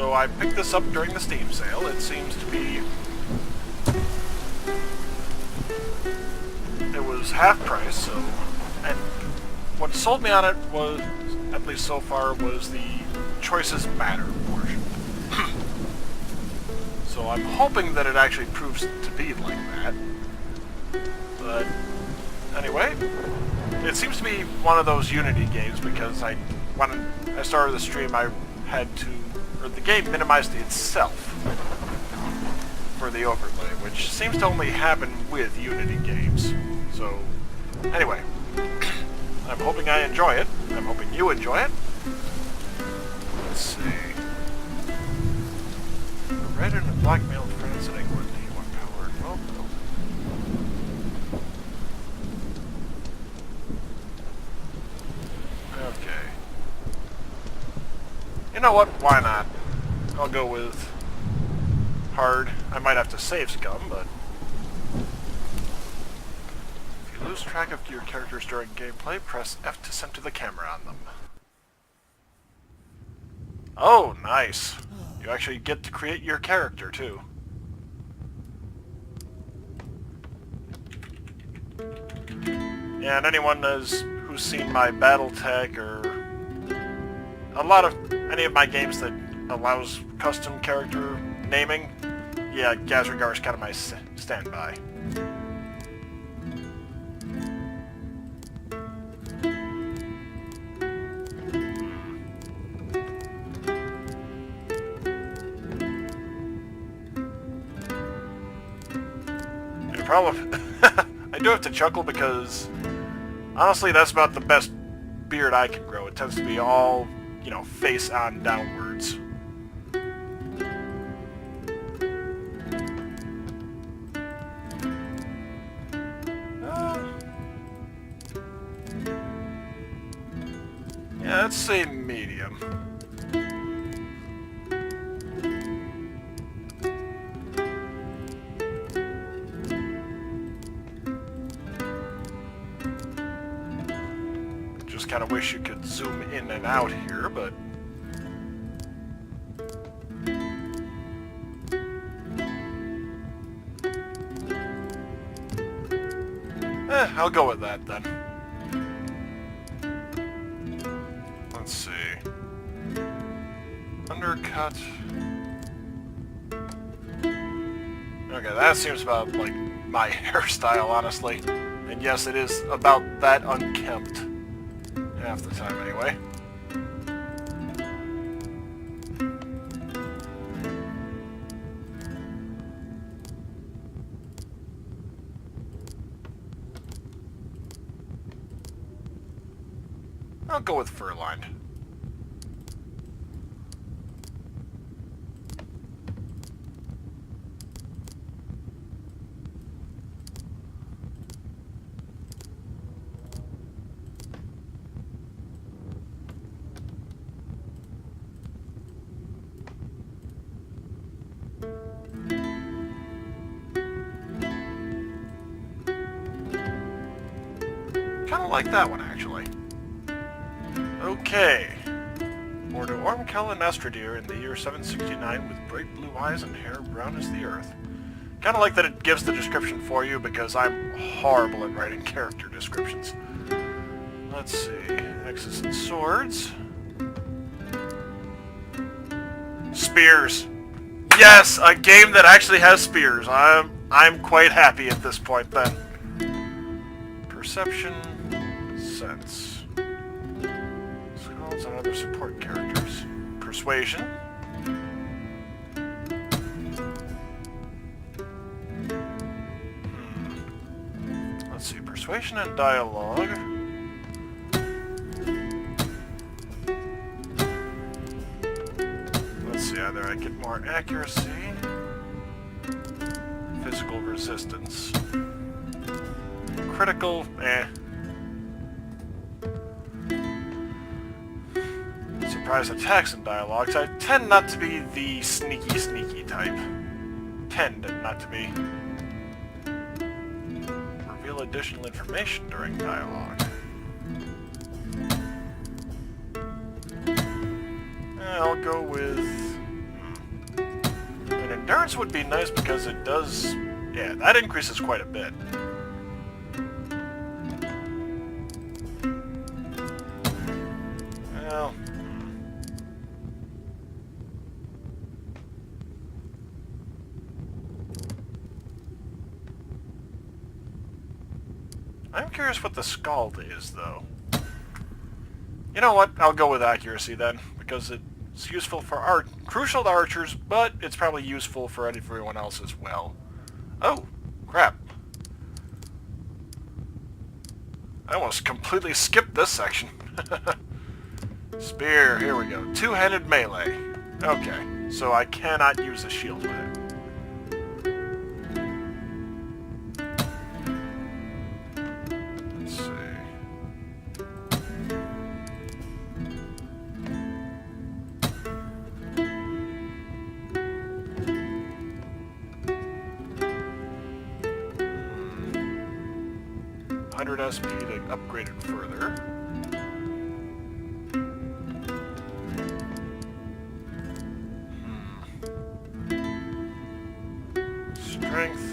So I picked this up during the Steam sale. It seems to be... It was half price, so... And what sold me on it was, at least so far, was the Choices Matter portion. So I'm hoping that it actually proves to be like that. But anyway, it seems to be one of those Unity games because when I started the stream, I had to, or the game minimized itself for the overlay, which seems to only happen with Unity games. So anyway, I'm hoping I enjoy it. I'm hoping you enjoy it. Let's see. Red and blackmailed France in England. You want power? Well, no. Okay. You know what? Why not? I'll go with hard. I might have to save scum, but... If you lose track of your characters during gameplay, press F to center the camera on them. Oh, nice. You actually get to create your character, too. Yeah, and anyone who's seen my Battletech or any of my games that allows custom character naming, yeah, Gazragar is kind of my standby. Problem. I do have to chuckle because honestly that's about the best beard I can grow. It tends to be all, you know, face on downwards. Yeah, let's say medium. Kind of wish you could zoom in and out here, but I'll go with that then. Let's see. Undercut. Okay, that seems about like my hairstyle, honestly. And yes, it is about that unkempt. Half the time, anyway. I'll go with fur-lined. Kind of like that one, actually. Okay. Born to Ormkel and Estradir in the year 769 with bright blue eyes and hair brown as the earth. Kind of like that it gives the description for you because I'm horrible at writing character descriptions. Let's see. Axes and swords. Spears. Yes, a game that actually has spears. I'm quite happy at this point then. Perception. Sense. Scrolls and other support characters. Persuasion. Let's see. Persuasion and dialogue. Let's see. Either I get more accuracy, physical resistance, critical, Surprise attacks and dialogues. I tend not to be the sneaky type. Tend not to be. Reveal additional information during dialogue. I'll go with... Endurance would be nice because it does... Yeah, that increases quite a bit. Well... I'm curious what the Scald is, though. You know what? I'll go with accuracy then, because it's useful for crucial to archers, but it's probably useful for everyone else as well. Oh, crap. I almost completely skipped this section. Spear, here we go. Two-handed melee. Okay, so I cannot use a shield with it. Let's see. SP to upgrade it further. Strength.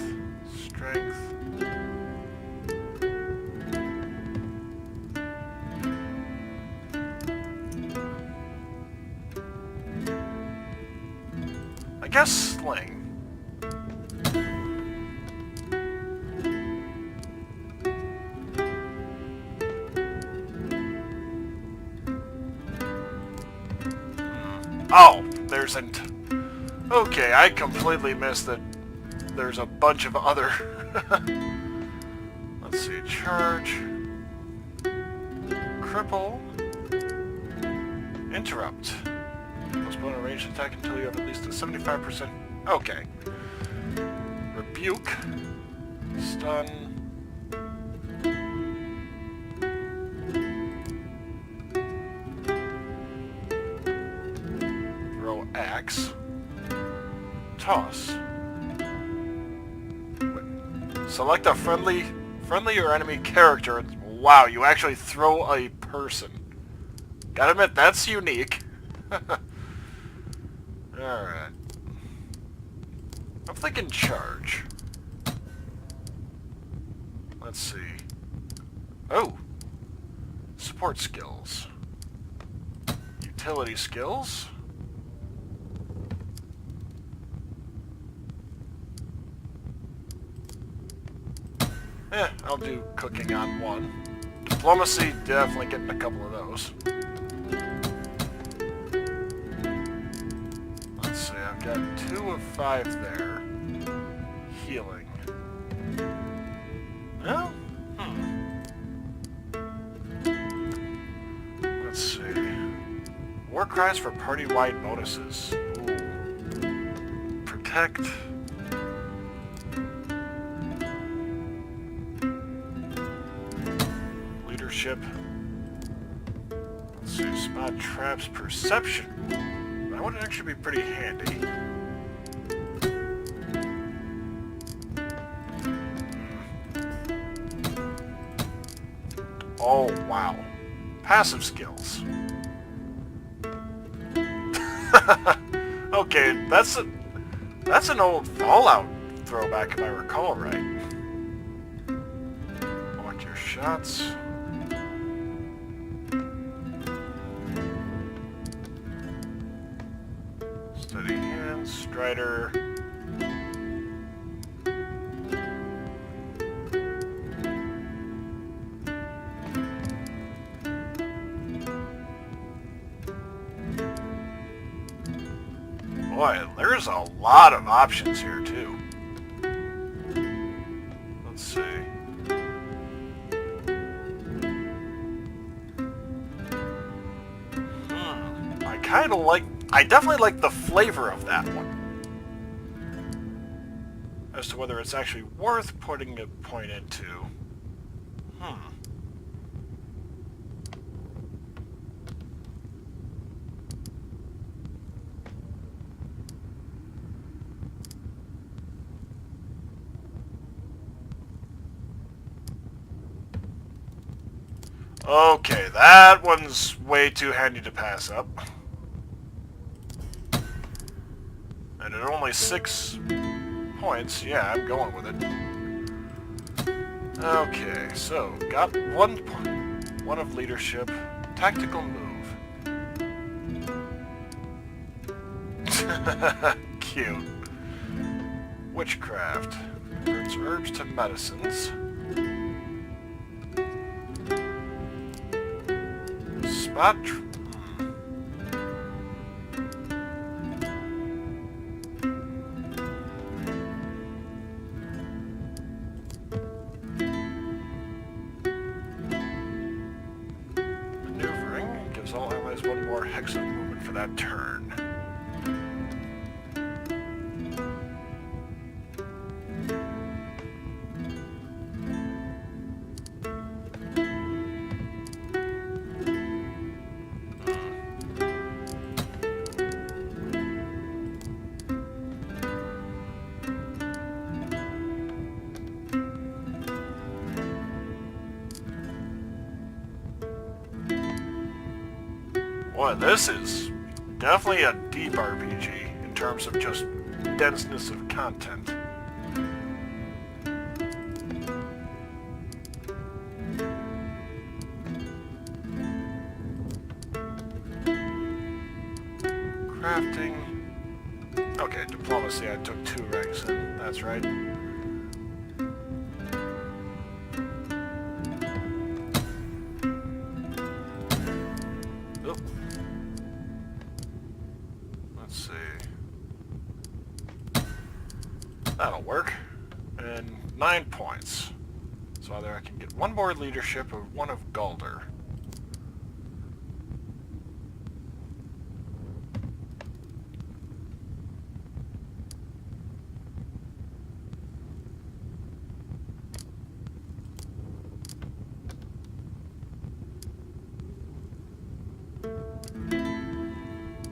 I guess sling. Oh, there's okay, I completely missed that there's a bunch of other... Let's see, charge... Cripple... Interrupt. Postpone a ranged attack until you have at least a 75%... Okay. Rebuke... Stun... Axe. Toss. Select a friendly or enemy character. Wow, you actually throw a person. Gotta admit, that's unique. Alright. I'm thinking charge. Let's see. Oh! Support skills. Utility skills. I'll do cooking on one. Diplomacy, definitely getting a couple of those. Let's see, I've got 2 of 5 there. Healing. Well, Let's see. War cries for party-wide bonuses. Ooh. Protect. Let's see, spot traps, perception. That would actually be pretty handy. Oh, wow. Passive skills. Okay, that's an old Fallout throwback if I recall right. Watch your shots. Steady hands, Strider. Boy, there's a lot of options here, too. Let's see. I definitely like the flavor of that one. As to whether it's actually worth putting a point into. Okay, that one's way too handy to pass up. And at only 6 points, yeah, I'm going with it. Okay, so got 1 point. 1 of leadership. Tactical move. Cute. Witchcraft. Converts herbs to medicines. Spot... Maneuvering gives all allies 1 more hex of movement for that turn. Boy, this is definitely a deep RPG in terms of just denseness of content. Crafting. Okay, diplomacy I took 2 ranks in, that's right. Oop. Let's see. That'll work. And 9 points. So either I can get 1 more leadership or 1 of Galder.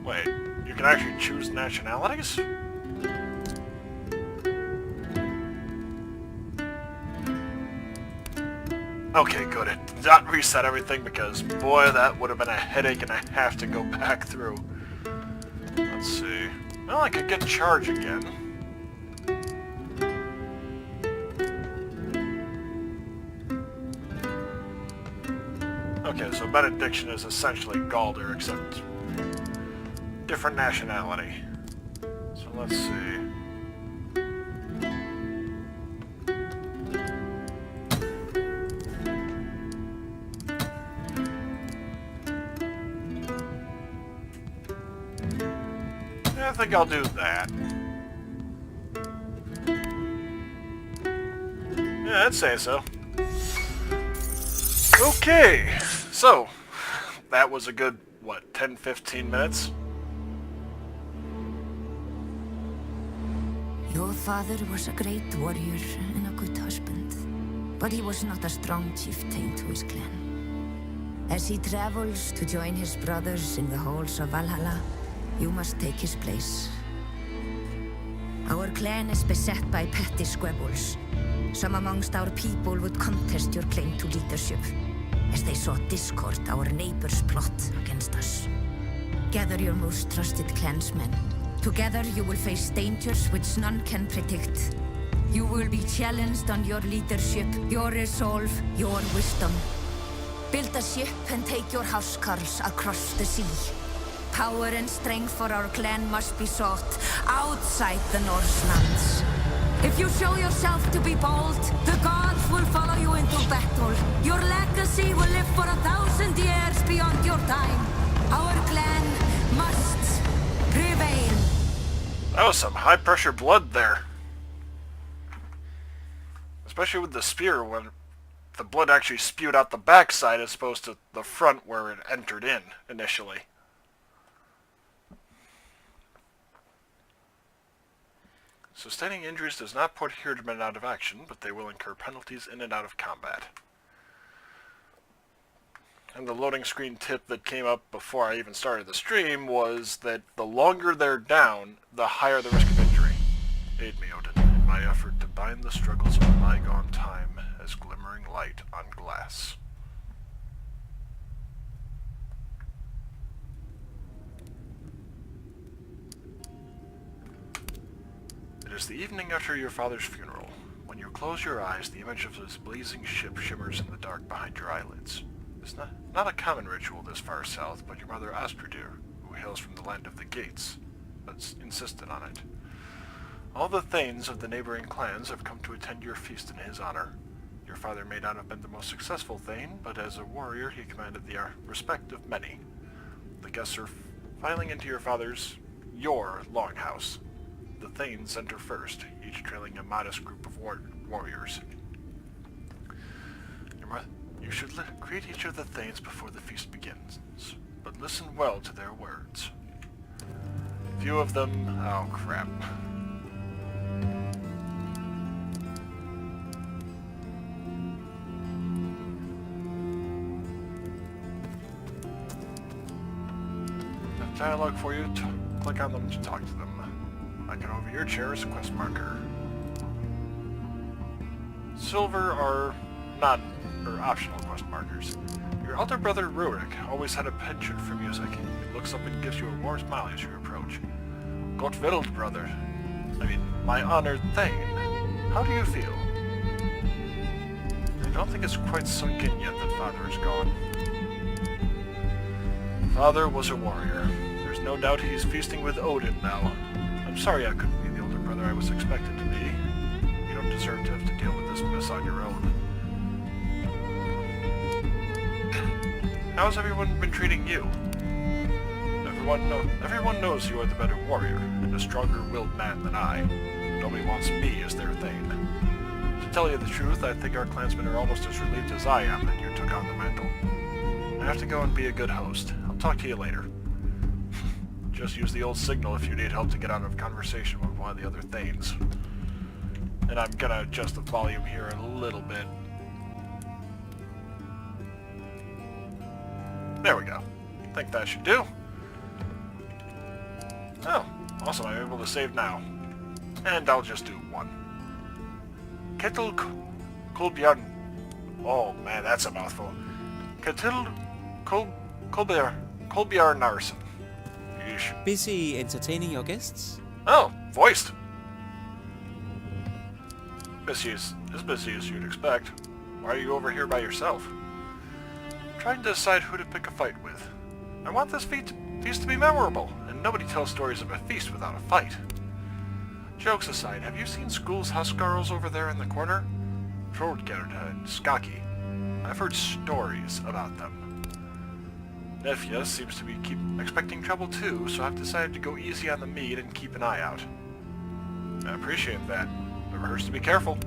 Wait, you can actually choose nationalities? Okay, good. It did not reset everything because, boy, that would have been a headache and I have to go back through. Let's see. Well, I could get charge again. Okay, so benediction is essentially Galder, except different nationality. So let's see. Yeah, I think I'll do that. Yeah, I'd say so. Okay, so that was a good, what, 10-15 minutes? Your father was a great warrior and a good husband, but he was not a strong chieftain to his clan. As he travels to join his brothers in the halls of Valhalla, you must take his place. Our clan is beset by petty squabbles. Some amongst our people would contest your claim to leadership, as they sought discord our neighbors' plot against us. Gather your most trusted clansmen. Together you will face dangers which none can predict. You will be challenged on your leadership, your resolve, your wisdom. Build a ship and take your housecarls across the sea. Power and strength for our clan must be sought outside the Norselands. If you show yourself to be bold, the gods will follow you into battle. Your legacy will live for 1,000 years beyond your time. Our clan must prevail. That was some high-pressure blood there. Especially with the spear, when the blood actually spewed out the backside as opposed to the front where it entered in initially. Sustaining injuries does not put Herdmen out of action, but they will incur penalties in and out of combat. And the loading screen tip that came up before I even started the stream was that the longer they're down, the higher the risk of injury. Aid me, Odin, in my effort to bind the struggles of a bygone time as glimmering light on glass. is the evening after your father's funeral. When you close your eyes, the image of his blazing ship shimmers in the dark behind your eyelids. It's not a common ritual this far south, but your mother Astradir, who hails from the land of the gates, has insisted on it. All the thanes of the neighboring clans have come to attend your feast in his honor. Your father may not have been the most successful thane, but as a warrior he commanded the respect of many. The guests are filing into your longhouse. The thanes enter first, each trailing a modest group of warriors. You should greet each of the thanes before the feast begins, but listen well to their words. Few of them... oh crap. Dialogue for you. Click on them to talk to them. Icon over your chair is a quest marker. Silver are optional quest markers. Your elder brother Rurik always had a penchant for music. He looks up and gives you a warm smile as you approach. Gott wild, brother. My honored thane. How do you feel? I don't think it's quite sunk in yet that father is gone. Father was a warrior. There's no doubt he's feasting with Odin now. I'm sorry I couldn't be the older brother I was expected to be. You don't deserve to have to deal with this mess on your own. How's everyone been treating you? Everyone knows you are the better warrior, and a stronger-willed man than I. Nobody wants me as their thane. To tell you the truth, I think our clansmen are almost as relieved as I am that you took on the mantle. I have to go and be a good host. I'll talk to you later. Just use the old signal if you need help to get out of conversation with one of the other thanes. And I'm gonna adjust the volume here a little bit. There we go. I think that should do. Oh, awesome. I'm able to save now. And I'll just do one. Ketil Kolbjörn. Oh man, that's a mouthful. Ketil Kolbjörnarsson. Yeesh. Busy entertaining your guests? Oh, voiced. As busy as you'd expect. Why are you over here by yourself? Trying to decide who to pick a fight with. I want this feast to be memorable, and nobody tells stories of a feast without a fight. Jokes aside, have you seen Skull's Huskarls over there in the corner? Trodgerd and Skaki. I've heard stories about them. Nefja seems to keep expecting trouble too, so I've decided to go easy on the meat and keep an eye out. I appreciate that. Never hurts to be careful.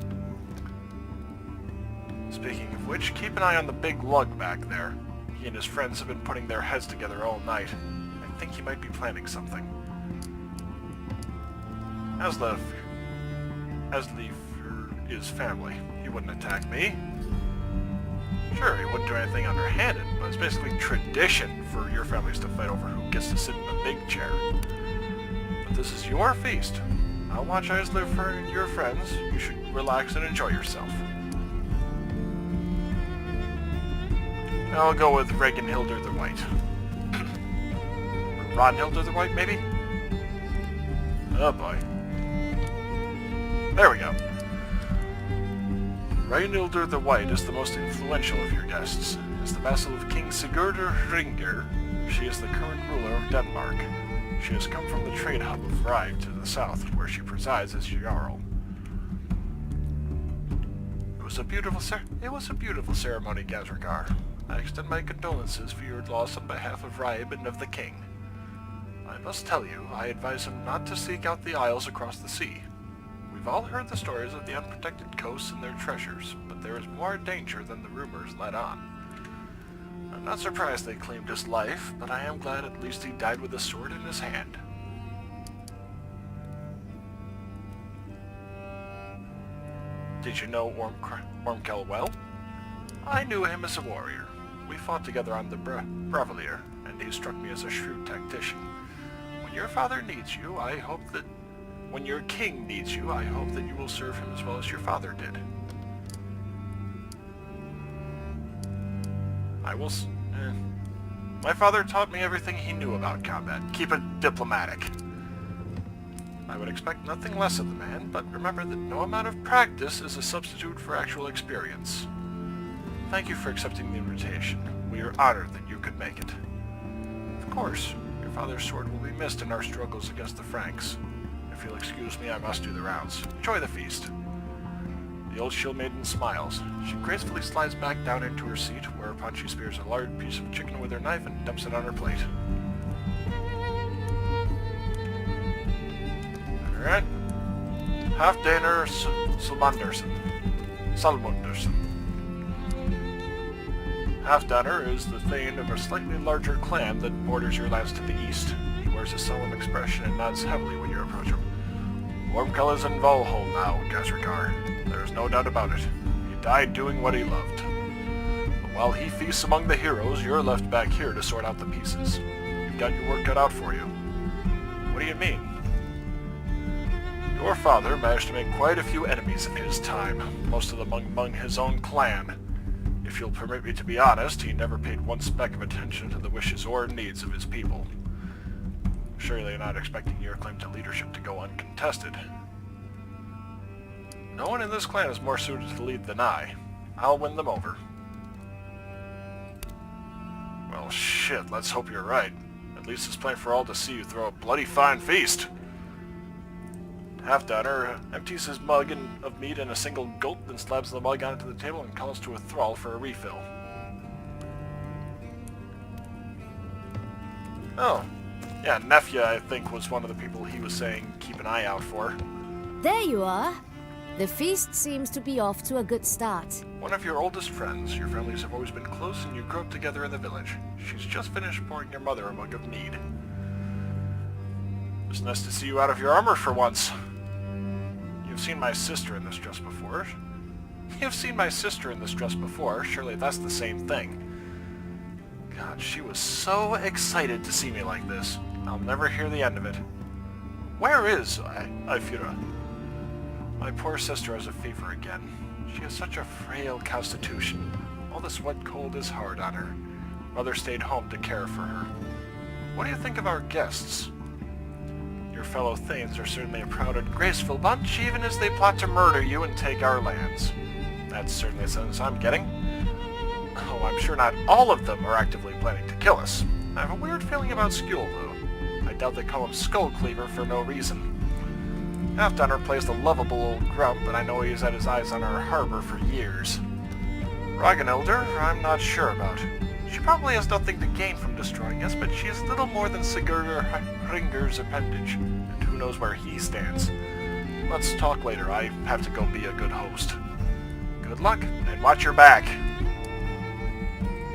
Speaking of which, keep an eye on the big lug back there. He and his friends have been putting their heads together all night. I think he might be planning something. Asleif is family. He wouldn't attack me. Sure, he wouldn't do anything underhanded, but it's basically tradition for your families to fight over who gets to sit in the big chair. But this is your feast. I'll watch Asleif for your friends. You should relax and enjoy yourself. I'll go with Reginhilder the White. Or Ronhilder the White, maybe? Oh boy. There we go. Reginhilder the White is the most influential of your guests. As the vassal of King Sigurdur Hringr, she is the current ruler of Denmark. She has come from the trade hub of Ribe to the south, where she presides as Jarl. It was a beautiful ceremony, Gazragar. I extend my condolences for your loss on behalf of Ribe and of the king. I must tell you, I advise him not to seek out the isles across the sea. We've all heard the stories of the unprotected coasts and their treasures, but there is more danger than the rumors let on. I'm not surprised they claimed his life, but I am glad at least he died with a sword in his hand. Did you know Ormkel well? I knew him as a warrior. We fought together on the Bravalier, and he struck me as a shrewd tactician. When your father needs you, when your king needs you, I hope that you will serve him as well as your father did. My father taught me everything he knew about combat. Keep it diplomatic. I would expect nothing less of the man, but remember that no amount of practice is a substitute for actual experience. Thank you for accepting the invitation. We are honored that you could make it. Of course, your father's sword will be missed in our struggles against the Franks. If you'll excuse me, I must do the rounds. Enjoy the feast. The old shield maiden smiles. She gracefully slides back down into her seat, whereupon she spears a large piece of chicken with her knife and dumps it on her plate. Alright. Halfdaner Salmunderson. Halfdaner is the thane of a slightly larger clan that borders your lands to the east. He wears a solemn expression and nods heavily when you approach him. Wormkel is in Valhall now, Gazrakar. There is no doubt about it. He died doing what he loved. But while he feasts among the heroes, you're left back here to sort out the pieces. You've got your work cut out for you. What do you mean? Your father managed to make quite a few enemies in his time, most of them among his own clan. If you'll permit me to be honest, he never paid one speck of attention to the wishes or needs of his people. Surely you're not expecting your claim to leadership to go uncontested. No one in this clan is more suited to lead than I. I'll win them over. Well, shit, let's hope you're right. At least it's plain for all to see you throw a bloody fine feast. Halfdaner empties his mug of meat in a single gulp, then slabs the mug onto the table and calls to a thrall for a refill. Oh. Yeah, Nefya, I think, was one of the people he was saying keep an eye out for. There you are. The feast seems to be off to a good start. One of your oldest friends. Your families have always been close and you grew up together in the village. She's just finished pouring your mother a mug of mead. It's nice to see you out of your armor for once. You've seen my sister in this dress before. Surely that's the same thing. God, she was so excited to see me like this. I'll never hear the end of it. Where is Aifira? My poor sister has a fever again. She has such a frail constitution. All this wet cold is hard on her. Mother stayed home to care for her. What do you think of our guests? Your fellow Thanes are certainly a proud and graceful bunch, even as they plot to murder you and take our lands. That's certainly a sense I'm getting. Oh, I'm sure not all of them are actively planning to kill us. I have a weird feeling about Skule, though. I doubt they call him Skull Cleaver for no reason. Halfdaner plays the lovable old grump, but I know he's had his eyes on our harbor for years. Ragnhildur, I'm not sure about. She probably has nothing to gain from destroying us, but she is little more than Sigurdur Hringer's appendage, and who knows where he stands. Let's talk later. I have to go be a good host. Good luck, and watch your back.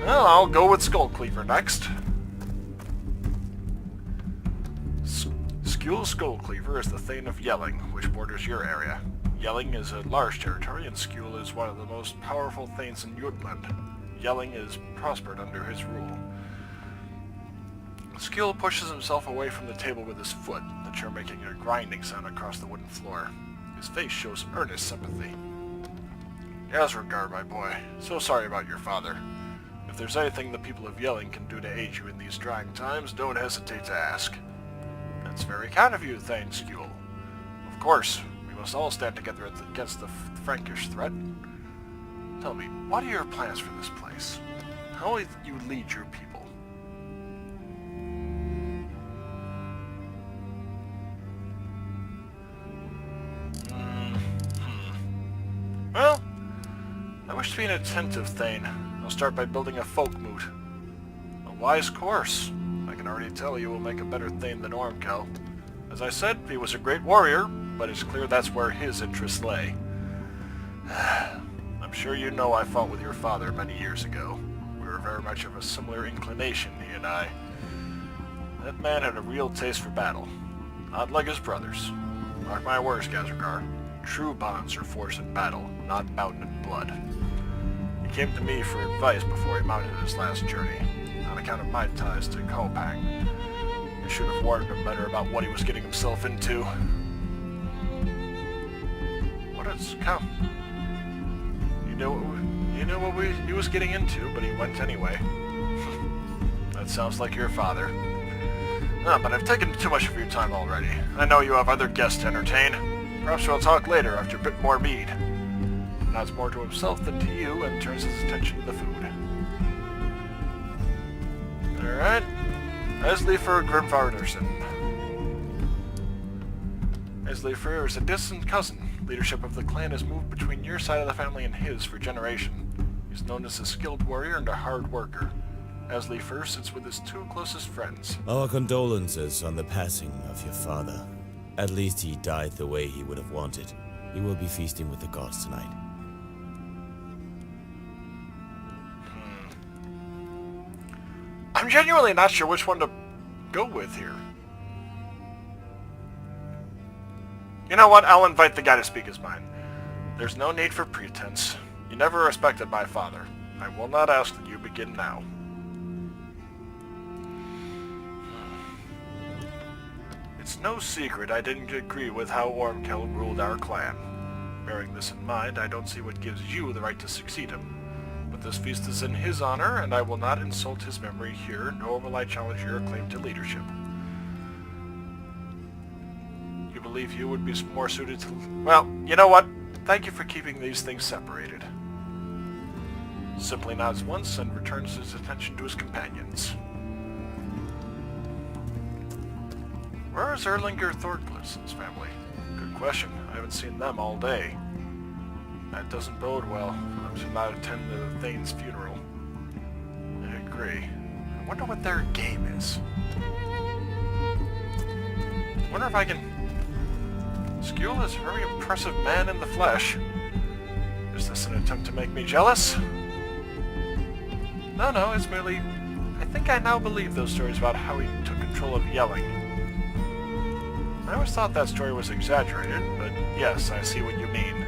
Well, I'll go with Skullcleaver next. Skule Skullcleaver is the Thane of Yelling, which borders your area. Yelling is a large territory, and Skule is one of the most powerful Thanes in Jutland. Yelling is prospered under his rule. Skule pushes himself away from the table with his foot, the chair making a grinding sound across the wooden floor. His face shows earnest sympathy. Gazrakar, my boy, so sorry about your father. If there's anything the people of Yelling can do to aid you in these trying times, don't hesitate to ask. That's very kind of you, Thane Skule. Of course, we must all stand together against the Frankish threat. Tell me, what are your plans for this place? How will you lead your people? Well, I wish to be an attentive Thane. I'll start by building a folk moot. A wise course. I can already tell you will make a better Thane than Ormkel. As I said, he was a great warrior, but it's clear that's where his interests lay. I'm sure you know I fought with your father many years ago. We were very much of a similar inclination, he and I. That man had a real taste for battle. Not like his brothers. Mark my words, Gazrakar. True bonds are forged in battle, not bound in blood. He came to me for advice before he mounted his last journey, on account of my ties to Kopang. I should have warned him better about what he was getting himself into. What has come? He knew what he was getting into, but he went anyway. That sounds like your father. No, but I've taken too much of your time already. I know you have other guests to entertain. Perhaps we'll talk later after a bit more mead. He nods more to himself than to you and turns his attention to the food. Alright. Eslifer Grimvarderson. Eslifer is a distant cousin. Leadership of the clan has moved between your side of the family and his for generation. He's known as a skilled warrior and a hard worker. Eslifer sits with his two closest friends. Our condolences on the passing of your father. At least he died the way he would have wanted. He will be feasting with the gods tonight. I'm genuinely not sure which one to go with here. You know what? I'll invite the guy to speak his mind. There's no need for pretense. You never respected my father. I will not ask that you begin now. It's no secret I didn't agree with how Ormkel ruled our clan. Bearing this in mind, I don't see what gives you the right to succeed him. But this feast is in his honor, and I will not insult his memory here, nor will I challenge your claim to leadership. You believe you would be more suited to... Well, you know what? Thank you for keeping these things separated. Simply nods once and returns his attention to his companions. Where is Erlinger Thorglison's family? Good question. I haven't seen them all day. That doesn't bode well. I should not attend the Thane's funeral. I agree. I wonder what their game is. I wonder if I can... Skule is a very impressive man in the flesh. Is this an attempt to make me jealous? No, it's merely... I think I now believe those stories about how he took control of Yelling. I always thought that story was exaggerated, but yes, I see what you mean.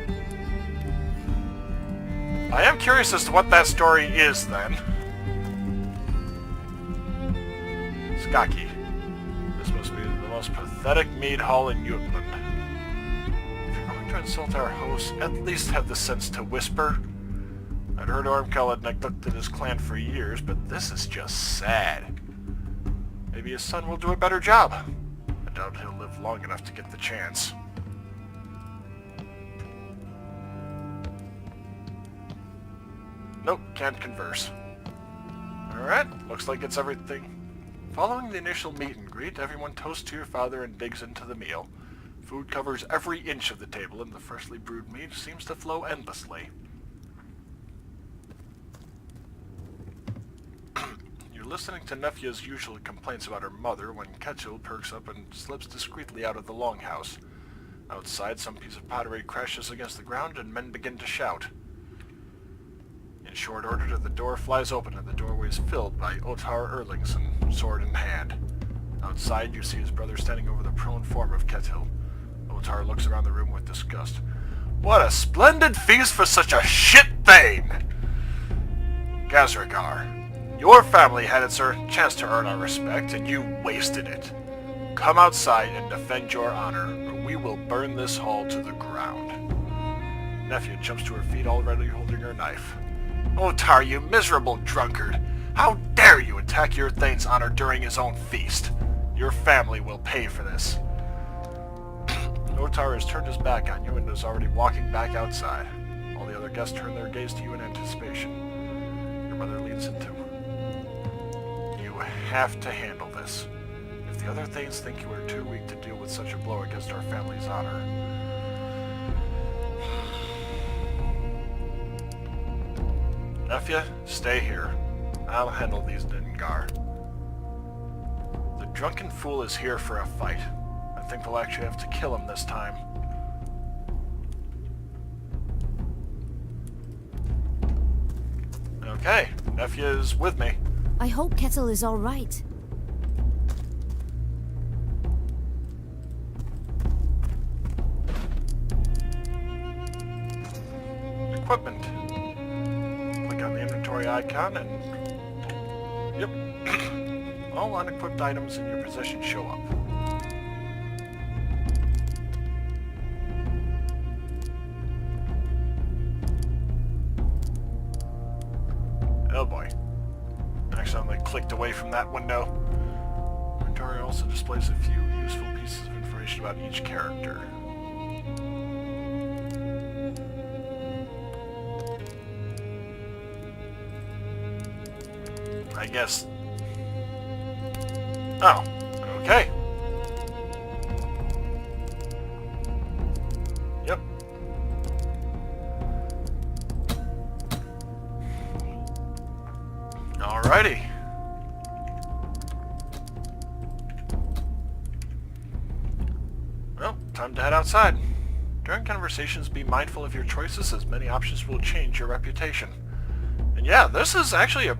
I am curious as to what that story is, then. Skaki. This must be the most pathetic mead hall in Jutland. If you're going to insult our host, at least have the sense to whisper. I'd heard Ormkel had neglected his clan for years, but this is just sad. Maybe his son will do a better job. I doubt he'll live long enough to get the chance. Nope, can't converse. Alright, looks like it's everything. Following the initial meet and greet, everyone toasts to your father and digs into the meal. Food covers every inch of the table, and the freshly brewed mead seems to flow endlessly. You're listening to Nefya's usual complaints about her mother when Ketil perks up and slips discreetly out of the longhouse. Outside, some piece of pottery crashes against the ground and men begin to shout. In short order, the door flies open and the doorway is filled by Ottar Erlingsson, sword in hand. Outside, you see his brother standing over the prone form of Ketil. Ottar looks around the room with disgust. What a splendid feast for such a shit thing! Gazragar, your family had its chance to earn our respect, and you wasted it. Come outside and defend your honor, or we will burn this hall to the ground. Nefya jumps to her feet, already holding her knife. Ottar, you miserable drunkard! How dare you attack your Thane's honor during his own feast? Your family will pay for this. Ottar has turned his back on you and is already walking back outside. All the other guests turn their gaze to you in anticipation. Your mother leads into... You have to handle this. If the other Thanes think you are too weak to deal with such a blow against our family's honor... Nefya, stay here. I'll handle these Ningar. The drunken fool is here for a fight. I think we'll actually have to kill him this time. Okay, Nefya is with me. I hope Ketil is all right. Equipment. Click on the inventory icon and... Yep. All unequipped items in your possession show up. Oh boy. Accidentally clicked away from that window. Inventory also displays a few useful pieces of information about each character. I guess... Oh, okay. Yep. Alrighty. Well, time to head outside. During conversations, be mindful of your choices, as many options will change your reputation. And yeah, this is actually a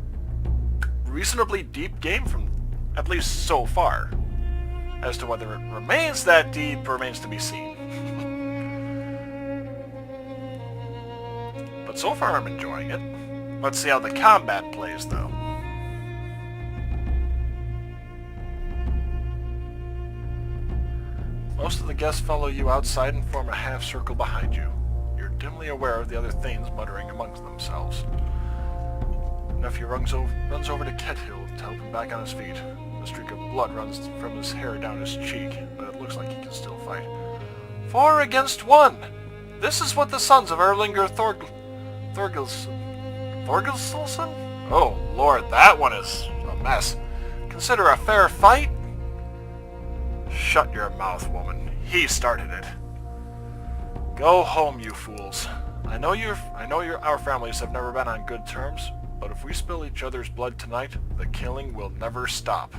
reasonably deep game, from at least so far. As to whether it remains that deep remains to be seen. But so far I'm enjoying it. Let's see how the combat plays, though. Most of the guests follow you outside and form a half circle behind you. You're dimly aware of the other Thanes muttering amongst themselves. Nephew runs over to Kethill to help him back on his feet. A streak of blood runs from his hair down his cheek, but it looks like he can still fight. 4 against 1! This is what the sons of Erlinger Thorgilsson? Oh lord, that one is a mess. Consider a fair fight? Shut your mouth, woman. He started it. Go home, you fools. I know our families have never been on good terms, but if we spill each other's blood tonight, the killing will never stop.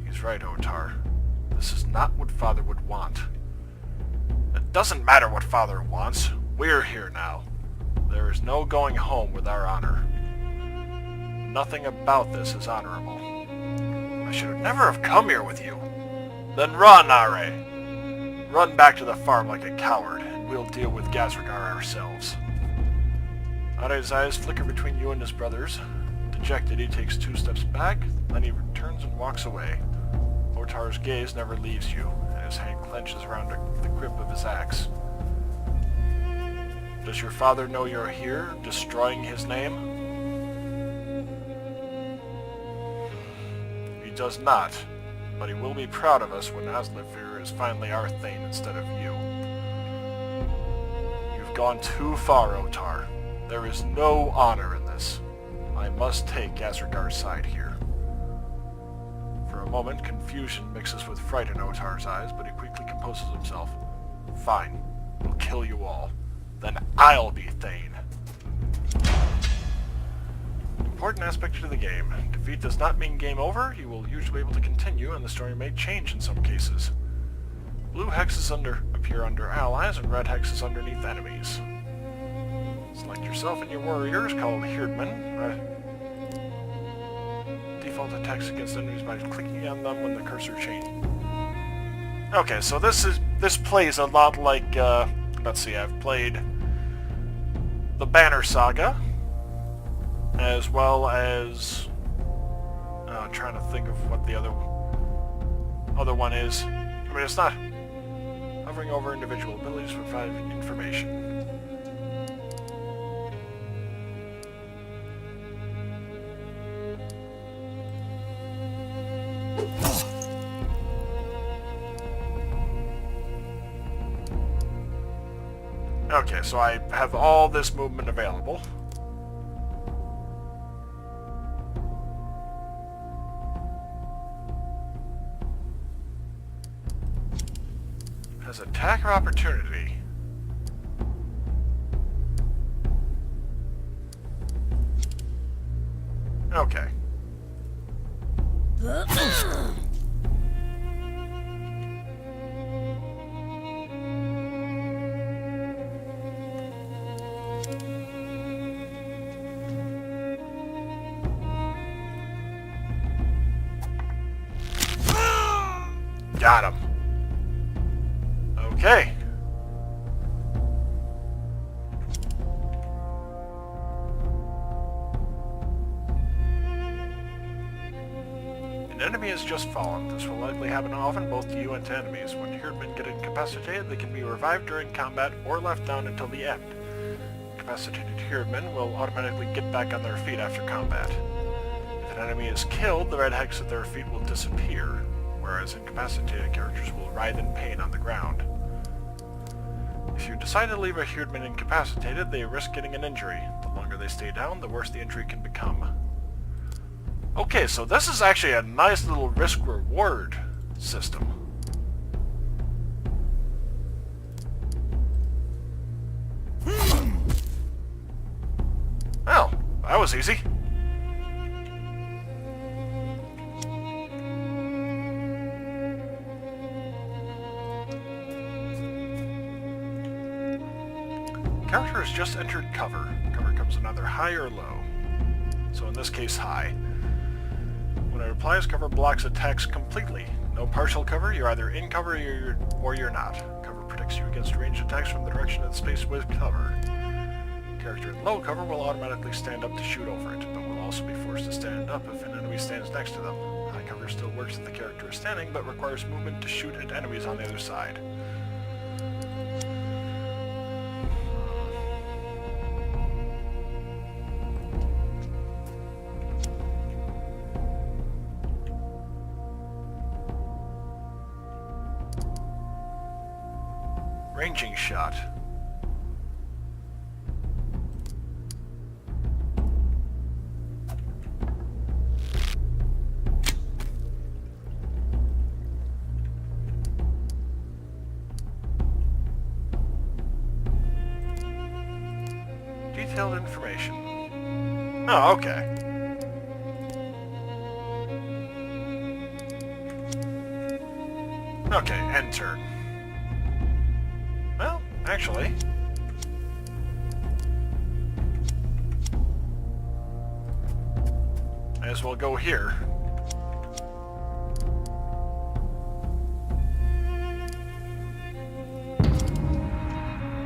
He's right, Otar. This is not what Father would want. It doesn't matter what Father wants. We're here now. There is no going home with our honor. Nothing about this is honorable. I should have never have come here with you. Then run, Are. Run back to the farm like a coward, and we'll deal with Gazragar ourselves. Are's eyes flicker between you and his brothers. Dejected, he takes 2 steps back, then he turns and walks away. Otar's gaze never leaves you, and his hand clenches around the grip of his axe. Does your father know you're here, destroying his name? He does not, but he will be proud of us when Aslefir is finally our Thane instead of you. You've gone too far, Otar. There is no honor in this. I must take Gazragar's side here. For a moment, confusion mixes with fright in Otar's eyes, but he quickly composes himself. Fine. We'll kill you all. Then I'll be Thane. Important aspect to the game. Defeat does not mean game over. You will usually be able to continue, and the story may change in some cases. Blue hexes appear under allies, and red hexes underneath enemies. Select yourself and your warriors, called Herdmen. Default attacks against enemies by clicking on them when the cursor changes. Okay, so this plays a lot like, let's see, I've played the Banner Saga, as well as, I'm trying to think of what the other one is. I mean, it's not hovering over individual abilities to provide information. Okay, so I have all this movement available. Has attack or opportunity? Okay. Got him. Okay. An enemy has just fallen. This will likely happen often, both to you and to enemies. When Herdmen get incapacitated, they can be revived during combat or left down until the end. Incapacitated Herdmen will automatically get back on their feet after combat. If it an enemy is killed, the red hex at their feet will disappear, whereas incapacitated characters will writhe in pain on the ground. If you decide to leave a Herdman incapacitated, they risk getting an injury. The longer they stay down, the worse the injury can become. Okay, so this is actually a nice little risk-reward system. Well, that was easy. Character has just entered cover. Cover comes in either high or low. So in this case, high. When it applies, cover blocks attacks completely. No partial cover, you're either in cover or you're not. Cover protects you against ranged attacks from the direction of the space with cover. Character in low cover will automatically stand up to shoot over it, but will also be forced to stand up if an enemy stands next to them. High cover still works if the character is standing, but requires movement to shoot at enemies on the other side. Ranging shot. Detailed information. Oh, okay. Okay, end turn. Well, actually... might as well go here.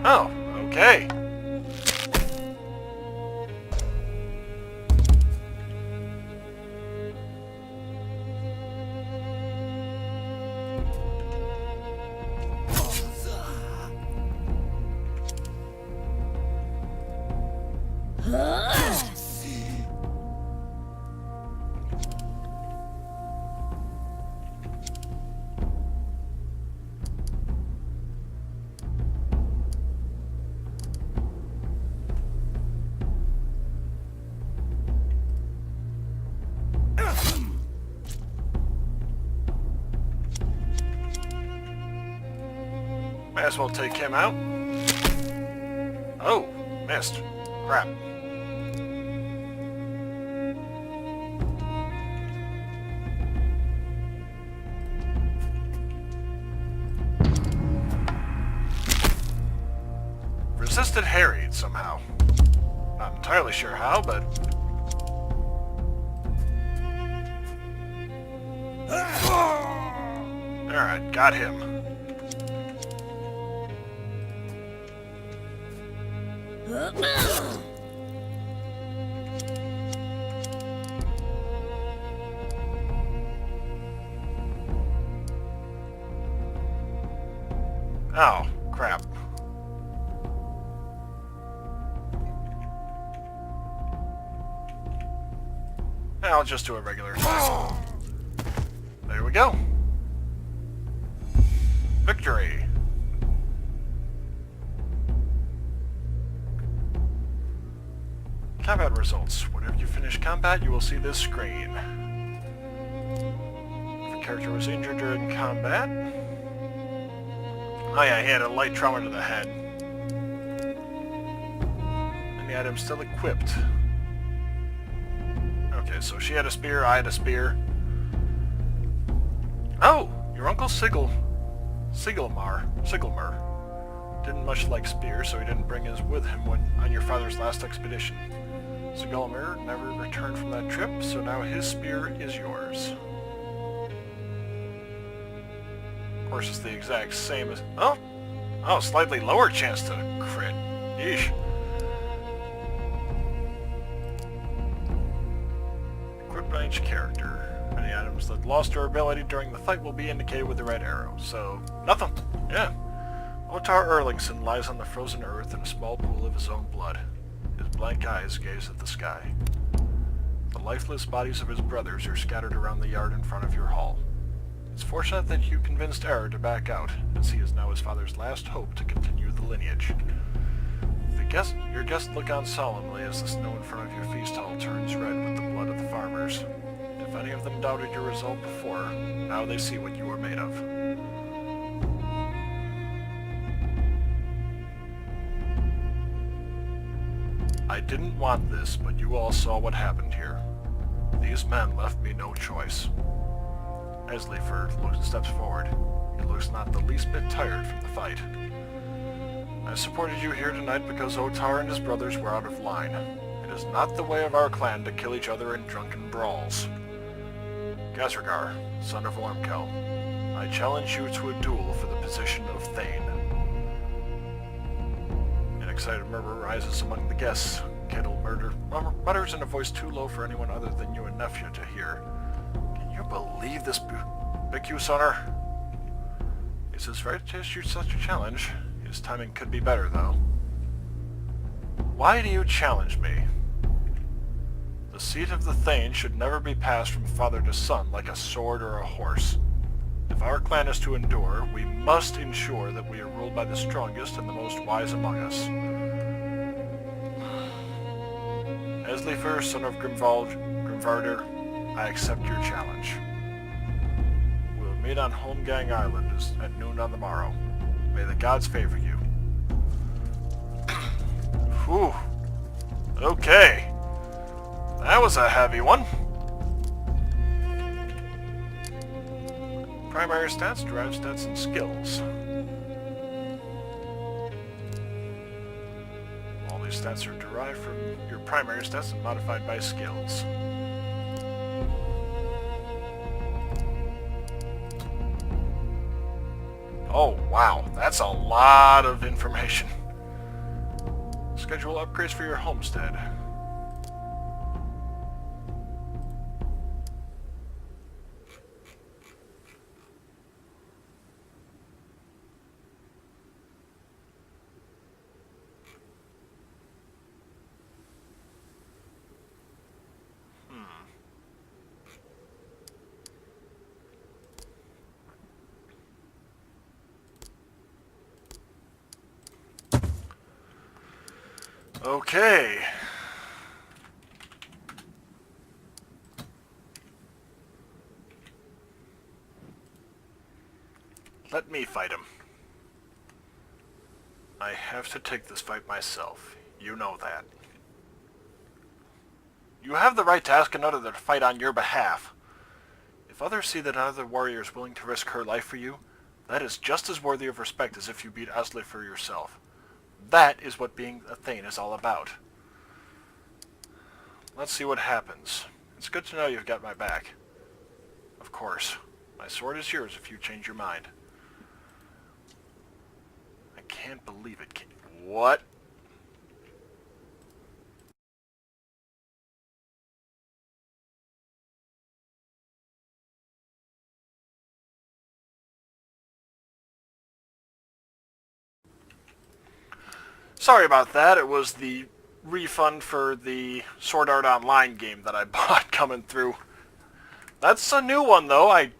Oh, okay. Might as well take him out. Oh, missed. Crap. Resisted harried somehow. Not entirely sure how, but... Alright, got him. Oh, crap. I'll just do a regular attack. There we go. Victory. Combat results. Whenever you finish combat, you will see this screen. If a character was injured during combat... Oh yeah, he had a light trauma to the head. And the item's still equipped. Okay, so she had a spear, I had a spear. Oh! Your Uncle Sigelmer didn't much like spears, so he didn't bring his with him on your father's last expedition. Sigelmer never returned from that trip, so now his spear is yours. Of course, it's the exact same as... Oh! Oh, slightly lower chance to crit. Yeesh. Equipped on each character. Any items that lost durability during the fight will be indicated with the red arrow. So, nothing. Yeah. Otar Erlingson lies on the frozen earth in a small pool of his own blood. His blank eyes gaze at the sky. The lifeless bodies of his brothers are scattered around the yard in front of your hall. It's fortunate that you convinced Error to back out, as he is now his father's last hope to continue the lineage. Your guests look on solemnly as the snow in front of your feast hall turns red with the blood of the farmers. If any of them doubted your resolve before, now they see what you are made of. I didn't want this, but you all saw what happened here. These men left me no choice. Eslifer steps forward. He looks not the least bit tired from the fight. I supported you here tonight because Otar and his brothers were out of line. It is not the way of our clan to kill each other in drunken brawls. Gasragar, son of Ormkel, I challenge you to a duel for the position of Thane. An excited murmur rises among the guests. Kettle mutters in a voice too low for anyone other than you and Nefja to hear. Can you believe this Biku sonner? It's his right to issue such a challenge. His timing could be better, though. Why do you challenge me? The seat of the Thane should never be passed from father to son like a sword or a horse. If our clan is to endure, we must ensure that we are ruled by the strongest and the most wise among us. Eslifer, son of Grimvarder, I accept your challenge. We will meet on Holmgang Island at noon on the morrow. May the gods favor you. Whew. Okay. That was a heavy one. Primary stats, derived stats, and skills. All these stats are derived from your primary stats and modified by skills. Oh, wow. That's a lot of information. Schedule upgrades for your homestead. Okay. Let me fight him. I have to take this fight myself. You know that. You have the right to ask another to fight on your behalf. If others see that another warrior is willing to risk her life for you, that is just as worthy of respect as if you beat Asli for yourself. That is what being a Thane is all about. Let's see what happens. It's good to know you've got my back. Of course. My sword is yours if you change your mind. I can't believe it. What? Sorry about that. It was the refund for the Sword Art Online game that I bought coming through. That's a new one, though. I've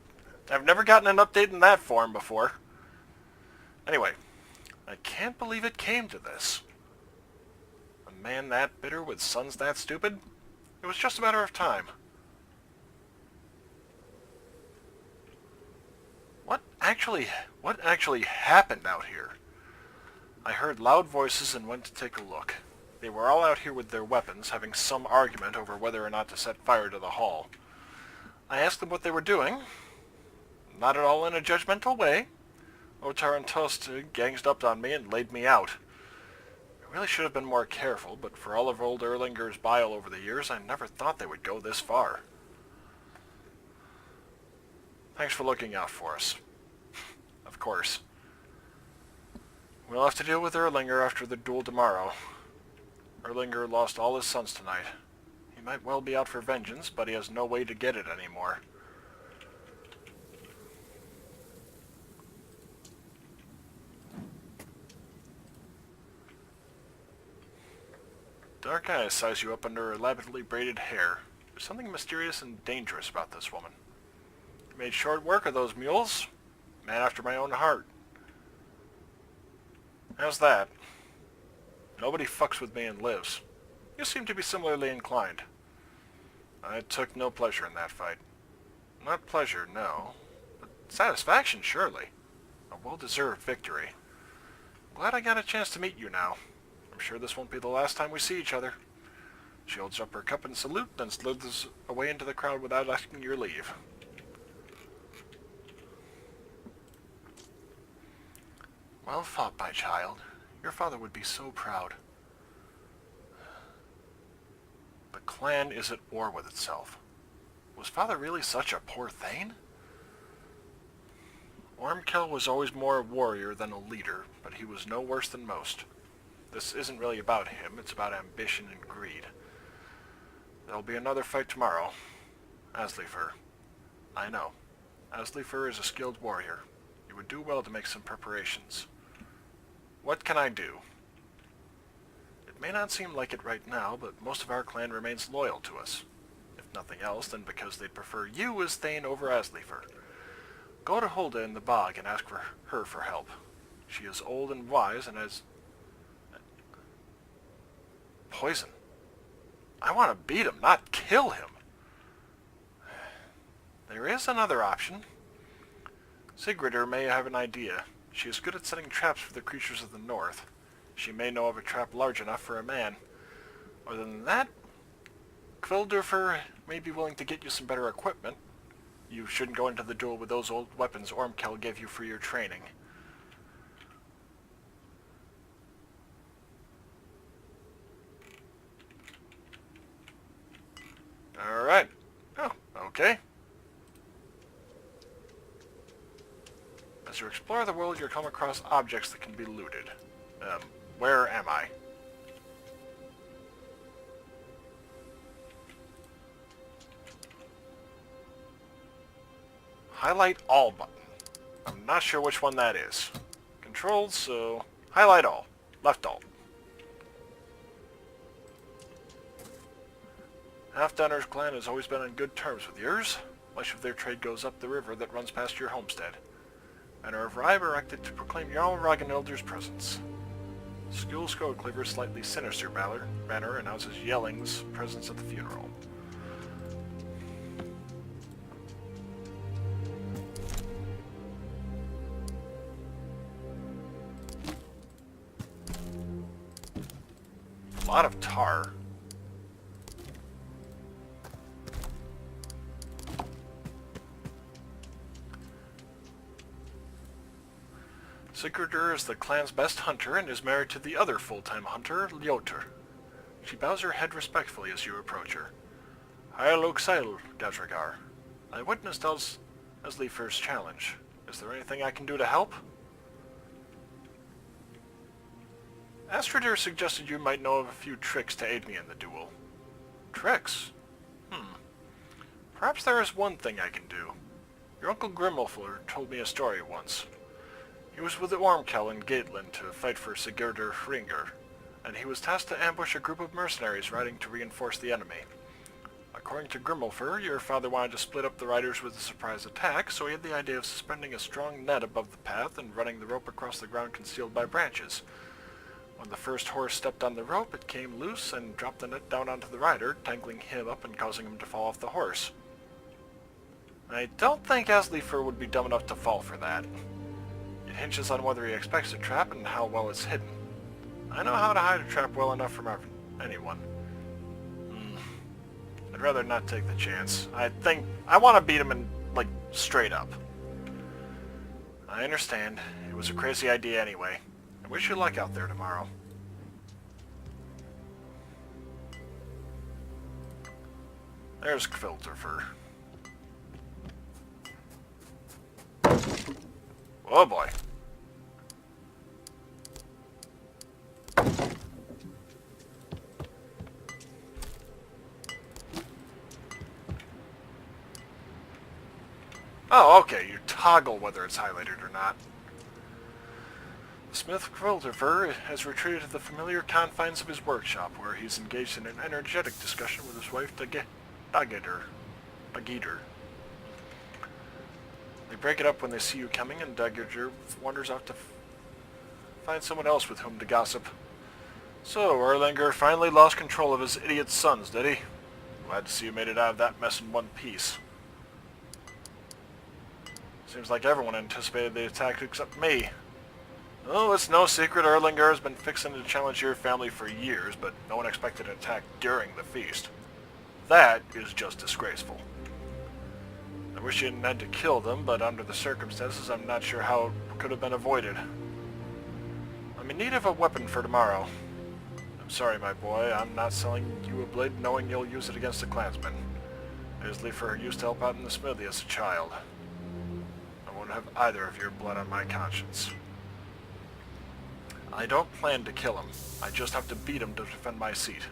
never gotten an update in that form before. Anyway, I can't believe it came to this. A man that bitter with sons that stupid? It was just a matter of time. What actually happened out here? I heard loud voices and went to take a look. They were all out here with their weapons, having some argument over whether or not to set fire to the hall. I asked them what they were doing. Not at all in a judgmental way. Otar and Tost ganged up on me and laid me out. I really should have been more careful, but for all of old Erlinger's bile over the years, I never thought they would go this far. Thanks for looking out for us. Of course. We'll have to deal with Erlinger after the duel tomorrow. Erlinger lost all his sons tonight. He might well be out for vengeance, but he has no way to get it anymore. Dark eyes size you up under elaborately braided hair. Your something mysterious and dangerous about this woman. Made short work of those mules. Man after my own heart. How's that? Nobody fucks with me and lives. You seem to be similarly inclined. I took no pleasure in that fight. Not pleasure, no. But satisfaction, surely. A well-deserved victory. Glad I got a chance to meet you now. I'm sure this won't be the last time we see each other. She holds up her cup in salute, then slithers away into the crowd without asking your leave. Well fought, my child. Your father would be so proud. The clan is at war with itself. Was father really such a poor thane? Ormkel was always more a warrior than a leader, but he was no worse than most. This isn't really about him, it's about ambition and greed. There'll be another fight tomorrow. Aslefer. I know. Aslefer is a skilled warrior. You would do well to make some preparations. What can I do? It may not seem like it right now, but most of our clan remains loyal to us. If nothing else, then because they'd prefer you as Thane over Aslefer. Go to Hulda in the bog and ask for her for help. She is old and wise and has... poison. I want to beat him, not kill him. There is another option. Sigridur may have an idea. She is good at setting traps for the creatures of the north. She may know of a trap large enough for a man. Other than that, Kvildurfur may be willing to get you some better equipment. You shouldn't go into the duel with those old weapons Ormkel gave you for your training. Alright. Oh, okay. As you explore the world, you'll come across objects that can be looted. Where am I? Highlight all button. I'm not sure which one that is. Controlled, so highlight all. Left alt. Halfdanner's clan has always been on good terms with yours. Much of their trade goes up the river that runs past your homestead. And are erected to proclaim Jarl Ragnhilder's presence. Skul Skoldcleaver's slightly sinister banner announces Yelling's presence at the funeral. A lot of tar. Sigurdur is the clan's best hunter and is married to the other full-time hunter, Ljótur. She bows her head respectfully as you approach her. Heilug Seil, Dazragar. I witnessed Aslefer's challenge. Is there anything I can do to help? Astradir suggested you might know of a few tricks to aid me in the duel. Tricks? Perhaps there is one thing I can do. Your Uncle Grimulfur told me a story once. He was with Ormkel in Gatland to fight for Sigurdur Hringar, and he was tasked to ambush a group of mercenaries riding to reinforce the enemy. According to Grimulfur, your father wanted to split up the riders with a surprise attack, so he had the idea of suspending a strong net above the path and running the rope across the ground concealed by branches. When the first horse stepped on the rope, it came loose and dropped the net down onto the rider, tangling him up and causing him to fall off the horse. I don't think Aslefer would be dumb enough to fall for that. It hinges on whether he expects a trap and how well it's hidden. I know how to hide a trap well enough from anyone. I'd rather not take the chance. I want to beat him in, like, straight up. I understand. It was a crazy idea anyway. I wish you luck out there tomorrow. There's Kvildurfur. Oh boy. Oh, okay, you toggle whether it's highlighted or not. The smith Kvildurfur has retreated to the familiar confines of his workshop, where he's engaged in an energetic discussion with his wife, Dageter. They break it up when they see you coming, and Dageter wanders off to find someone else with whom to gossip. So, Erlanger finally lost control of his idiot sons, did he? Glad to see you made it out of that mess in one piece. Seems like everyone anticipated the attack except me. Oh, it's no secret Erlanger has been fixing to challenge your family for years, but no one expected an attack during the feast. That is just disgraceful. I wish you hadn't had to kill them, but under the circumstances, I'm not sure how it could have been avoided. I'm in need of a weapon for tomorrow. I'm sorry, my boy, I'm not selling you a blade knowing you'll use it against a clansman. Islifer used to help out in the smithy as a child. I won't have either of your blood on my conscience. I don't plan to kill him. I just have to beat him to defend my seat.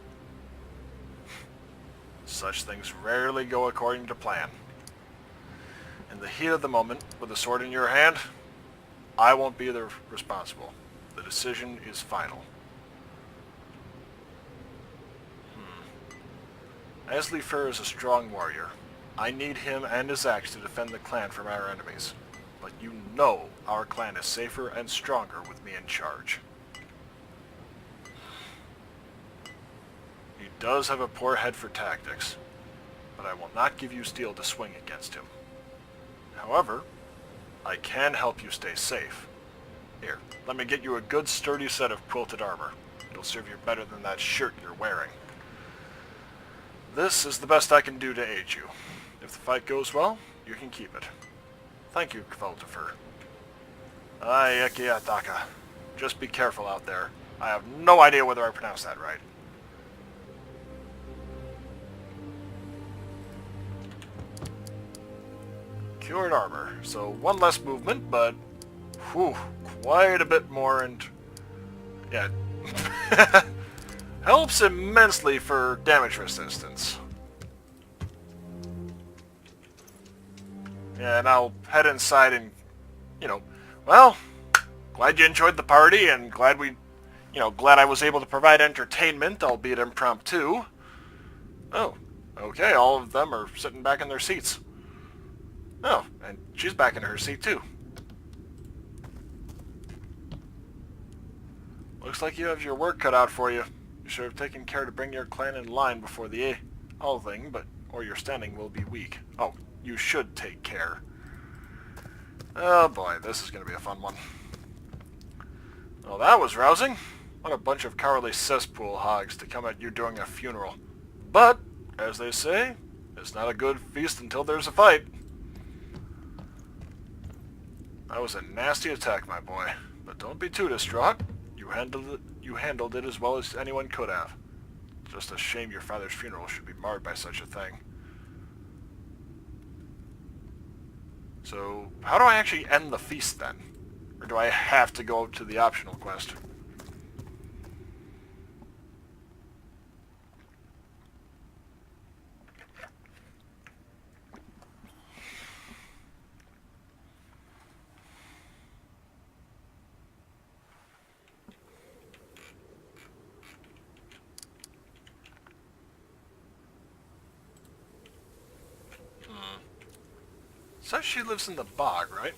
Such things rarely go according to plan. In the heat of the moment, with a sword in your hand, I won't be the responsible. The decision is final. Islifer is a strong warrior. I need him and his axe to defend the clan from our enemies. But you know our clan is safer and stronger with me in charge. He does have a poor head for tactics, but I will not give you steel to swing against him. However, I can help you stay safe. Here, let me get you a good sturdy set of quilted armor. It'll serve you better than that shirt you're wearing. This is the best I can do to aid you. If the fight goes well, you can keep it. Thank you, Kvaltifer. Ekiataka. Just be careful out there. I have no idea whether I pronounced that right. Cured armor. So one less movement, but whew, quite a bit more, and yeah, helps immensely for damage resistance. Yeah, and I'll head inside and, well, glad you enjoyed the party, and glad glad I was able to provide entertainment, albeit impromptu. Oh, okay, all of them are sitting back in their seats. Oh, and she's back in her seat too. Looks like you have your work cut out for you. You should have taken care to bring your clan in line before the thing, or your standing will be weak. Oh, you should take care. Oh boy, this is going to be a fun one. Well, that was rousing. What a bunch of cowardly cesspool hogs to come at you during a funeral. But, as they say, it's not a good feast until there's a fight. That was a nasty attack, my boy. But don't be too distraught. You handled it as well as anyone could have. Just a shame your father's funeral should be marred by such a thing. So, how do I actually end the feast then? Or do I have to go to the optional quest? Says she lives in the bog, right?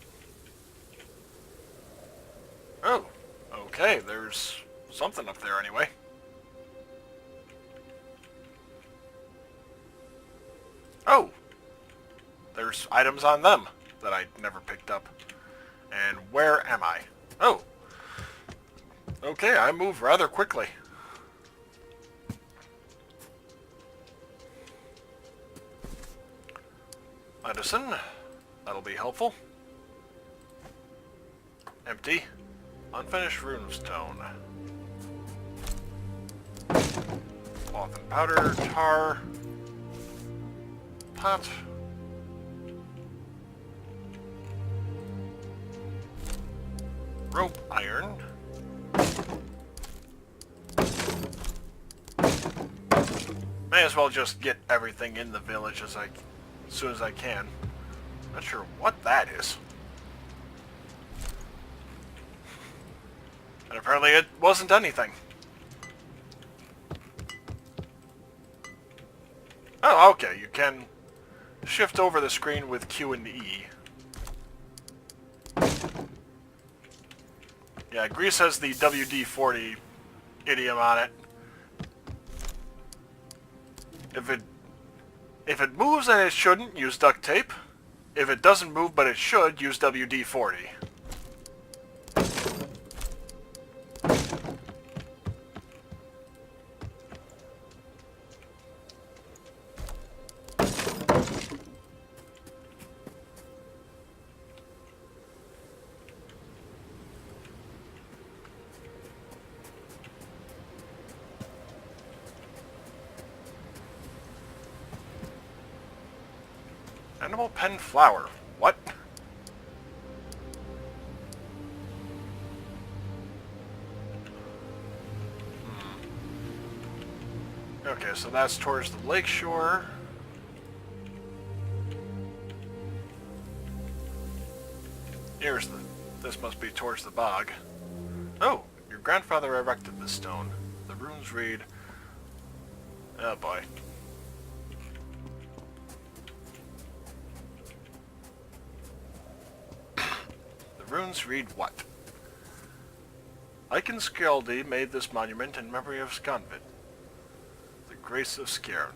Oh, okay, there's something up there anyway. Oh, there's items on them that I never picked up. And where am I? Oh, okay, I move rather quickly. Medicine. That'll be helpful. Empty. Unfinished runestone. Cloth and powder. Tar. Pot. Rope iron. May as well just get everything in the village as soon as I can. Not sure what that is. And apparently it wasn't anything. Oh, okay, you can shift over the screen with Q and E. Yeah, Greece has the WD-40 idiom on it. If it moves and it shouldn't, use duct tape. If it doesn't move but it should, use WD-40. Animal pen flower. What? Okay, so that's towards the lakeshore. This must be towards the bog. Oh, your grandfather erected this stone. The runes read... Oh boy. The runes read what? Viking Skjaldi made this monument in memory of Skanvid, the grace of Skjern.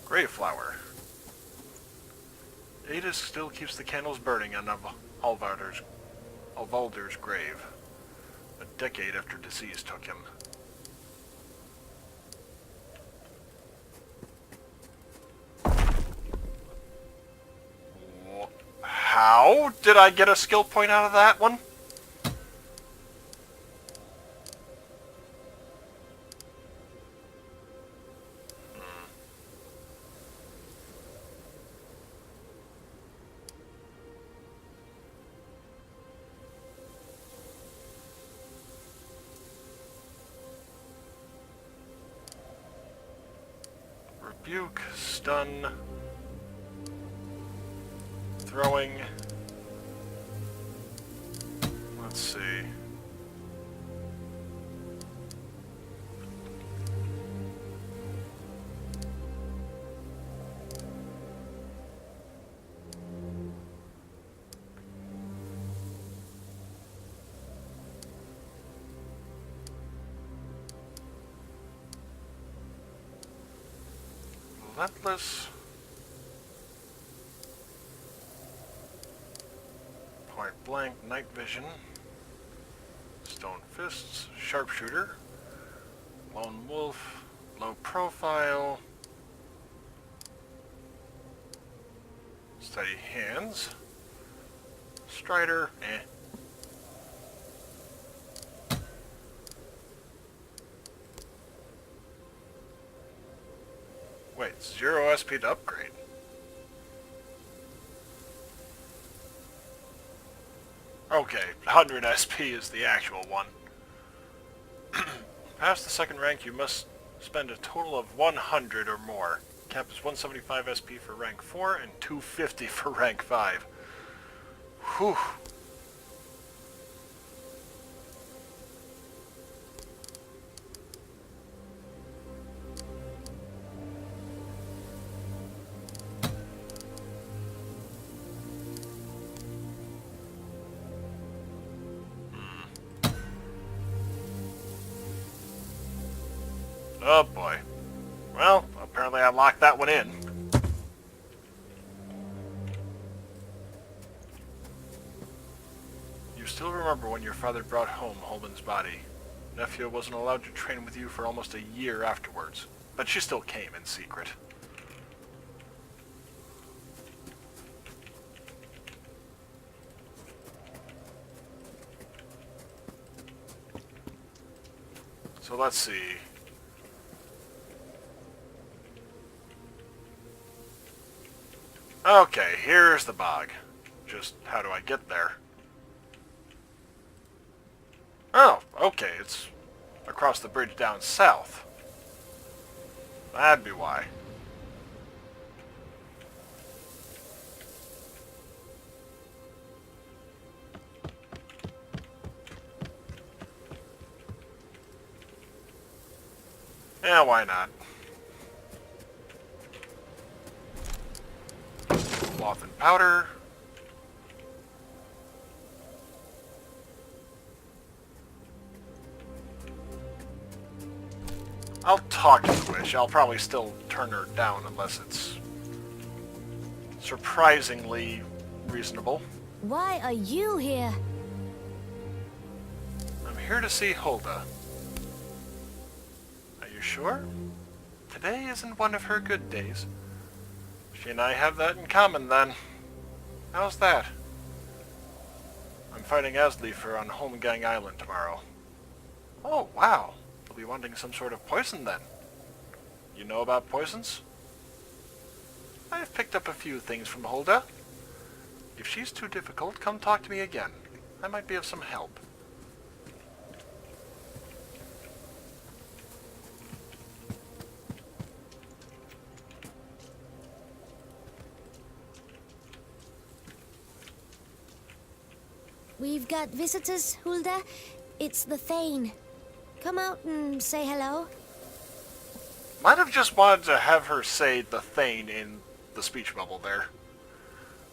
Graveflower. Ada still keeps the candles burning on Alvalder's grave, a decade after disease took him. How did I get a skill point out of that one? Rebuke, stun, throwing. Let's see. Relentless. Point blank, night vision. Stone fists, sharpshooter. Lone wolf, low profile. Steady hands. Strider, eh. Wait, 0 SP to upgrade. Okay, 100 SP is the actual one. Past the second rank, you must spend a total of 100 or more. Cap is 175 SP for rank 4 and 250 for rank 5. Whew. Oh boy. Well, apparently I locked that one in. You still remember when your father brought home Holman's body. Nephew wasn't allowed to train with you for almost a year afterwards, but she still came in secret. So let's see. Okay, here's the bog. Just how do I get there? Oh, okay, it's across the bridge down south. That'd be why. Yeah, why not? cloth and powder. I'll talk to the witch. I'll probably still turn her down unless it's surprisingly reasonable. Why are you here? I'm here to see Hulda. Are you sure? Today isn't one of her good days. She and I have that in common, then. How's that? I'm fighting Asleafer on Holmgang Island tomorrow. Oh, wow. You'll be wanting some sort of poison, then. You know about poisons? I've picked up a few things from Hulda. If she's too difficult, come talk to me again. I might be of some help. We've got visitors, Hulda. It's the Thane. Come out and say hello. Might have just wanted to have her say the Thane in the speech bubble there.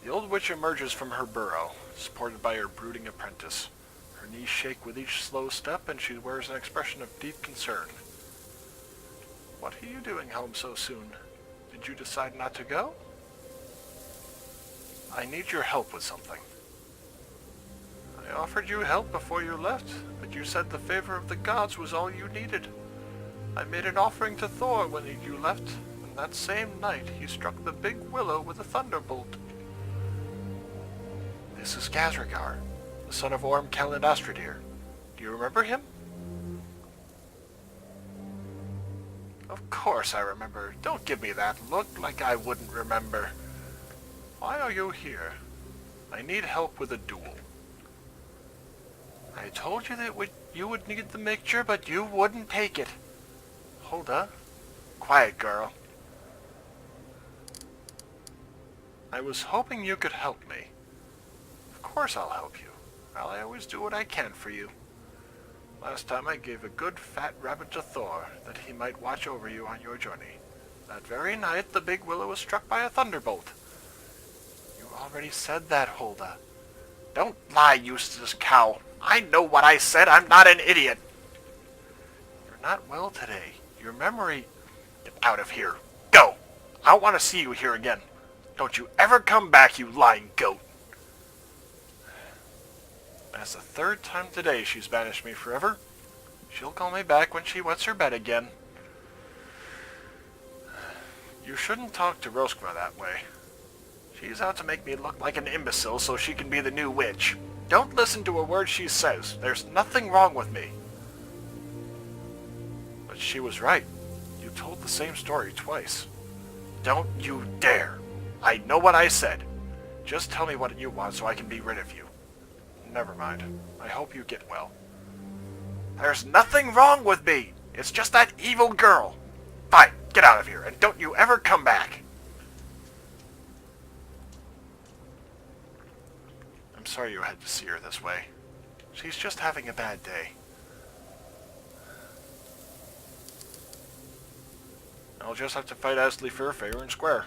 The old witch emerges from her burrow, supported by her brooding apprentice. Her knees shake with each slow step, and she wears an expression of deep concern. What are you doing home so soon? Did you decide not to go? I need your help with something. I offered you help before you left, but you said the favor of the gods was all you needed. I made an offering to Thor when you left, and that same night he struck the big willow with a thunderbolt. This is Gazragar, the son of Orm-Kel and Astridir. Do you remember him? Of course I remember. Don't give me that look like I wouldn't remember. Why are you here? I need help with a duel. I told you that you would need the mixture, but you wouldn't take it. Hulda. Quiet, girl. I was hoping you could help me. Of course I'll help you. I always do what I can for you. Last time I gave a good fat rabbit to Thor, that he might watch over you on your journey. That very night the big willow was struck by a thunderbolt. You already said that, Hulda. Don't lie, useless cow. I know what I said. I'm not an idiot. You're not well today. Your memory... Get out of here. Go. I don't want to see you here again. Don't you ever come back, you lying goat. That's the third time today she's banished me forever. She'll call me back when she wets her bed again. You shouldn't talk to Roskva that way. She's out to make me look like an imbecile so she can be the new witch. Don't listen to a word she says. There's nothing wrong with me. But she was right. You told the same story twice. Don't you dare. I know what I said. Just tell me what you want so I can be rid of you. Never mind. I hope you get well. There's nothing wrong with me. It's just that evil girl. Fine, get out of here, and don't you ever come back. I'm sorry you had to see her this way. She's just having a bad day. I'll just have to fight Asleafer fair and square.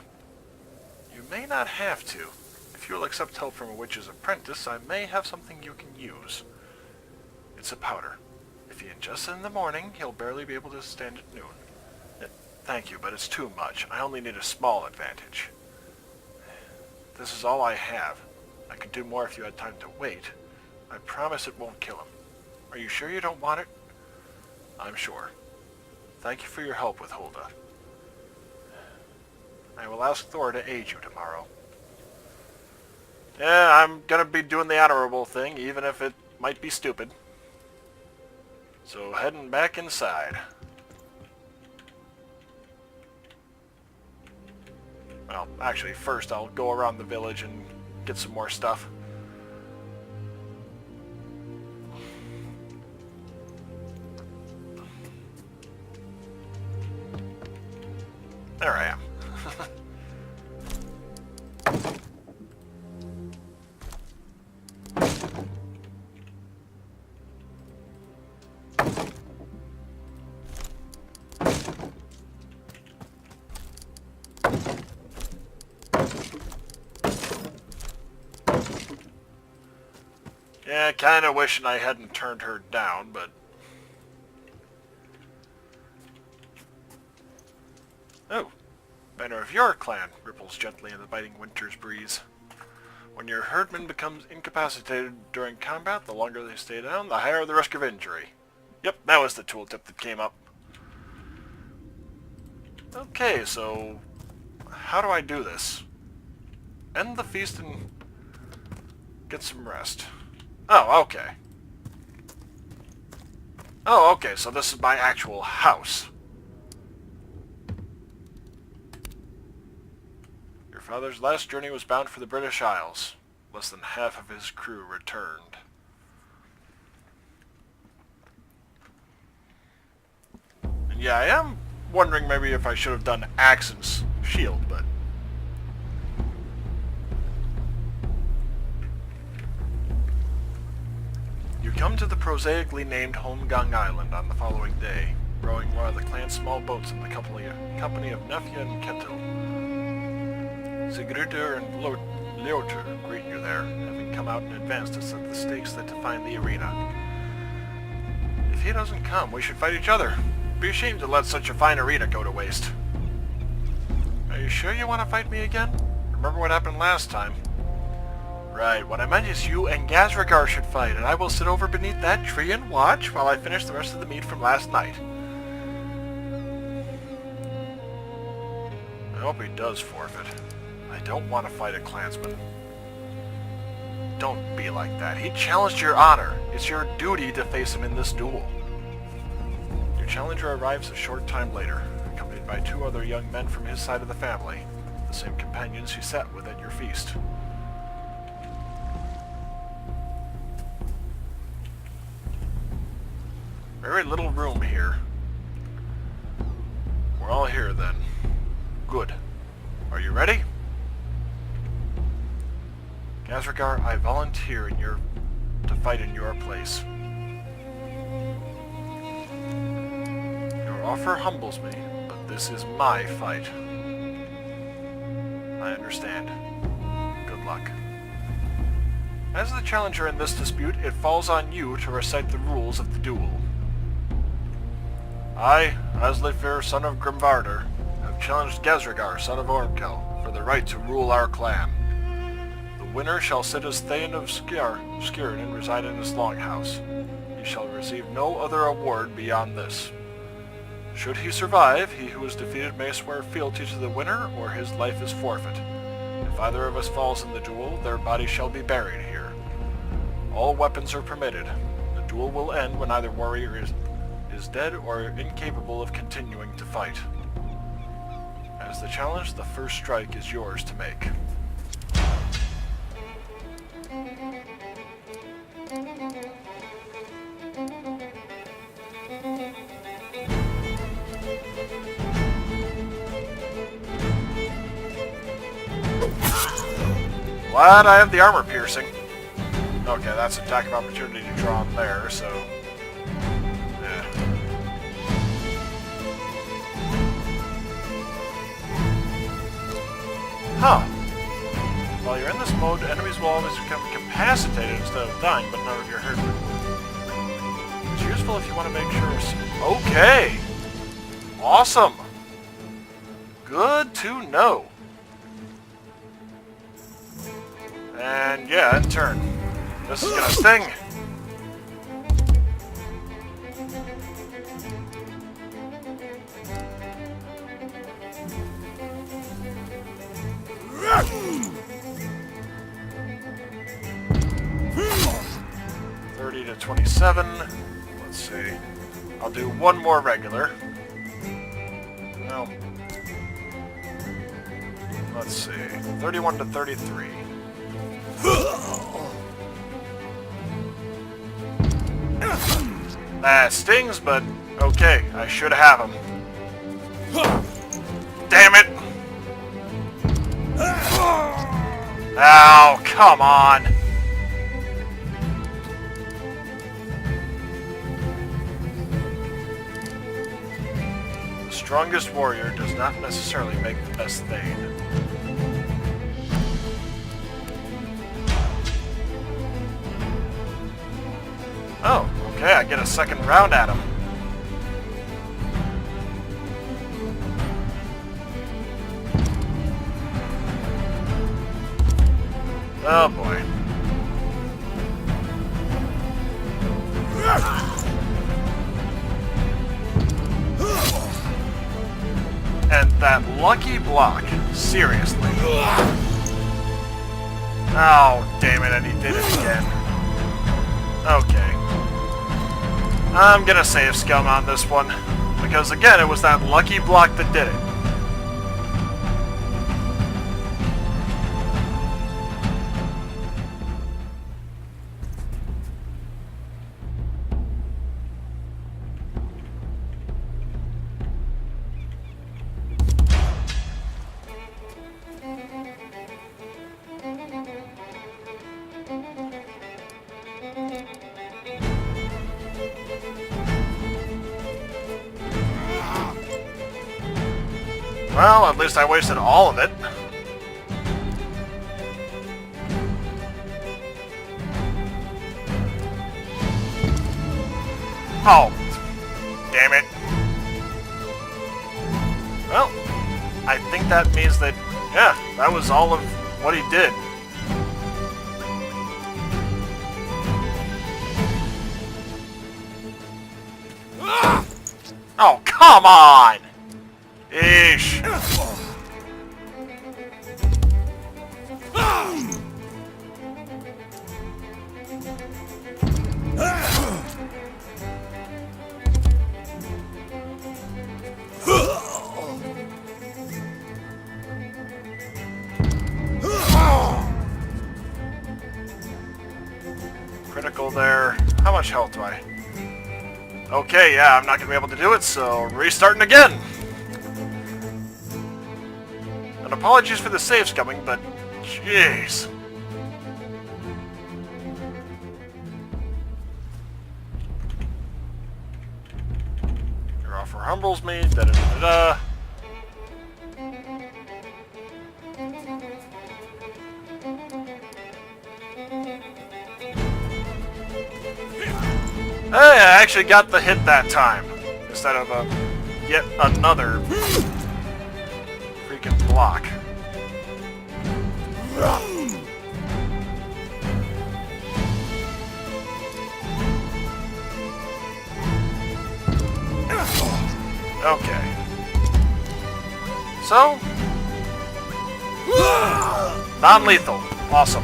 You may not have to. If you'll accept help from a witch's apprentice, I may have something you can use. It's a powder. If he ingests it in the morning, he'll barely be able to stand at noon. Thank you, but it's too much. I only need a small advantage. This is all I have. I could do more if you had time to wait. I promise it won't kill him. Are you sure you don't want it? I'm sure. Thank you for your help with Hulda. I will ask Thor to aid you tomorrow. Yeah, I'm gonna be doing the honorable thing, even if it might be stupid. So, heading back inside. Well, actually, first I'll go around the village and get some more stuff. There I am. Yeah, kinda wishing I hadn't turned her down, but... Oh, banner of your clan ripples gently in the biting winter's breeze. When your herdman becomes incapacitated during combat, the longer they stay down, the higher the risk of injury. Yep, that was the tooltip that came up. Okay, so... how do I do this? End the feast and get some rest. Oh, okay. Oh, okay, so this is my actual house. Your father's last journey was bound for the British Isles. Less than half of his crew returned. And yeah, I am wondering maybe if I should have done axe and shield, but... You come to the prosaically named Holmgang Island on the following day, rowing one of the clan's small boats in the company of Nefja and Ketil. Sigurdur and Ljótur greet you there, having come out in advance to set the stakes that define the arena. If he doesn't come, we should fight each other. Be ashamed to let such a fine arena go to waste. Are you sure you want to fight me again? Remember what happened last time? Right, what I meant is you and Gazragar should fight, and I will sit over beneath that tree and watch while I finish the rest of the meat from last night. I hope he does forfeit. I don't want to fight a clansman. Don't be like that. He challenged your honor. It's your duty to face him in this duel. Your challenger arrives a short time later, accompanied by 2 other young men from his side of the family, the same companions you sat with at your feast. Very little room here. We're all here then. Good. Are you ready? Gazragar, I volunteer to fight in your place. Your offer humbles me, but this is my fight. I understand. Good luck. As the challenger in this dispute, it falls on you to recite the rules of the duel. I, Aslifir, son of Grimvarder, have challenged Gazragar, son of Ormkel, for the right to rule our clan. The winner shall sit as Thane of Skirn and reside in his longhouse. He shall receive no other award beyond this. Should he survive, he who is defeated may swear fealty to the winner, or his life is forfeit. If either of us falls in the duel, their body shall be buried here. All weapons are permitted. The duel will end when either warrior is dead or incapable of continuing to fight. As the challenge, the first strike is yours to make. Glad I have the armor piercing. Okay, that's attack of opportunity to draw on there, so... yeah. Huh. While you're in this mode, enemies will always become incapacitated instead of dying, but none of your hurt. It's useful if you want to make sure... Okay! Awesome! Good to know. And yeah, in turn. This is gonna sting! to 27. Let's see. I'll do one more regular. No. Let's see. 31 to 33. That stings, but okay. I should have him. Damn it! Oh, come on! The strongest warrior does not necessarily make the best Thane. Okay, I get a second round at him. Oh boy. And that lucky block. Seriously. Oh, damn it, and he did it again. Okay. I'm gonna save scum on this one. Because again, it was that lucky block that did it. Well, at least I wasted all of it. Oh, damn it. Well, I think that means that, yeah, that was all of what he did. Oh, come on! Eesh. Critical there. How much health do I? Okay, yeah, I'm not gonna be able to do it, so restarting again. And apologies for the save scumming, but jeez. Your offer humbles me, da-da-da-da-da. Hey, I actually got the hit that time, instead of yet another freaking block. Okay. So, non-lethal. Awesome.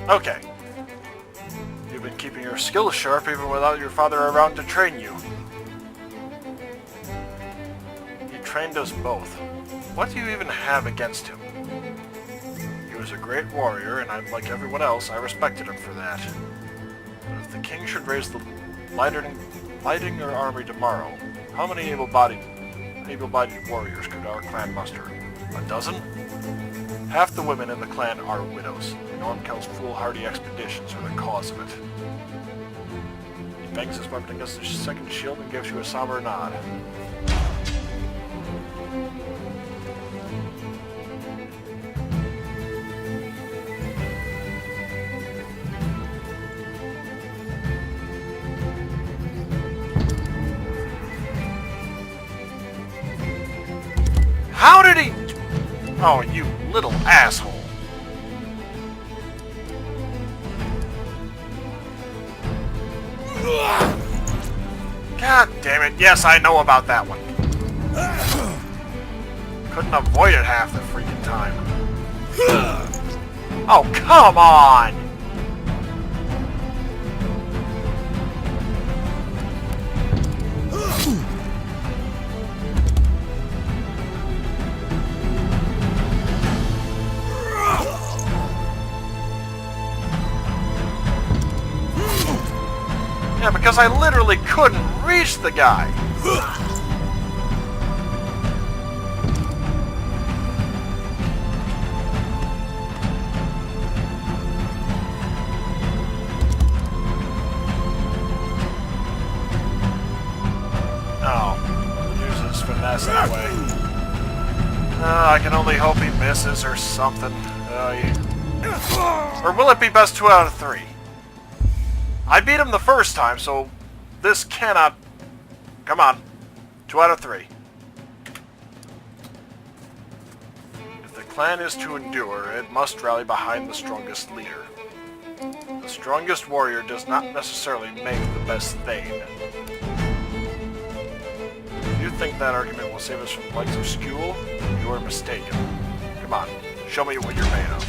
Okay. You've been keeping your skills sharp even without your father around to train you. He trained us both. What do you even have against him? He was a great warrior, and like everyone else, I respected him for that. But if the king should raise the lighting our army tomorrow, how many able-bodied warriors could our clan muster? A dozen? Half the women in the clan are widows, and Ormkel's foolhardy expeditions are the cause of it. He bangs his weapon against the second shield and gives you a somber nod. How did he... Oh, you little asshole. God damn it. Yes, I know about that one. Couldn't avoid it half the freaking time. Oh, come on! Yeah, because I literally couldn't reach the guy. Oh, uses finesse pass anyway. I can only hope he misses or something. Or will it be best 2 out of 3? I beat him the first time, so this cannot... Come on. 2 out of 3. If the clan is to endure, it must rally behind the strongest leader. The strongest warrior does not necessarily make the best Thane. If you think that argument will save us from the likes of Skule, you are mistaken. Come on, show me what you're made of.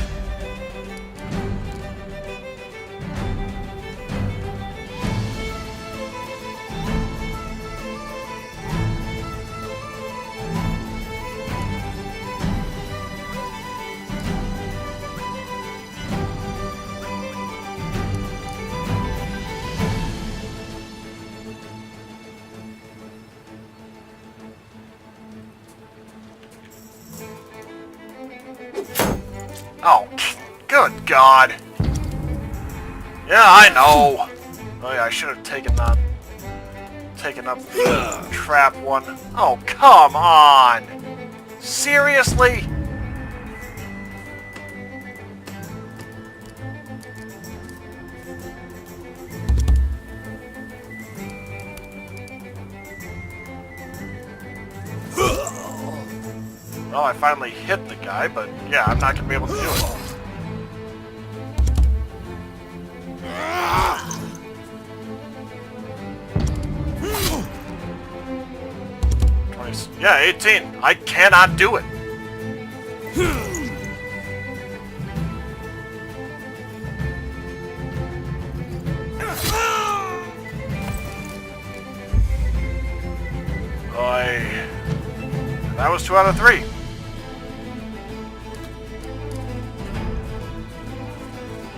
Oh, good God. Yeah, I know. Oh yeah, I should have taken up the trap one. Oh, come on. Seriously? Well, I finally hit the guy, but yeah, I'm not gonna be able to do it. Yeah, 18. I cannot do it. That was 2 out of 3.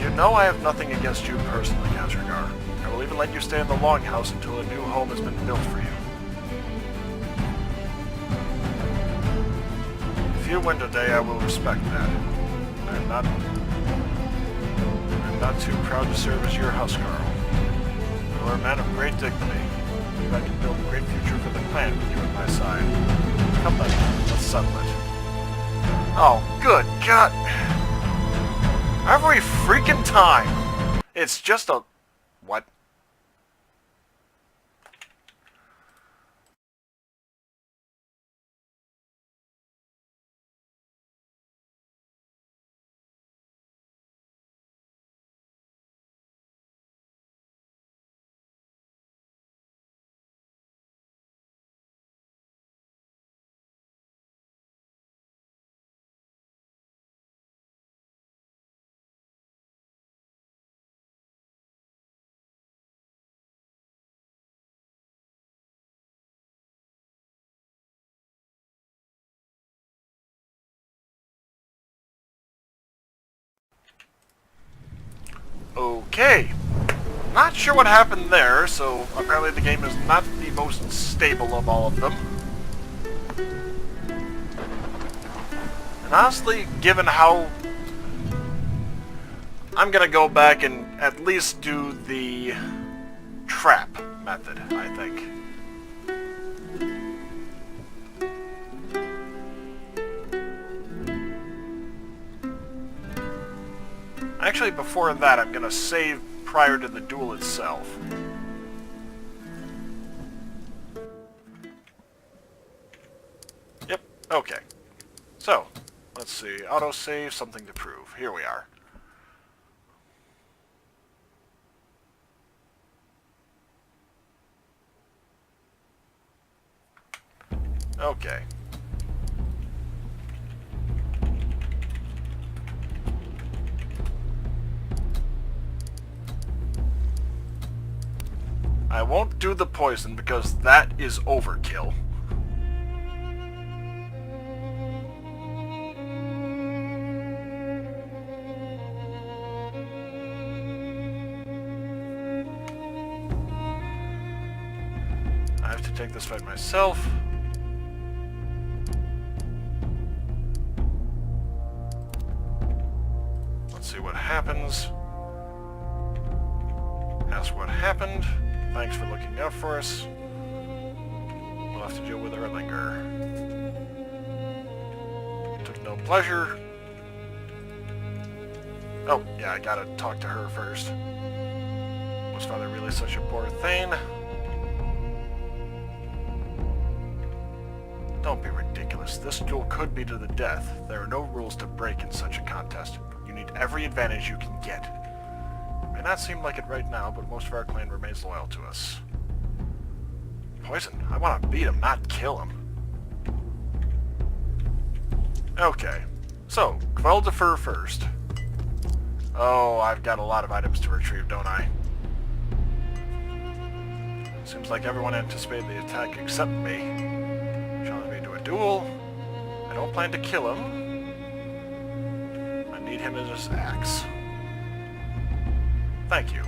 You know I have nothing against you personally, Kasrigar. I will even let you stay in the Longhouse until a new home has been built for you. If you win today, I will respect that. I'm not too proud to serve as your housecarl. You are a man of great dignity. I believe I can build a great future for the clan with you at my side. Come then, let's settle it. Oh, good God! Every freaking time! It's just a... What? Okay. Not sure what happened there, so apparently the game is not the most stable of all of them. And honestly, given how... I'm gonna go back and at least do the trap method, I think. Actually, before that, I'm gonna save prior to the duel itself. Yep, okay. So, let's see. Autosave, something to prove. Here we are. Okay. I won't do the poison because that is overkill. I have to take this fight myself. Let's see what happens. Ask what happened. Thanks for looking out for us. we'll have to deal with Erlinger. Took no pleasure. Oh, yeah, I gotta talk to her first. Was father really such a poor thing? Don't be ridiculous. This duel could be to the death. There are no rules to break in such a contest. You need every advantage you can get. May not seem like it right now, but most of our clan remains loyal to us. Poison? I want to beat him, not kill him. Okay. So, Kveldafur first. Oh, I've got a lot of items to retrieve, don't I? Seems like everyone anticipated the attack except me. Challenge me to a duel. I don't plan to kill him. I need him as his axe. Thank you.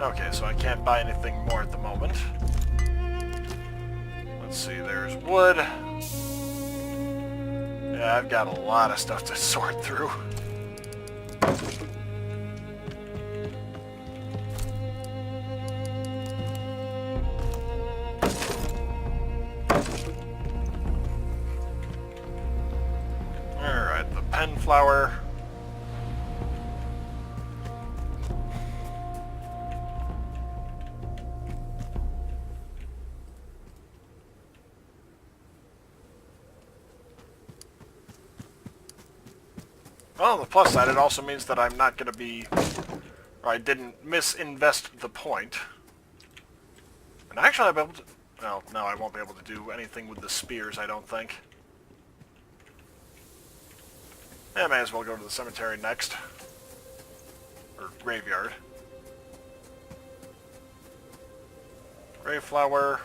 Okay, so I can't buy anything more at the moment. Let's see, there's wood. Yeah, I've got a lot of stuff to sort through. Alright, the pen flower. Well, on the plus side, it also means that I'm not going to be... or I didn't misinvest the point. And actually I'll be able to... well, no, I won't be able to do anything with the spears, I don't think. I may as well go to the cemetery next. Or graveyard. Grave flower.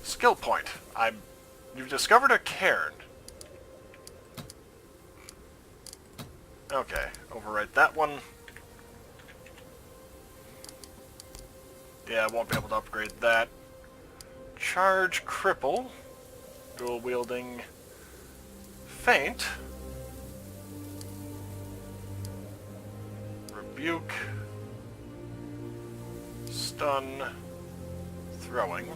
Skill point. You've discovered a cairn. Okay, overwrite that one. Yeah, I won't be able to upgrade that. Charge cripple. Dual wielding feint. Rebuke. Stun. Throwing.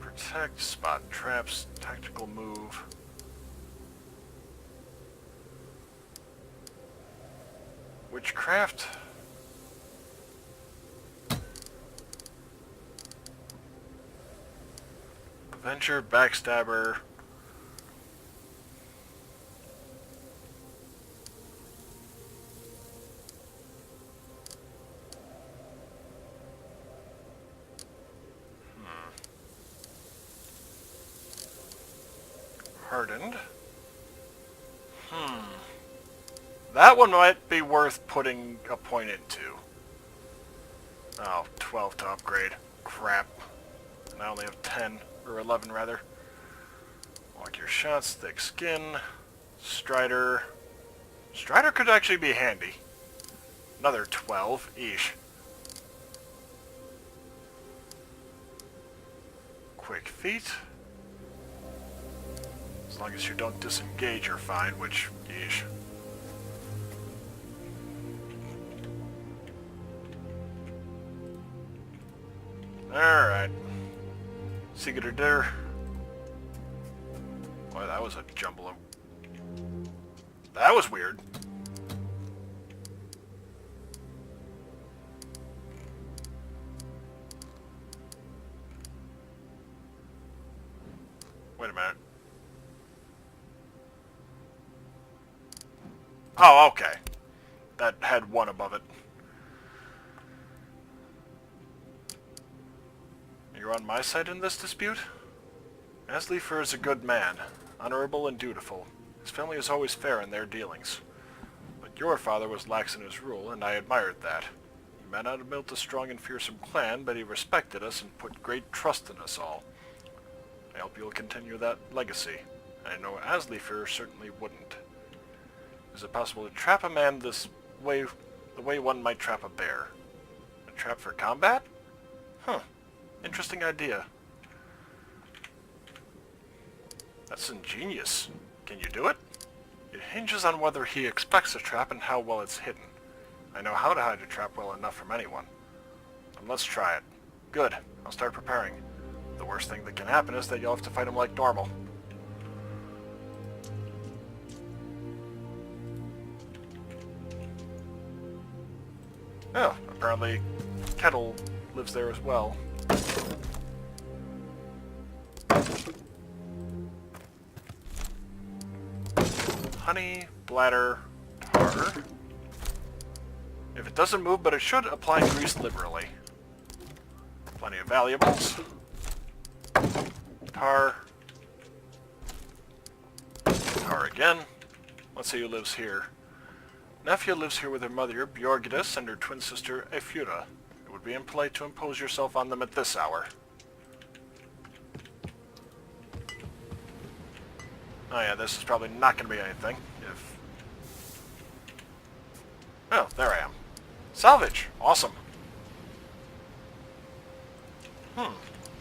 Protect, spot traps, tactical move. Witchcraft. Adventure, backstabber. Hardened. That one might be worth putting a point into. Oh, 12 to upgrade. Crap. And I only have 10, or 11 rather. Walk your shots, thick skin. Strider. Strider could actually be handy. Another 12. Eesh. Quick feet. As long as you don't disengage, you're fine, which, yeesh. Alright. Secret there. Boy, that was a jumble of... that was weird. Wait a minute. Oh, okay. That had one above it. You're on my side in this dispute? Aslefer is a good man, honorable and dutiful. His family is always fair in their dealings. But your father was lax in his rule, and I admired that. He may not have built a strong and fearsome clan, but he respected us and put great trust in us all. I hope you'll continue that legacy. I know Aslefer certainly wouldn't. Is it possible to trap a man this way, the way one might trap a bear? A trap for combat? Huh. Interesting idea. That's ingenious. Can you do it? It hinges on whether he expects a trap and how well it's hidden. I know how to hide a trap well enough from anyone. But let's try it. Good. I'll start preparing. The worst thing that can happen is that you'll have to fight him like normal. Oh, apparently Kettle lives there as well. Honey, bladder, tar. If it doesn't move, but it should, apply grease liberally. Plenty of valuables. Tar. Tar again. Let's see who lives here. Nephew lives here with her mother, Bjorgidis, and her twin sister, Eifura. It would be impolite to impose yourself on them at this hour. Oh yeah, this is probably not going to be anything. Oh, there I am. Salvage! Awesome.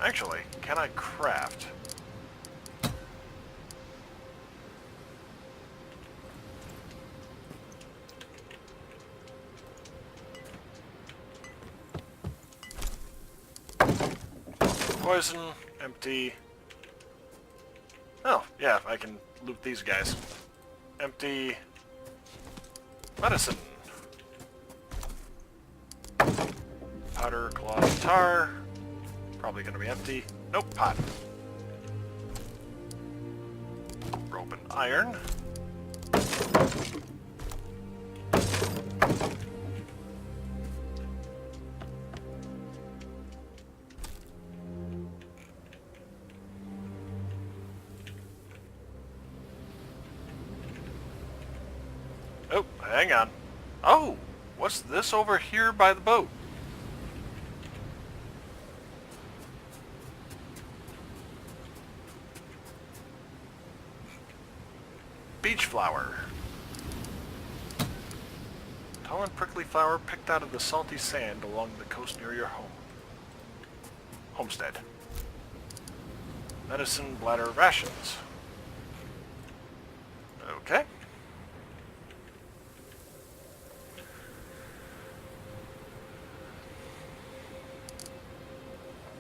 Actually, can I craft? Poison, empty. Oh, yeah, I can loot these guys. Empty. Medicine. Powder, cloth, tar. Probably gonna be empty. Nope, pot. Rope and iron. Oh, hang on. Oh, what's this over here by the boat? Beach flower. Tall and prickly flower picked out of the salty sand along the coast near your home. Homestead. Medicine, bladder, rations. Okay.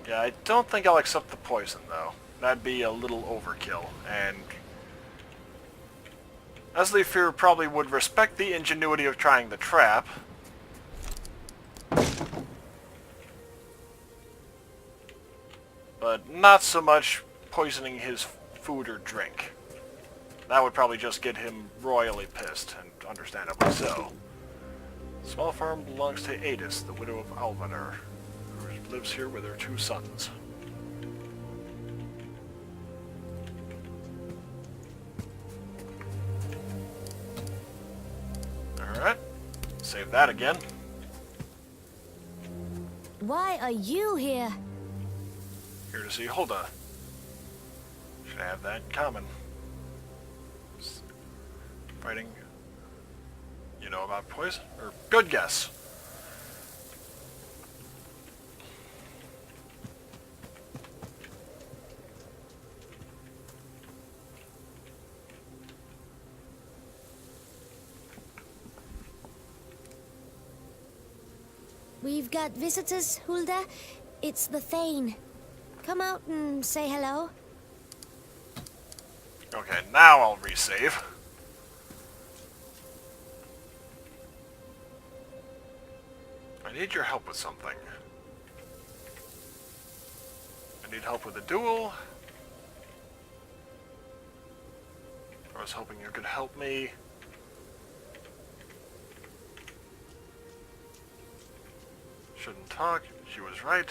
Yeah, I don't think I'll accept the poison, though. That'd be a little overkill, and Leslie Fear probably would respect the ingenuity of trying the trap. But not so much poisoning his food or drink. That would probably just get him royally pissed, and understandably so. Small farm belongs to Adis, the widow of Alvanar, who lives here with her 2 sons. Alright, save that again. Why are you here? Here to see Hulda. Should have that in common. Fighting. You know about poison? Or good guess. We've got visitors, Hulda. It's the Thane. Come out and say hello. Okay, now I'll resave. I need your help with something. I need help with a duel. I was hoping you could help me. Shouldn't talk. She was right.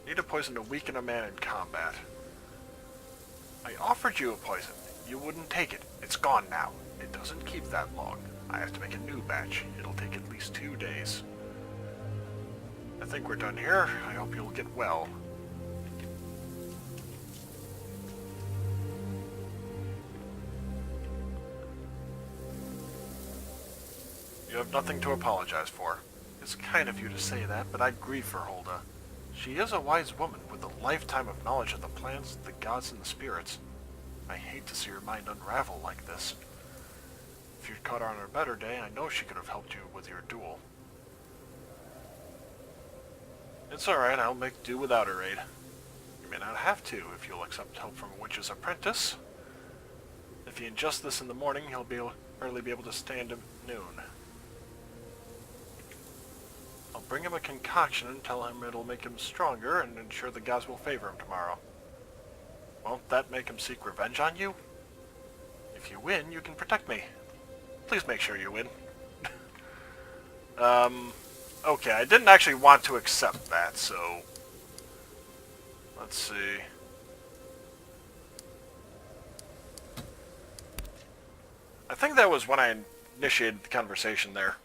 Need a poison to weaken a man in combat. I offered you a poison. You wouldn't take it. It's gone now. It doesn't keep that long. I have to make a new batch. It'll take at least 2 days. I think we're done here. I hope you'll get well. You have nothing to apologize for. It's kind of you to say that, but I grieve for Hulda. She is a wise woman with a lifetime of knowledge of the plans, the gods, and the spirits. I hate to see her mind unravel like this. If you'd caught her on her better day, I know she could have helped you with your duel. It's alright, I'll make do without her aid. You may not have to if you'll accept help from a witch's apprentice. If you ingest this in the morning, he'll barely be able to stand at noon. I'll bring him a concoction and tell him it'll make him stronger and ensure the gods will favor him tomorrow. Won't that make him seek revenge on you? If you win, you can protect me. Please make sure you win. Okay, I didn't actually want to accept that, so... Let's see... I think that was when I initiated the conversation there.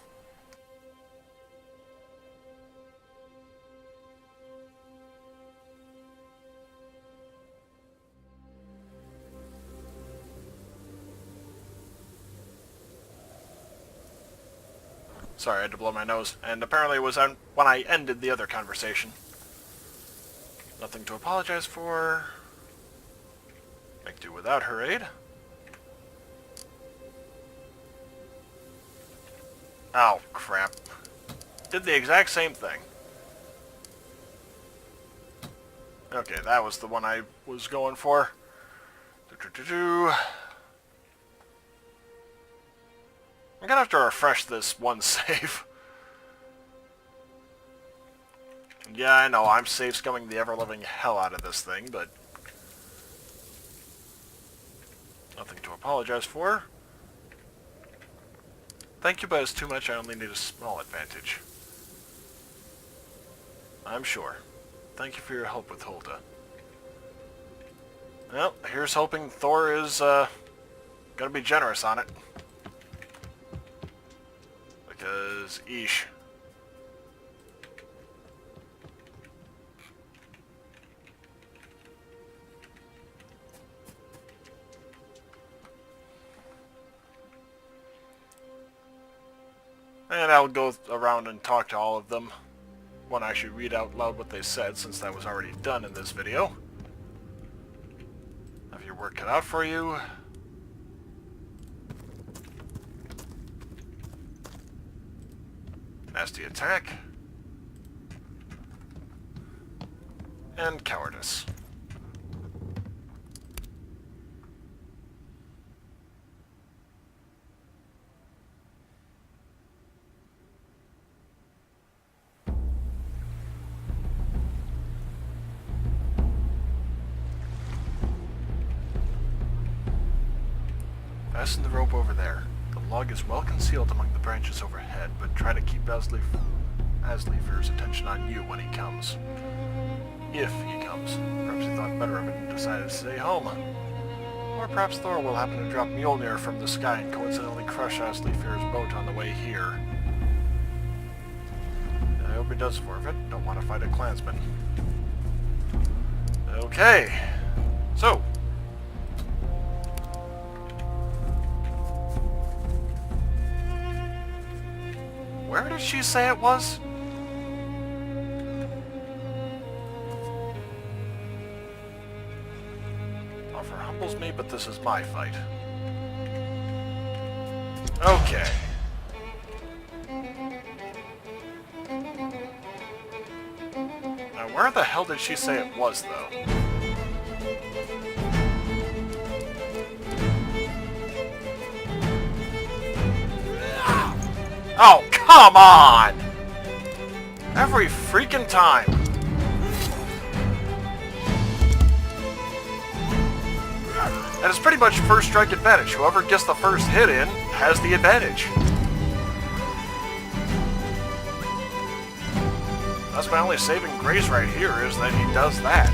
Sorry, I had to blow my nose. And apparently it was when I ended the other conversation. Nothing to apologize for. Make do without her aid. Oh, crap. Did the exact same thing. Okay, that was the one I was going for. I'm gonna have to refresh this one save. Yeah, I know, I'm save scumming the ever-living hell out of this thing, but... Nothing to apologize for. Thank you, but it's too much. I only need a small advantage. I'm sure. Thank you for your help with Hulda. Well, here's hoping Thor is, gonna be generous on it. Because, eesh. And I'll go around and talk to all of them. Won't actually read out loud what they said, since that was already done in this video. Have your work cut out for you. Nasty attack. And cowardice. Fasten the rope over there. The log is well concealed among the branches overhead, but try to keep Asleefer's attention on you when he comes. If he comes. Perhaps he thought better of it and decided to stay home. Or perhaps Thor will happen to drop Mjolnir from the sky and coincidentally crush Asleefer's boat on the way here. I hope he does forfeit. Don't want to fight a clansman. Okay. So, where did she say it was? Offer humbles me, but this is my fight. Okay. Now, where the hell did she say it was, though? Oh, come on! Every freaking time! And it's pretty much first strike advantage. Whoever gets the first hit in has the advantage. That's my only saving grace right here, is that he does that.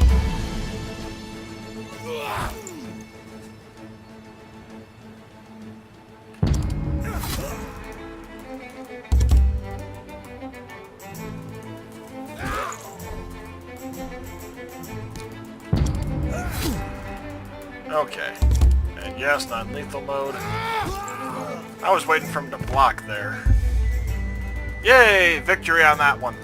Okay. And yes, non-lethal mode. I was waiting for him to block there. Yay! Victory on that one.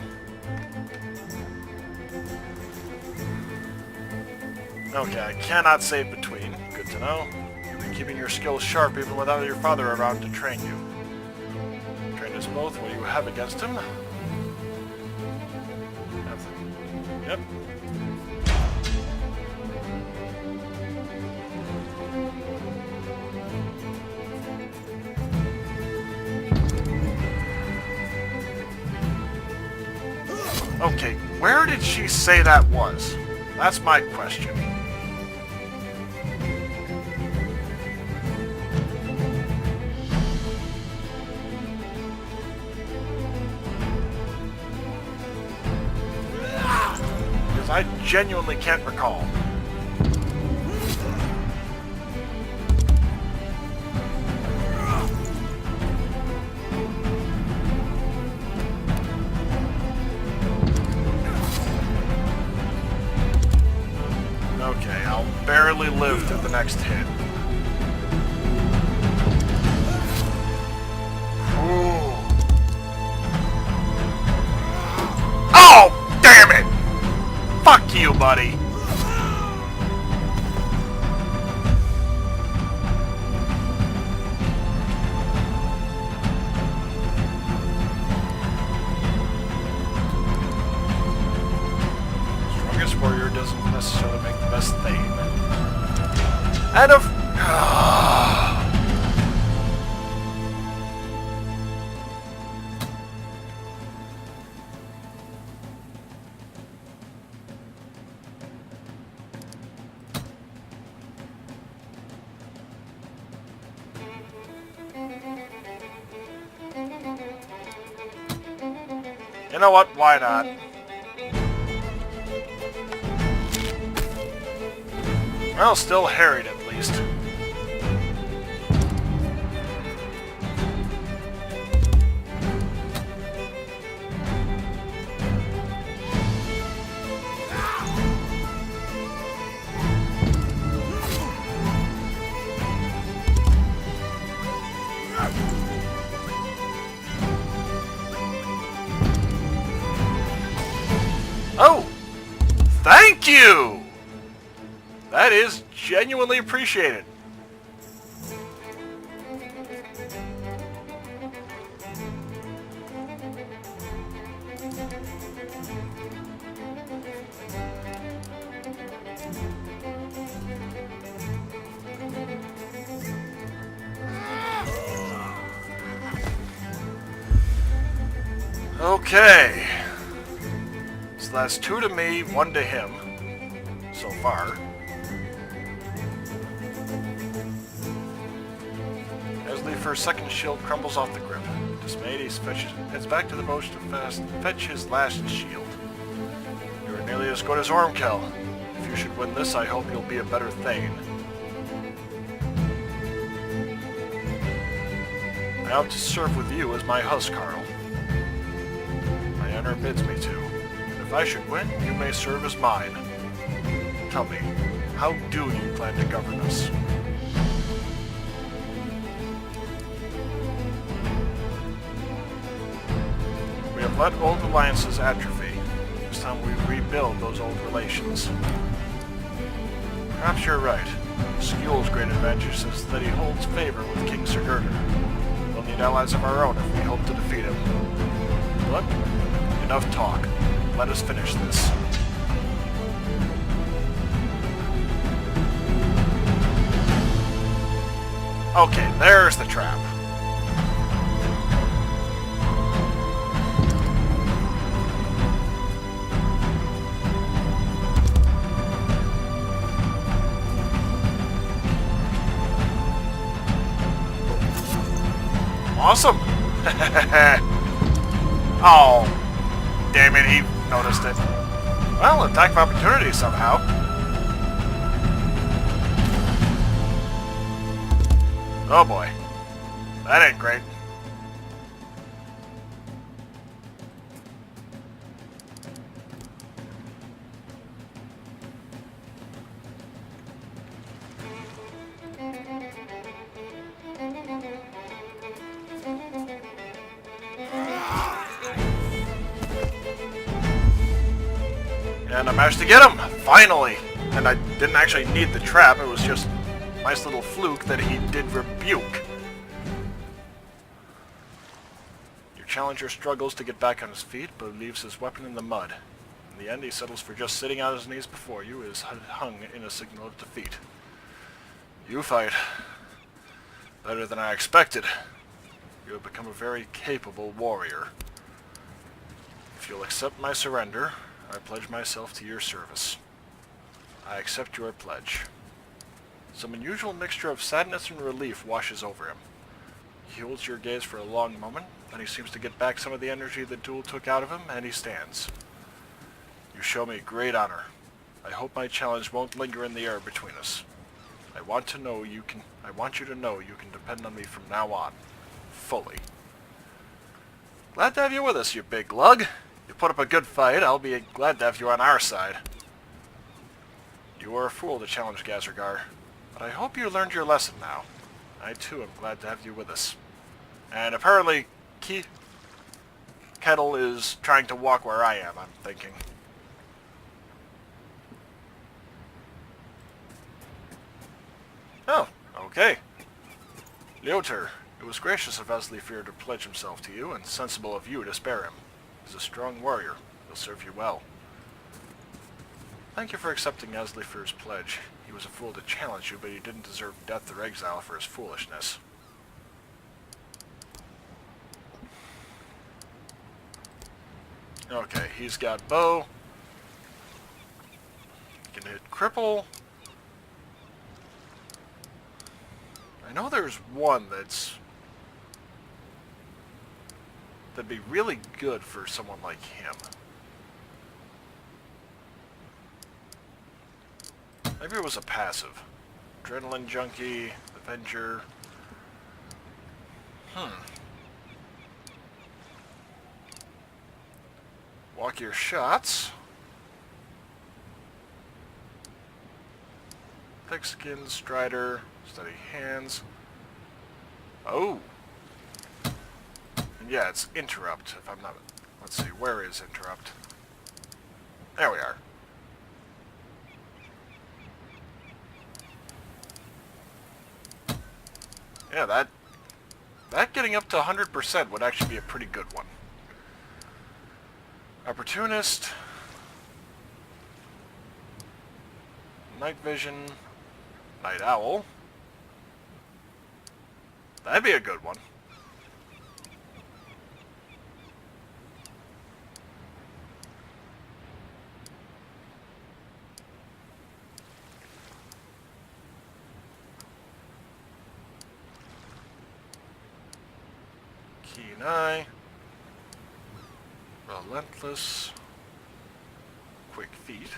Okay, I cannot save between. Good to know. You've been keeping your skills sharp even without your father around to train you. Train us both. What do you have against him? Nothing. Yep. Okay, where did she say that was? That's my question. Because I genuinely can't recall. Okay, I'll barely live through the next hit. Ooh. Oh, damn it! Fuck you, buddy. Strongest warrior doesn't necessarily make the best thing. And of... You know what? Why not? Well, still harried at least. Oh! Thank you! That is genuinely appreciated. Okay. So that's 2 to me, 1 to him. So far. As Leifer's second shield crumbles off the grip. Dismayed, he heads back to the boat to fetch his last shield. You are nearly as good as Ormkel. If you should win this, I hope you'll be a better Thane. I hope to serve with you as my huscarl. My honor bids me to. If I should win, you may serve as mine. Tell me, how do you plan to govern us? We have let old alliances atrophy. It's time we rebuild those old relations. Perhaps you're right. Skjul's great advantage is that he holds favor with King Sigurdur. We'll need allies of our own if we hope to defeat him. But, enough talk. Let us finish this. Okay, there's the trap. Awesome! Oh, damn it, he noticed it. Well, attack of opportunity somehow. Oh boy. That ain't great. I managed to get him! Finally! And I didn't actually need the trap, it was just a nice little fluke that he did rebuke. Your challenger struggles to get back on his feet, but leaves his weapon in the mud. In the end, he settles for just sitting on his knees before you, his head hung in a signal of defeat. You fight. Better than I expected. You have become a very capable warrior. If you'll accept my surrender, I pledge myself to your service. I accept your pledge. Some unusual mixture of sadness and relief washes over him. He holds your gaze for a long moment, then he seems to get back some of the energy the duel took out of him, and he stands. You show me great honor. I hope my challenge won't linger in the air between us. I want you to know you can depend on me from now on. Fully. Glad to have you with us, you big lug. You put up a good fight. I'll be glad to have you on our side. You were a fool to challenge Gazergar, but I hope you learned your lesson now. I too am glad to have you with us. And apparently, Kettle is trying to walk where I am, I'm thinking. Oh, okay. Leoter, it was gracious of Asleifir to pledge himself to you, and sensible of you to spare him. He's a strong warrior. He'll serve you well. Thank you for accepting Asleifir's pledge. He was a fool to challenge you, but he didn't deserve death or exile for his foolishness. Okay, he's got bow. He can hit cripple. I know there's one that'd be really good for someone like him. Maybe it was a passive. Adrenaline Junkie, Avenger. Walk your shots. Thick skin, Strider, steady hands. Oh! And yeah, it's interrupt, if I'm not... Let's see, where is interrupt? There we are. Yeah, that getting up to 100% would actually be a pretty good one. Opportunist. Night Vision. Night Owl. That'd be a good one. Keen Eye. Relentless. Quick Feet.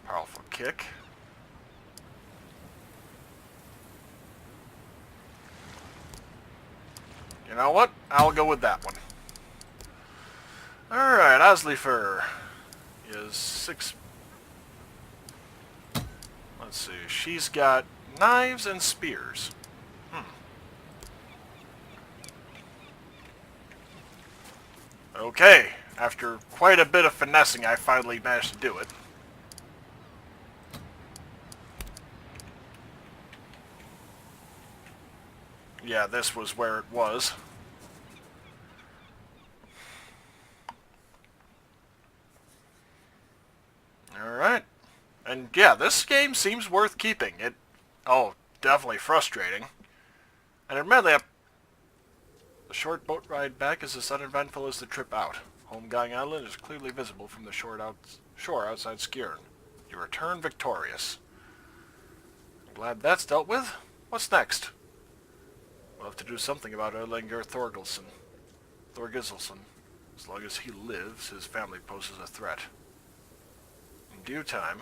Powerful Kick. You know what? I'll go with that one. Alright, Asleifir is 6... Let's see, she's got knives and spears. Okay, after quite a bit of finessing, I finally managed to do it. Yeah, this was where it was. Alright. And yeah, this game seems worth keeping. Oh, definitely frustrating. And admittedly, the short boat ride back is as uneventful as the trip out. Holmgang Island is clearly visible from the shore outside Skjern. You return victorious. I'm glad that's dealt with. What's next? We'll have to do something about Erlanger Thorgilsson. As long as he lives, his family poses a threat. In due time...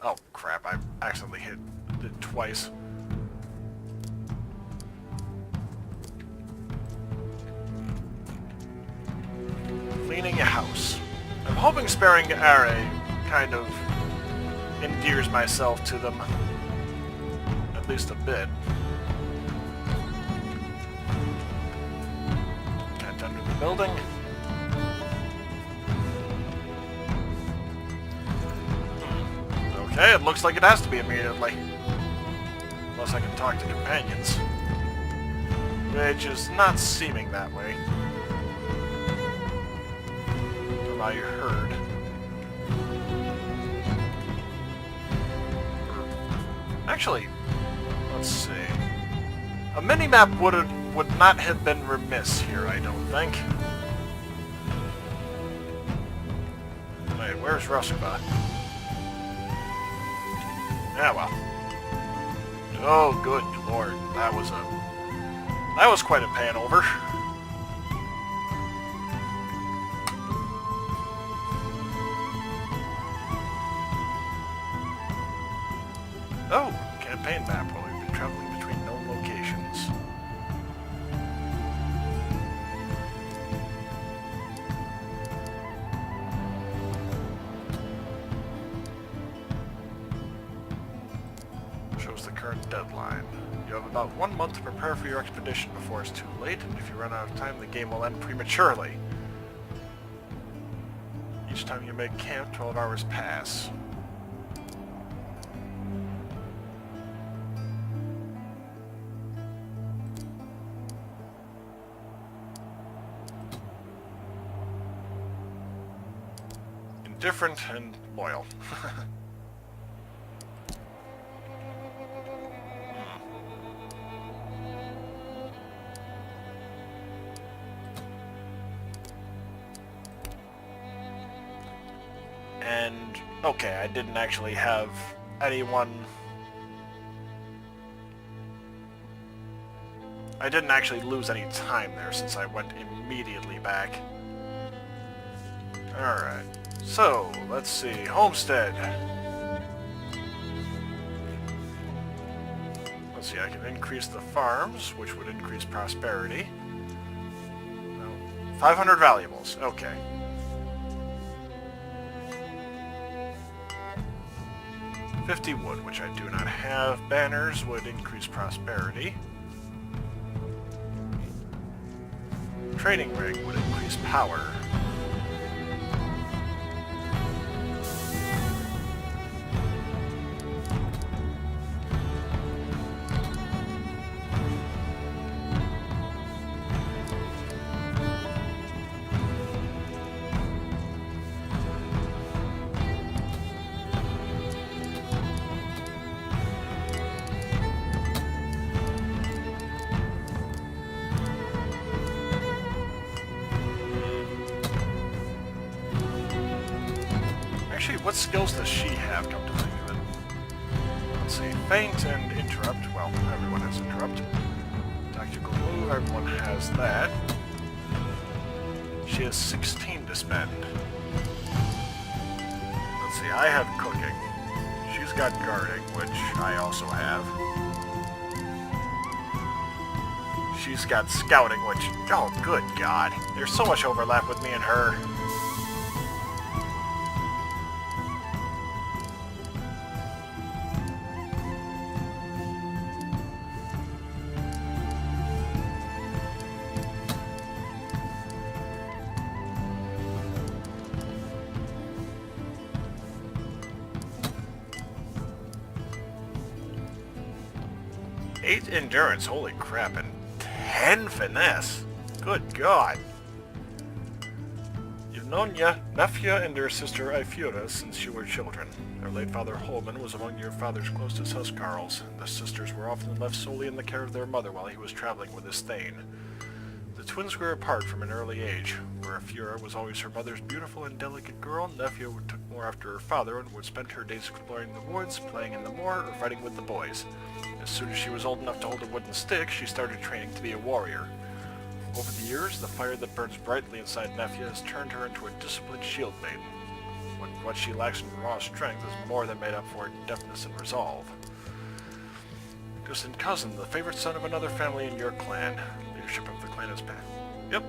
Oh, crap, I accidentally hit it twice. Cleaning a house. I'm hoping sparing Are kind of endears myself to them. At least a bit. Can't enter the building. Okay, it looks like it has to be immediately. Unless I can talk to companions. Which is not seeming that way. From what I heard. Actually, let's see. A mini-map would not have been remiss here, I don't think. Wait, where's Rusuba? Yeah, well. Oh, good lord. That was quite a pan over. Oh, campaign map while we've been traveling between known locations. Shows the current deadline. You have about 1 month to prepare for your expedition before it's too late, and if you run out of time, the game will end prematurely. Each time you make camp, 12 hours pass. Indifferent and loyal. And, okay, I didn't actually have anyone... I didn't actually lose any time there since I went immediately back. Alright, so, let's see, Homestead. Let's see, I can increase the farms, which would increase prosperity. No, 500 valuables, okay. $50 wood, which I do not have. Banners would increase prosperity. Trading rig would increase power. Actually, what skills does she have, come to think of it? Let's see, feint and interrupt. Well, everyone has interrupt. Tactical move, everyone has that. She has 16 to spend. Let's see, I have cooking. She's got guarding, which I also have. She's got scouting, which, oh good god. There's so much overlap with me and her. Eight endurance, holy crap, and 10 finesse. Good god. You've known Nefja and her sister Eifura since you were children. Their late father Holman was among your father's closest huscarls. The sisters were often left solely in the care of their mother while he was traveling with his thane. The twins grew apart from an early age. Where Eifura was always her mother's beautiful and delicate girl, Nefja took more after her father and would spend her days exploring the woods, playing in the moor, or fighting with the boys. As soon as she was old enough to hold a wooden stick, she started training to be a warrior. Over the years, the fire that burns brightly inside Nefja has turned her into a disciplined shield maiden. What she lacks in raw strength is more than made up for in deftness and resolve. Distant cousin, the favorite son of another family in your clan. Leadership of the clan is passed. Yep.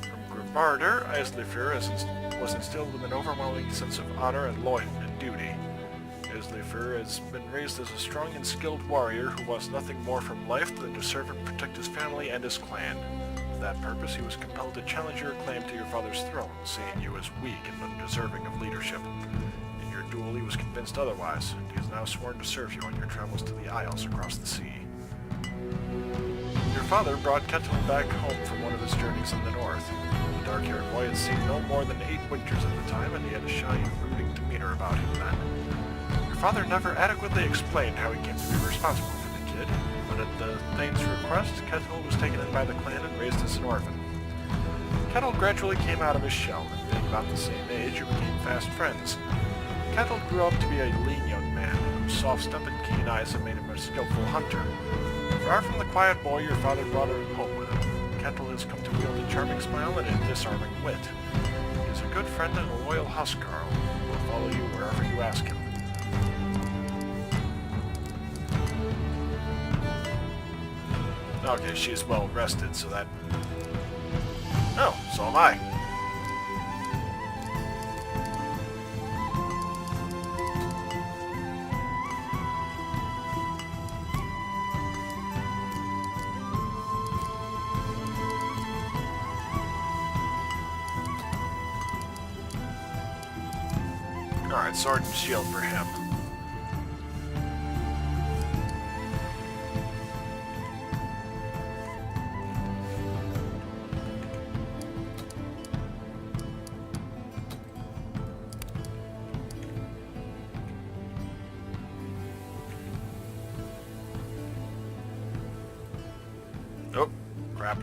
From Grivarder, Eisleifur was instilled with an overwhelming sense of honor and loyalty and duty. Eisleifur has been raised as a strong and skilled warrior who wants nothing more from life than to serve and protect his family and his clan. For that purpose, he was compelled to challenge your claim to your father's throne, seeing you as weak and undeserving of leadership. duel, he was convinced otherwise. He is now sworn to serve you on your travels to the Isles across the sea. Your father brought Ketil back home from one of his journeys in the north. The dark-haired boy had seen no more than 8 winters at the time, and he had a shy, brooding demeanor about him then. Your father never adequately explained how he came to be responsible for the kid, but at the Thane's request, Ketil was taken in by the clan and raised as an orphan. Ketil gradually came out of his shell, and being about the same age, you became fast friends. Ketil grew up to be a lean young man, whose soft-step and keen eyes had made him a skillful hunter. Far from the quiet boy your father brought home with him, Ketil has come to wield a charming smile and a disarming wit. He is a good friend and a loyal housecarl, who will follow you wherever you ask him. Okay, she's well rested, so that... Oh, so am I. Alright, sword and shield for him. Oh, crap.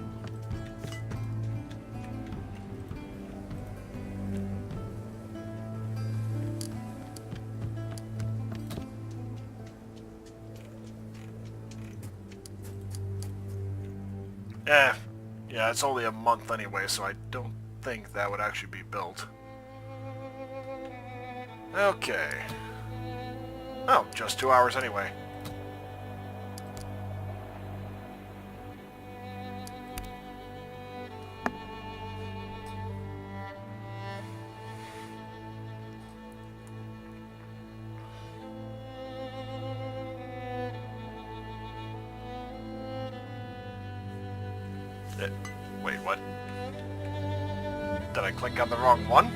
Yeah, it's only a month anyway, so I don't think that would actually be built. Okay. Oh, just 2 hours anyway. Wait, what? Did I click on the wrong one?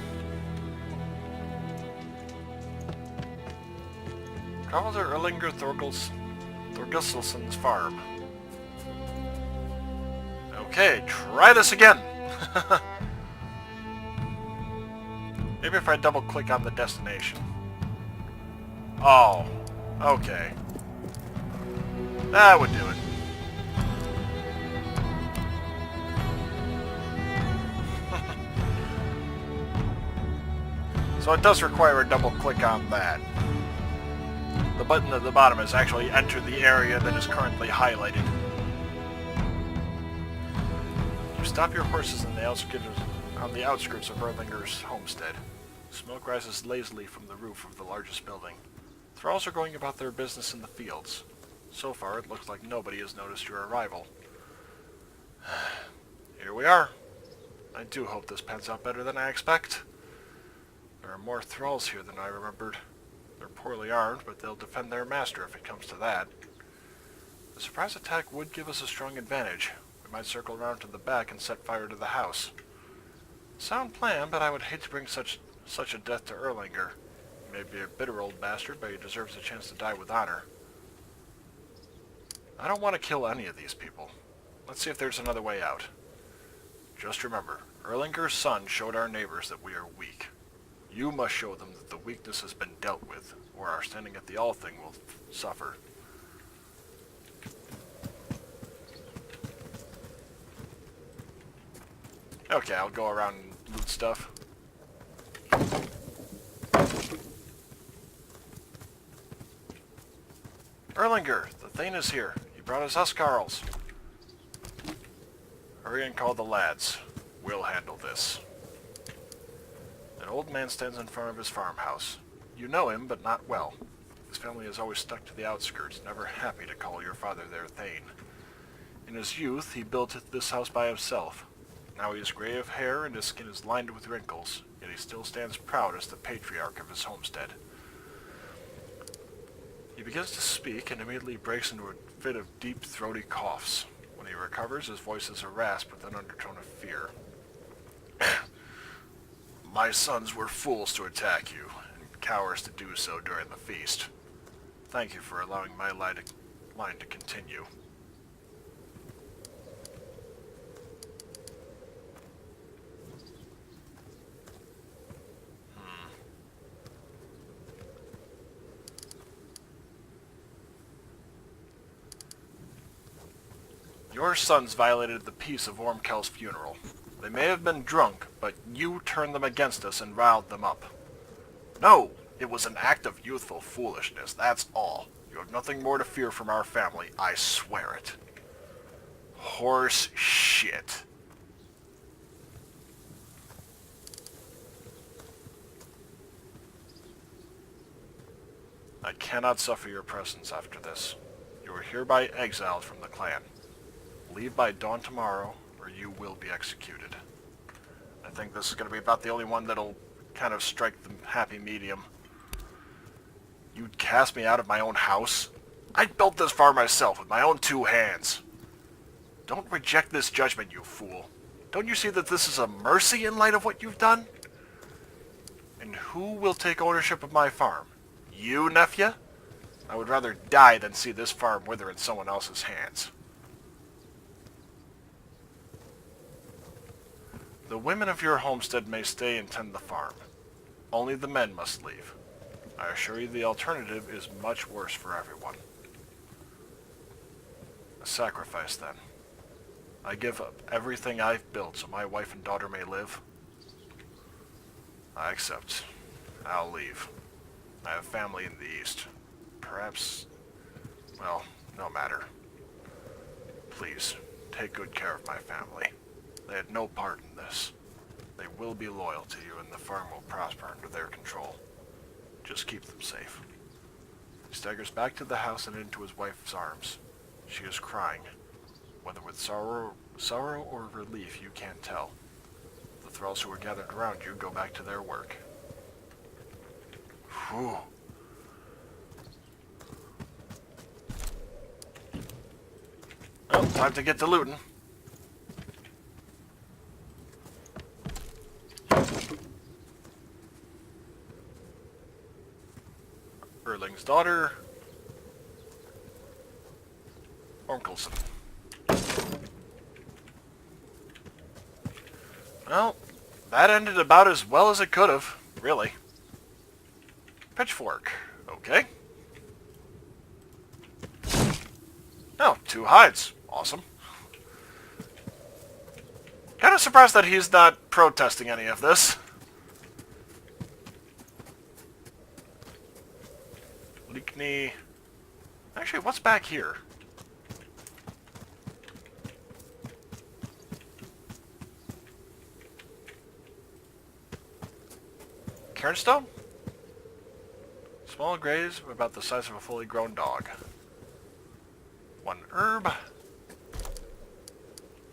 Travel to Erlinger Thorgilsson's farm. Okay, try this again! Maybe if I double click on the destination. Oh, okay. That would do it. So it does require a double click on that. The button at the bottom is actually enter the area that is currently highlighted. You stop your horses on the outskirts of Erlinger's homestead. Smoke rises lazily from the roof of the largest building. Thralls are going about their business in the fields. So far, it looks like nobody has noticed your arrival. Here we are. I do hope this pans out better than I expect. There are more thralls here than I remembered. They're poorly armed, but they'll defend their master if it comes to that. The surprise attack would give us a strong advantage. We might circle around to the back and set fire to the house. Sound plan, but I would hate to bring such a death to Erlinger. He may be a bitter old bastard, but he deserves a chance to die with honor. I don't want to kill any of these people. Let's see if there's another way out. Just remember, Erlinger's son showed our neighbors that we are weak. You must show them that the weakness has been dealt with, or our standing at the All-Thing will suffer. Okay, I'll go around and loot stuff. Erlinger, the Thane is here. He brought his huscarls. Hurry and call the lads. We'll handle this. An old man stands in front of his farmhouse. You know him, but not well. His family has always stuck to the outskirts, never happy to call your father their Thane. In his youth, he built this house by himself. Now he is gray of hair and his skin is lined with wrinkles, yet he still stands proud as the patriarch of his homestead. He begins to speak and immediately breaks into a fit of deep, throaty coughs. When he recovers, his voice is a rasp with an undertone of fear. My sons were fools to attack you, and cowards to do so during the feast. Thank you for allowing my line to continue. Your sons violated the peace of Ormkel's funeral. They may have been drunk, but you turned them against us and riled them up. No, it was an act of youthful foolishness, that's all. You have nothing more to fear from our family, I swear it. Horse shit. I cannot suffer your presence after this. You are hereby exiled from the clan. Leave by dawn tomorrow, or you will be executed. I think this is going to be about the only one that'll kind of strike the happy medium. You'd cast me out of my own house? I built this farm myself with my own 2 hands. Don't reject this judgment, you fool. Don't you see that this is a mercy in light of what you've done? And who will take ownership of my farm? You, nephew? I would rather die than see this farm wither in someone else's hands. The women of your homestead may stay and tend the farm. Only the men must leave. I assure you the alternative is much worse for everyone. A sacrifice, then. I give up everything I've built so my wife and daughter may live. I accept. I'll leave. I have family in the east. Perhaps... well, no matter. Please, take good care of my family. They had no part in this. They will be loyal to you, and the farm will prosper under their control. Just keep them safe. He staggers back to the house and into his wife's arms. She is crying. Whether with sorrow or relief, you can't tell. The thralls who are gathered around you go back to their work. Whew. Well, time to get to looting. Erling's daughter, Ormkelson. Well, that ended about as well as it could have, really. Pitchfork, okay. Oh, 2 hides, awesome. Kind of surprised that he's not protesting any of this. Leakney. Actually, what's back here? Cairnstone? Small graves about the size of a fully grown dog. 1 herb.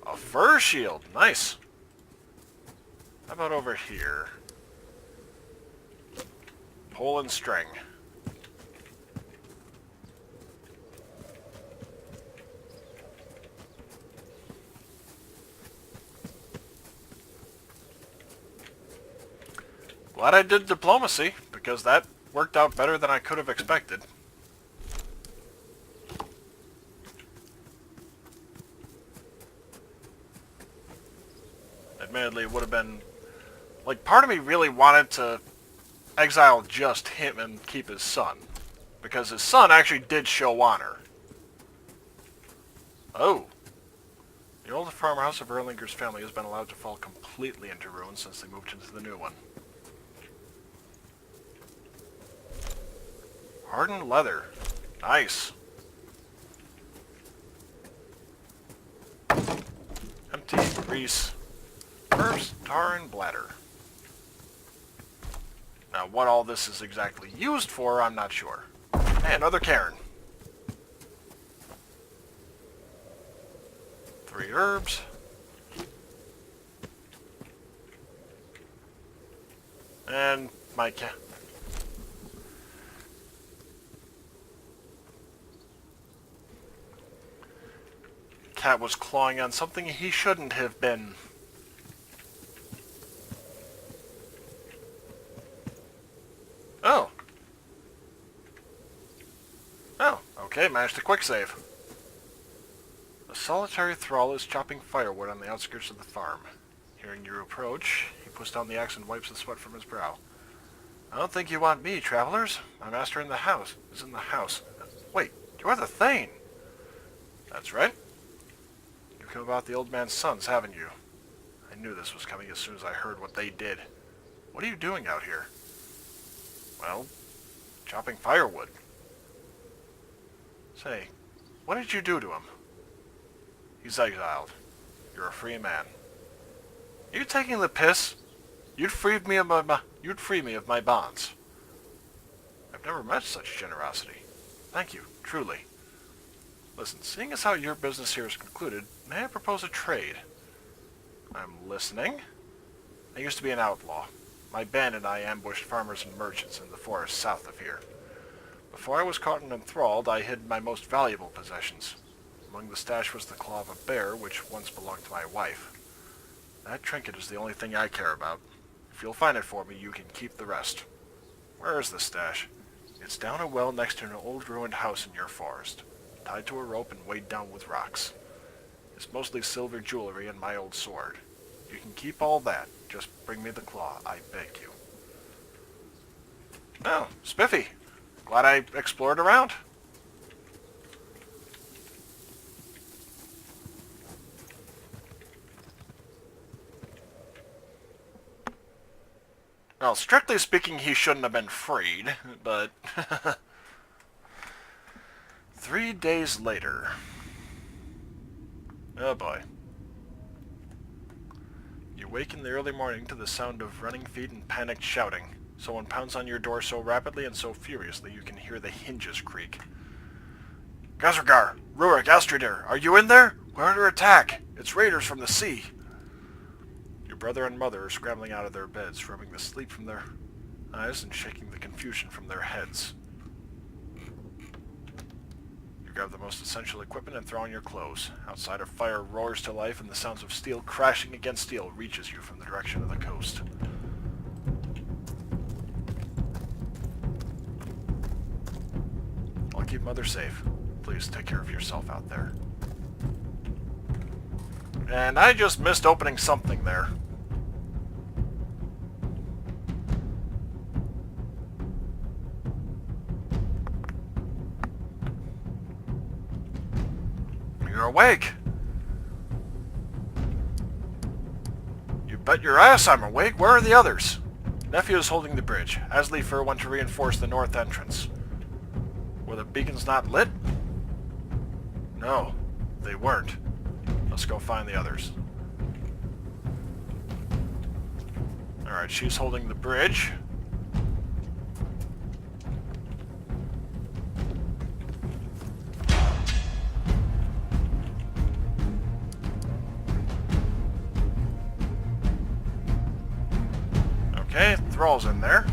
A fur shield. Nice. How about over here? Pole and string. Glad I did diplomacy, because that worked out better than I could have expected. Admittedly, it would have been... like, part of me really wanted to exile just him and keep his son. Because his son actually did show honor. Oh. The old farmhouse of Erlinger's family has been allowed to fall completely into ruin since they moved into the new one. Hardened leather. Nice. Empty, grease, herbs, tar, and bladder. Now, what all this is exactly used for, I'm not sure. Hey, another cairn. 3 herbs. And my cat. Cat was clawing on something he shouldn't have been. Oh. Okay, managed to quick save. A solitary thrall is chopping firewood on the outskirts of the farm. Hearing you approach, he puts down the axe and wipes the sweat from his brow. I don't think you want me, travelers. My master in the house is in the house. Wait, you're the Thane! That's right. You've come about the old man's sons, haven't you? I knew this was coming as soon as I heard what they did. What are you doing out here? Well, chopping firewood. Say, what did you do to him? He's exiled. You're a free man. Are you taking the piss? You'd free me of my bonds. I've never met such generosity. Thank you, truly. Listen, seeing as how your business here is concluded, may I propose a trade? I'm listening. I used to be an outlaw. My band and I ambushed farmers and merchants in the forest south of here. Before I was caught and enthralled, I hid my most valuable possessions. Among the stash was the claw of a bear, which once belonged to my wife. That trinket is the only thing I care about. If you'll find it for me, you can keep the rest. Where is the stash? It's down a well next to an old ruined house in your forest, tied to a rope and weighed down with rocks. It's mostly silver jewelry and my old sword. You can keep all that. Just bring me the claw, I beg you. Oh, spiffy. Glad I explored around. Well, strictly speaking, he shouldn't have been freed, but... 3 days later. Oh boy. You wake in the early morning to the sound of running feet and panicked shouting. Someone pounds on your door so rapidly and so furiously you can hear the hinges creak. Gazragar! Rurik! Astridir! Are you in there? We're under attack! It's raiders from the sea! Your brother and mother are scrambling out of their beds, rubbing the sleep from their eyes and shaking the confusion from their heads. You grab the most essential equipment and throw on your clothes. Outside, a fire roars to life and the sounds of steel crashing against steel reaches you from the direction of the coast. I'll keep Mother safe. Please take care of yourself out there. And I just missed opening something there. You're awake. You bet your ass I'm awake. Where are the others? Nephew is holding the bridge. Asleefer went to reinforce the north entrance. Were the beacons not lit? No, they weren't. Let's go find the others. Alright, she's holding the bridge. Okay, Thrall's in there.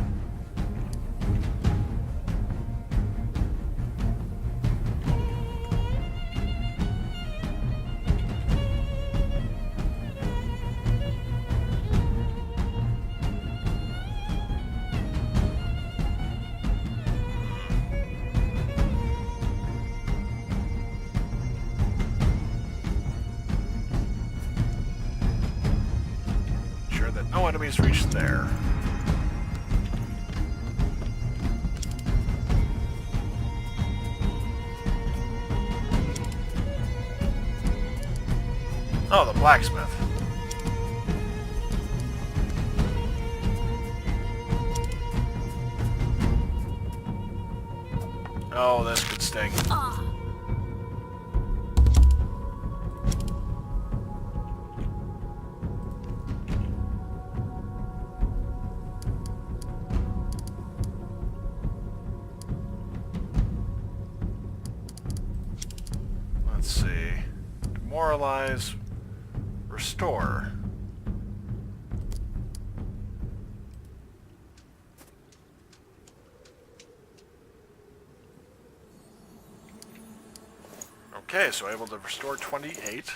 Sure that no enemies reach there. Oh, the blacksmith. Oh, this could sting. Let's see. Demoralize. Restore. Okay, so able to restore 28.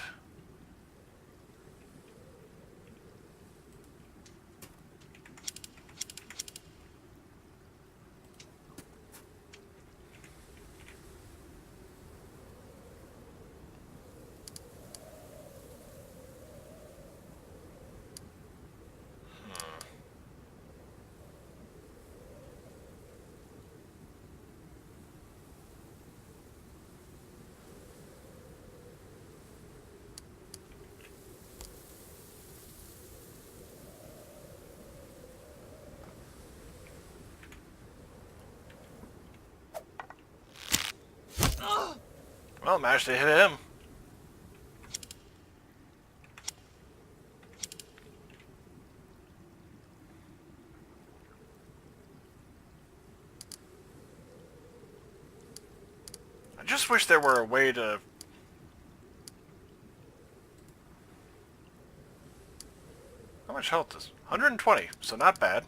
Well, managed to hit him. I just wish there were a way to... How much health is... 120, so not bad.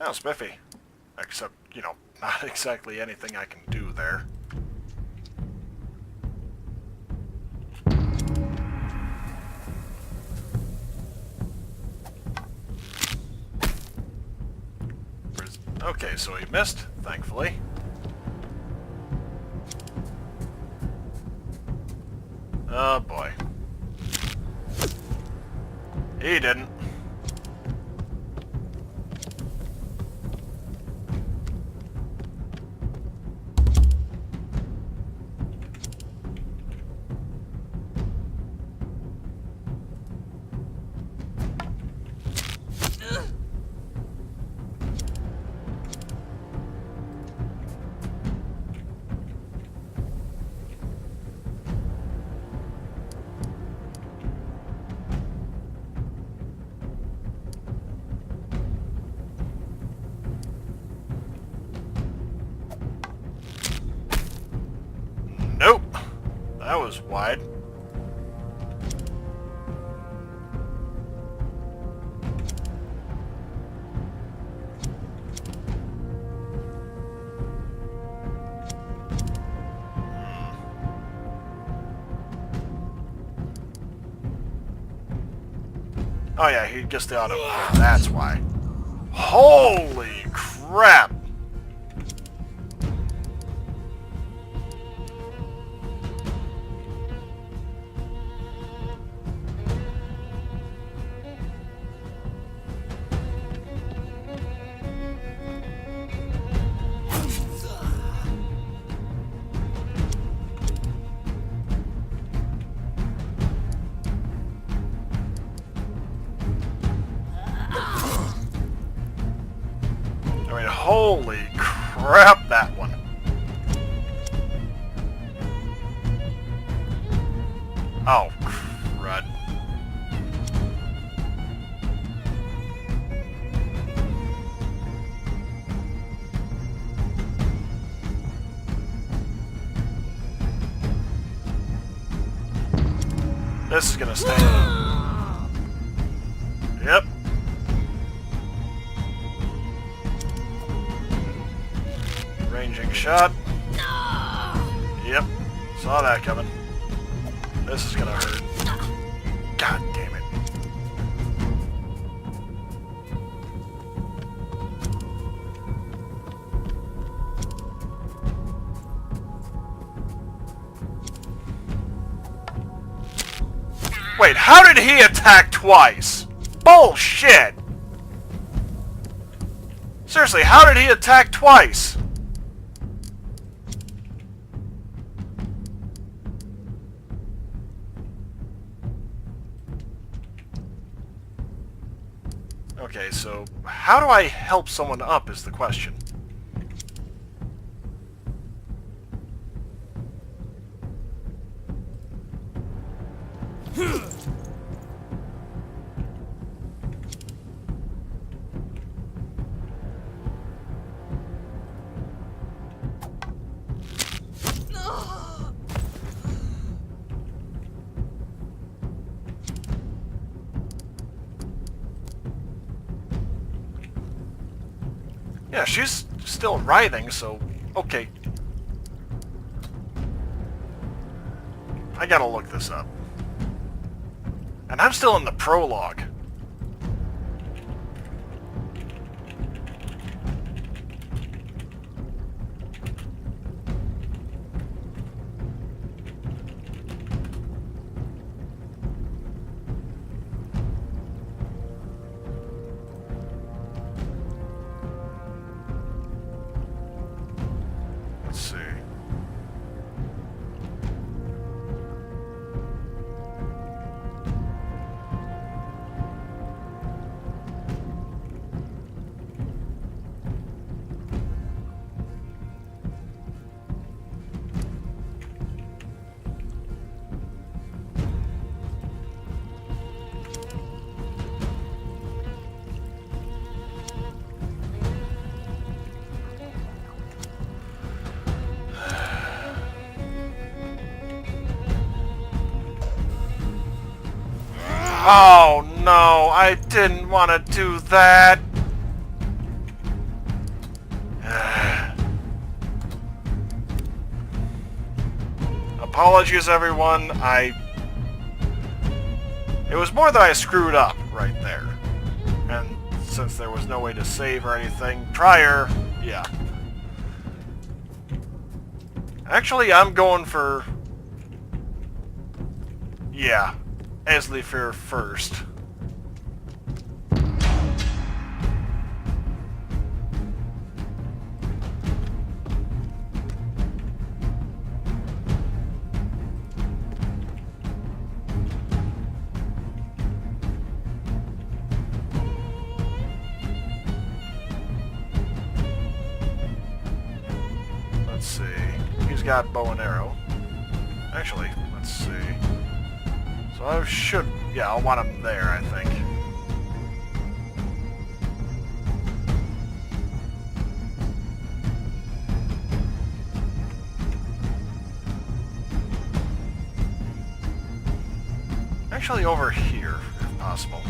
Oh, spiffy. Except, you know, not exactly anything I can do there. Okay, so he missed, thankfully. Oh boy. He didn't. Nope. That was wide. Oh yeah, he gets the auto. That's why. Holy crap! I mean, holy crap, that one. Oh, crud. This is gonna stay. Yep. Ranging shot. Yep. Saw that coming. This is gonna hurt. God damn it. Wait, how did he attack twice? Bullshit! Seriously, how did he attack twice? Okay, so how do I help someone up is the question. Yeah, she's still writhing, so okay. I gotta look this up. And I'm still in the prologue. Oh no, I didn't want to do that. Apologies, everyone. It was more that I screwed up right there. And since there was no way to save or anything prior, yeah. Actually, I'm going for... yeah, Eslifer first. Let's see. He's got bow and arrow. Actually, let's see. So I should... yeah, I'll want him there, I think. Actually, over here, if possible.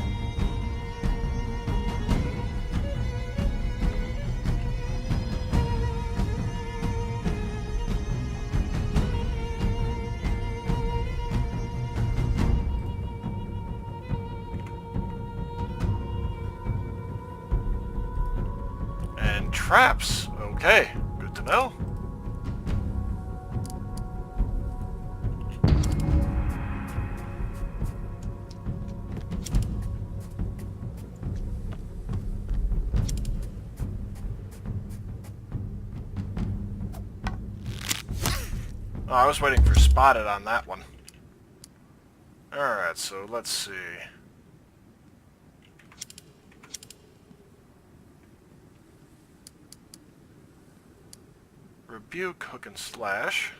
And traps. Okay, good to know. Oh, I was waiting for spotted on that one. Alright, so let's see. Rebuke, hook and slash.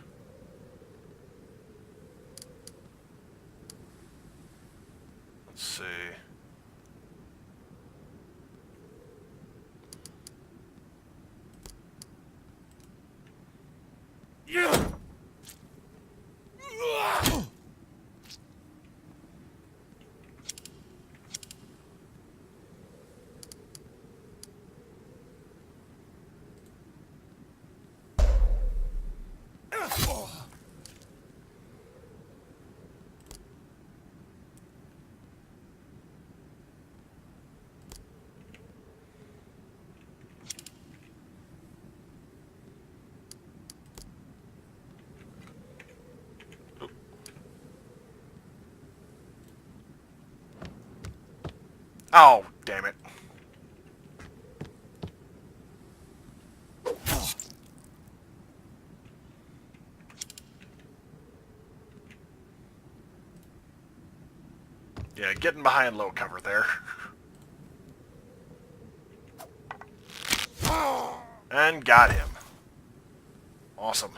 Let's see. Yeah. Oh, damn it. Yeah, getting behind low cover there. And got him. Awesome.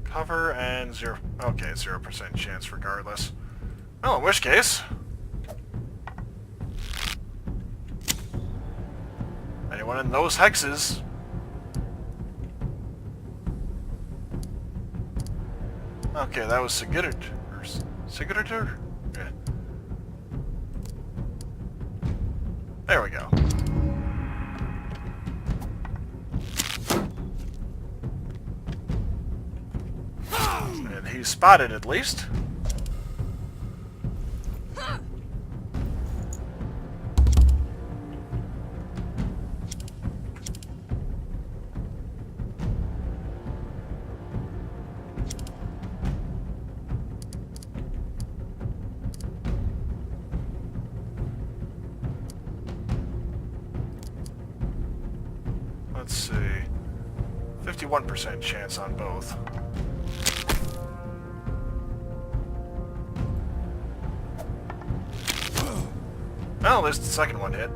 Cover and 0... okay, 0% chance regardless. Well, in which case... anyone in those hexes... okay, that was Sigurd. Or Sigurdur? Yeah. There we go. And he's spotted at least. Let's see. 51% chance on both. Well, at least the second one hit.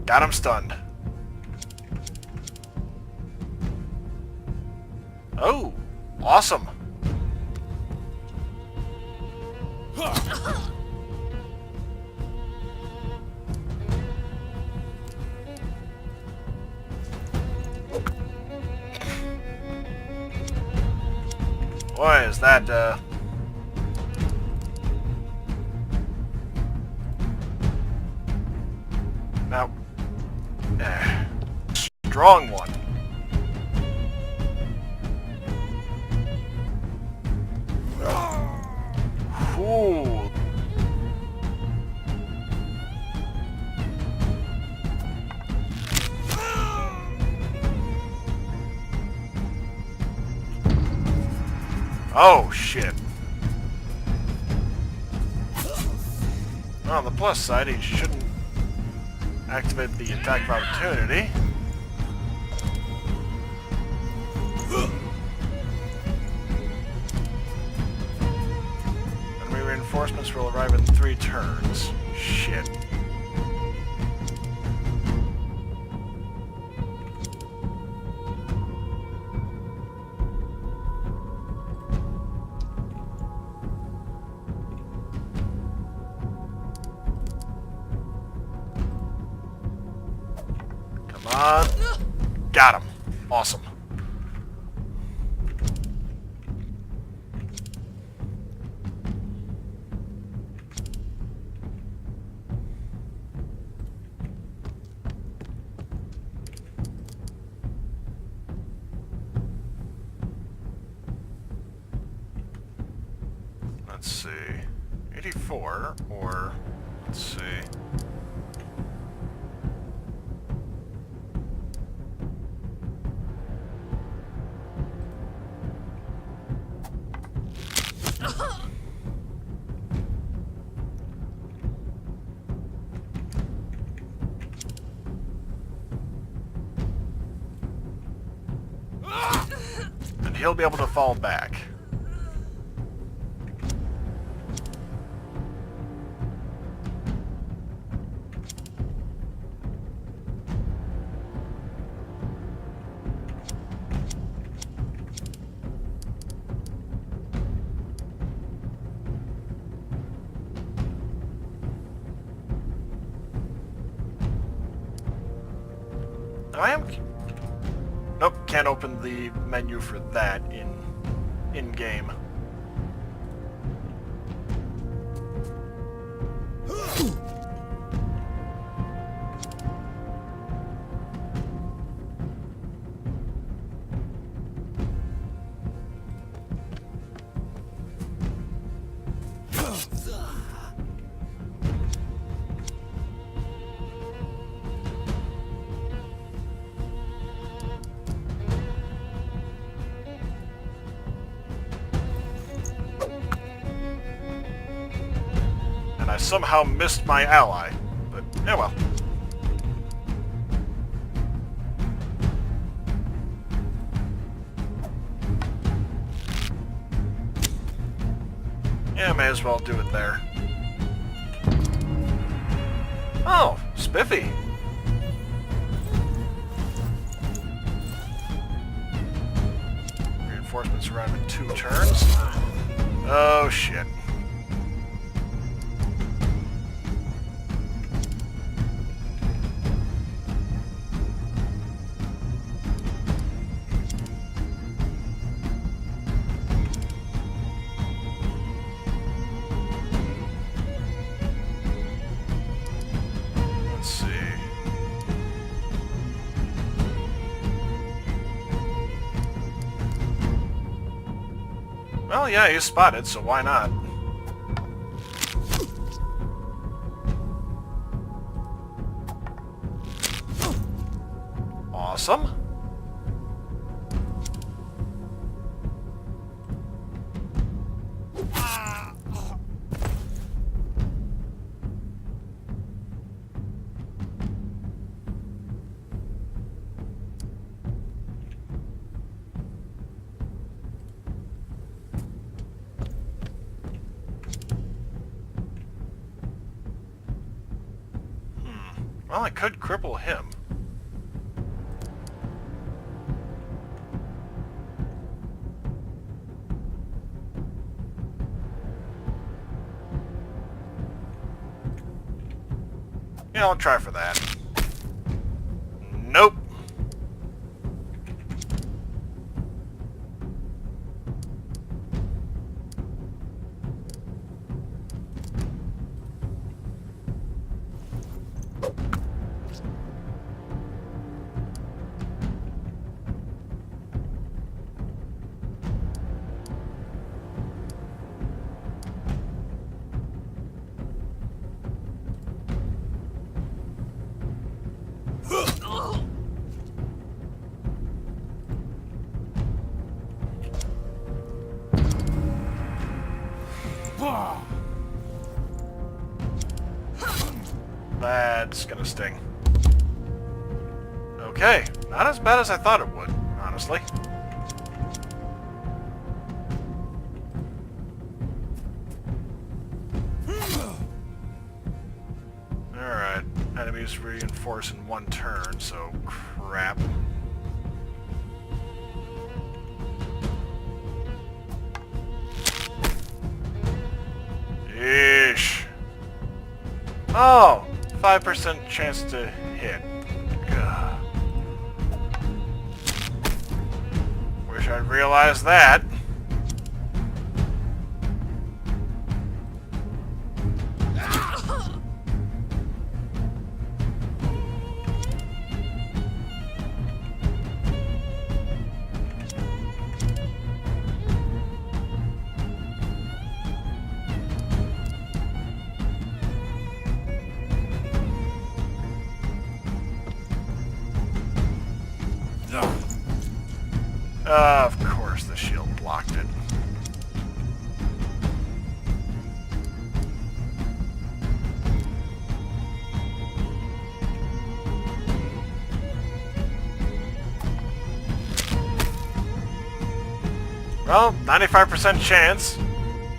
Got him stunned. Oh, awesome. Boy, is that, now, strong one. Ooh. Oh, shit. On the plus side, he shouldn't activate the attack of opportunity. Enemy reinforcements will arrive in 3 turns. Shit. Come on. Got him. Awesome. Let's see. 84 or let's see. And he'll be able to fall back. I am... Nope, can't open the menu for that in-game. And I somehow missed my ally, but yeah, well. Yeah, may as well do it there. Oh, spiffy. Reinforcements arrive in 2 turns. Oh, shit. Let's see. Well, yeah, he's spotted, so why not? Awesome. Well, I could cripple him. Yeah, I'll try for that. Nope. That's gonna sting. Okay, not as bad as I thought it would, honestly. Alright, enemies reinforce in one turn, so crap. Yeesh. Oh! 5% chance to hit. Gah. Wish I'd realized that. Of course the shield blocked it. Well, 95% chance.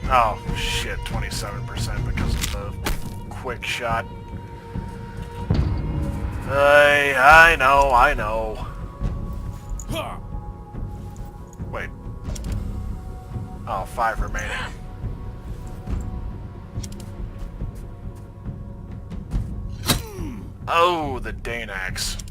Oh, shit, 27% because of the quick shot. I know. Wait. Oh, 5 remaining. Oh, the Danax.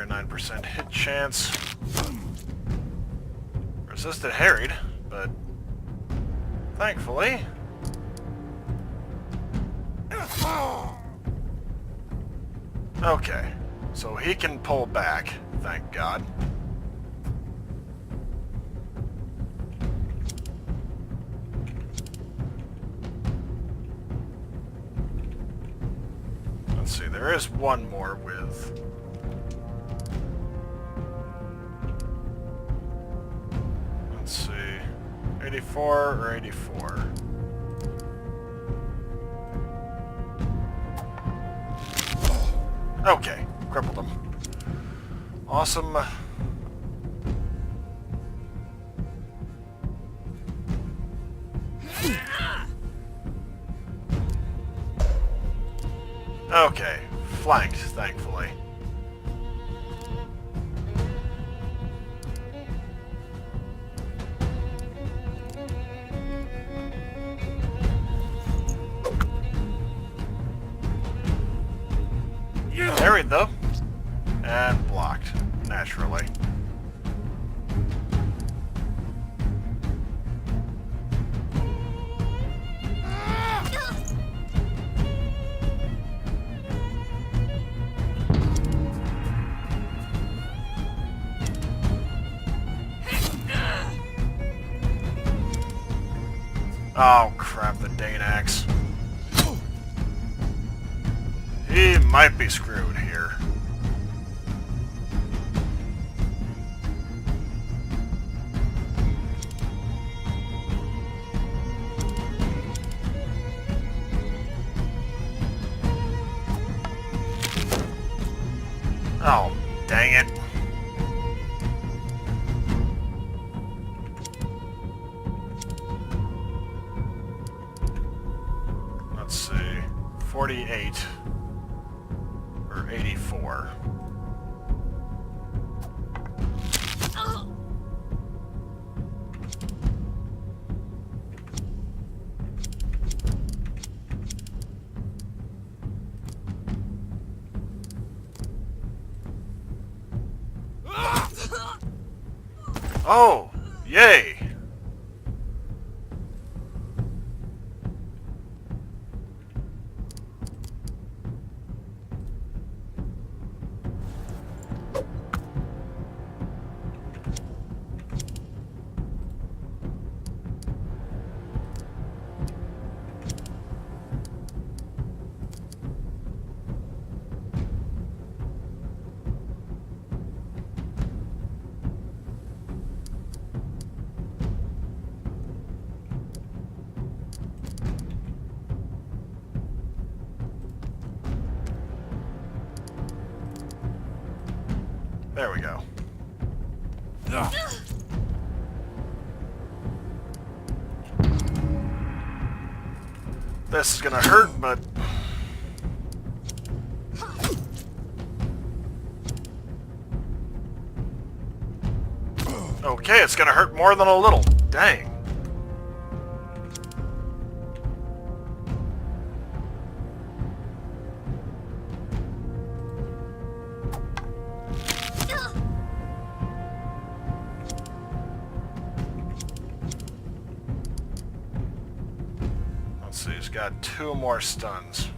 .9% hit chance. Resisted harried, but thankfully. Okay, so he can pull back, thank God. Let's see, there is one more with... Let's see, 84 or 84. Okay, crippled him. Awesome. Okay, flanked, thankfully. Parried though, and blocked, naturally. Oh crap, the Dane axe. He might be screwed here. Oh, dang it. Let's see. 48. Or 84. Oh, yay! There we go. This is gonna hurt, but... Okay, it's gonna hurt more than a little. Dang. Let's see, he's got 2 more stuns.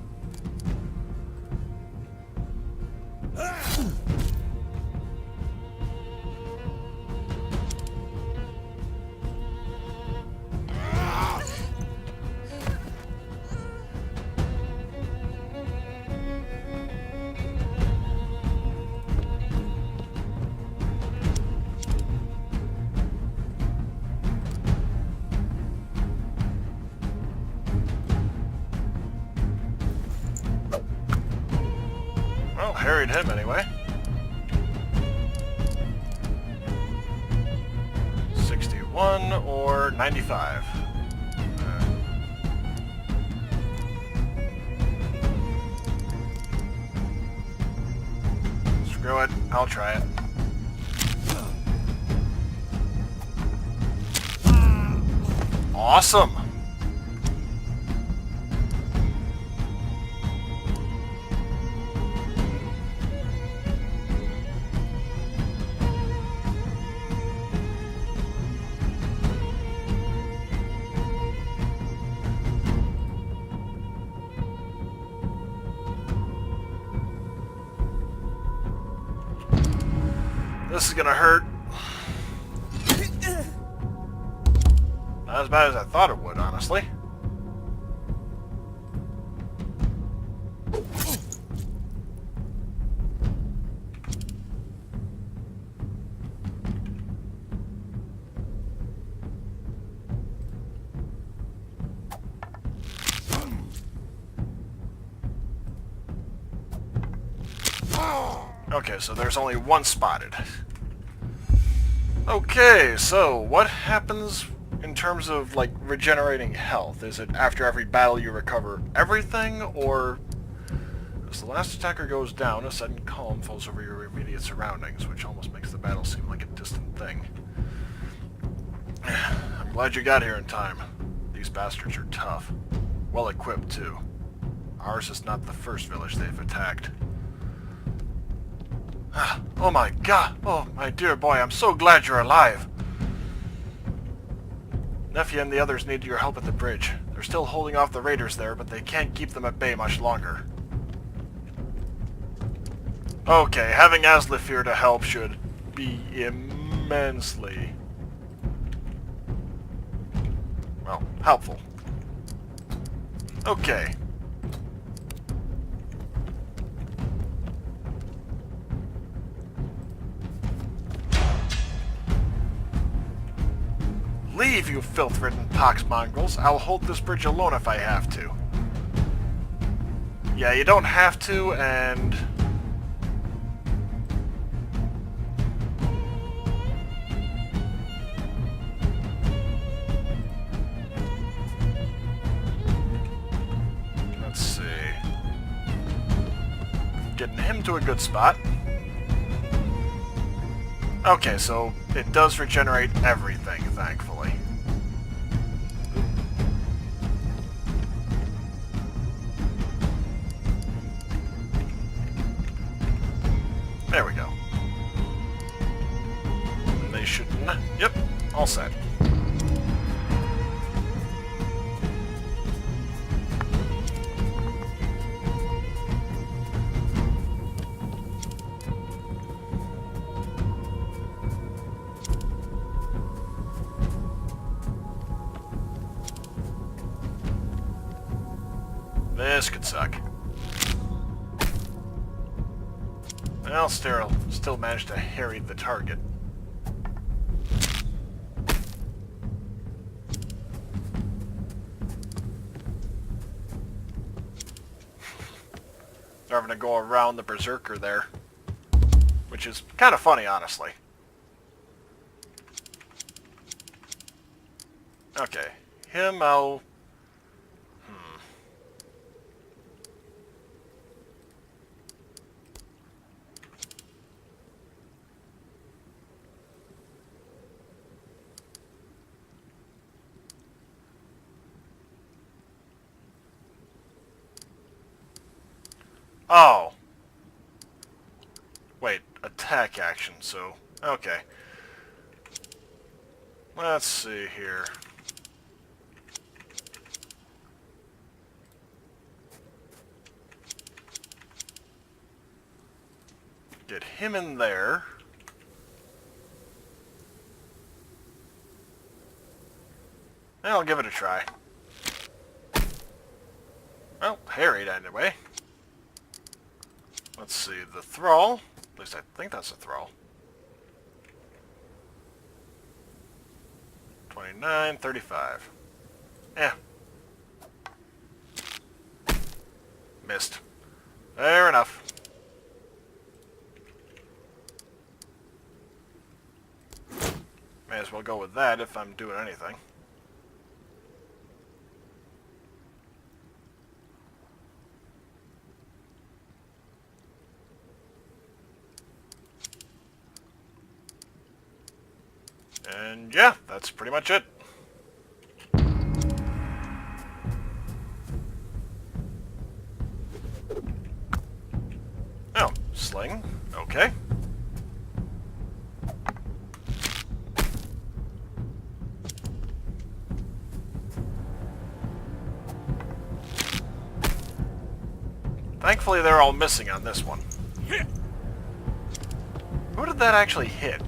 Well, harried him anyway. 61 or 95. Screw it, I'll try it. Awesome! This is gonna hurt. Not as bad as I thought it would, honestly. Okay, so there's only 1 spotted. Okay, so what happens in terms of, like, regenerating health? Is it after every battle you recover everything, or as the last attacker goes down, a sudden calm falls over your immediate surroundings, which almost makes the battle seem like a distant thing? I'm glad you got here in time. These bastards are tough. Well equipped, too. Ours is not the first village they've attacked. Oh my god! Oh, my dear boy, I'm so glad you're alive! Nephew and the others need your help at the bridge. They're still holding off the raiders there, but they can't keep them at bay much longer. Okay, having Aslif here to help should be immensely... well, helpful. Okay. Leave, you filth-ridden pox mongrels. I'll hold this bridge alone if I have to. Yeah, you don't have to, and... let's see. Getting him to a good spot. Okay, so it does regenerate everything, thankfully. There we go. And they should... Yep, all set. This could suck. Well, still managed to harry the target. They're having to go around the berserker there, which is kind of funny, honestly. Okay, him I'll... Oh. Wait, attack action, so... Okay. Let's see here. Get him in there. And I'll give it a try. Well, harried anyway. Let's see, the thrall. At least I think that's a thrall. 29, 35. Eh. Missed. Fair enough. May as well go with that if I'm doing anything. And yeah, that's pretty much it. Oh, sling. Okay. Thankfully, they're all missing on this one. Who did that actually hit,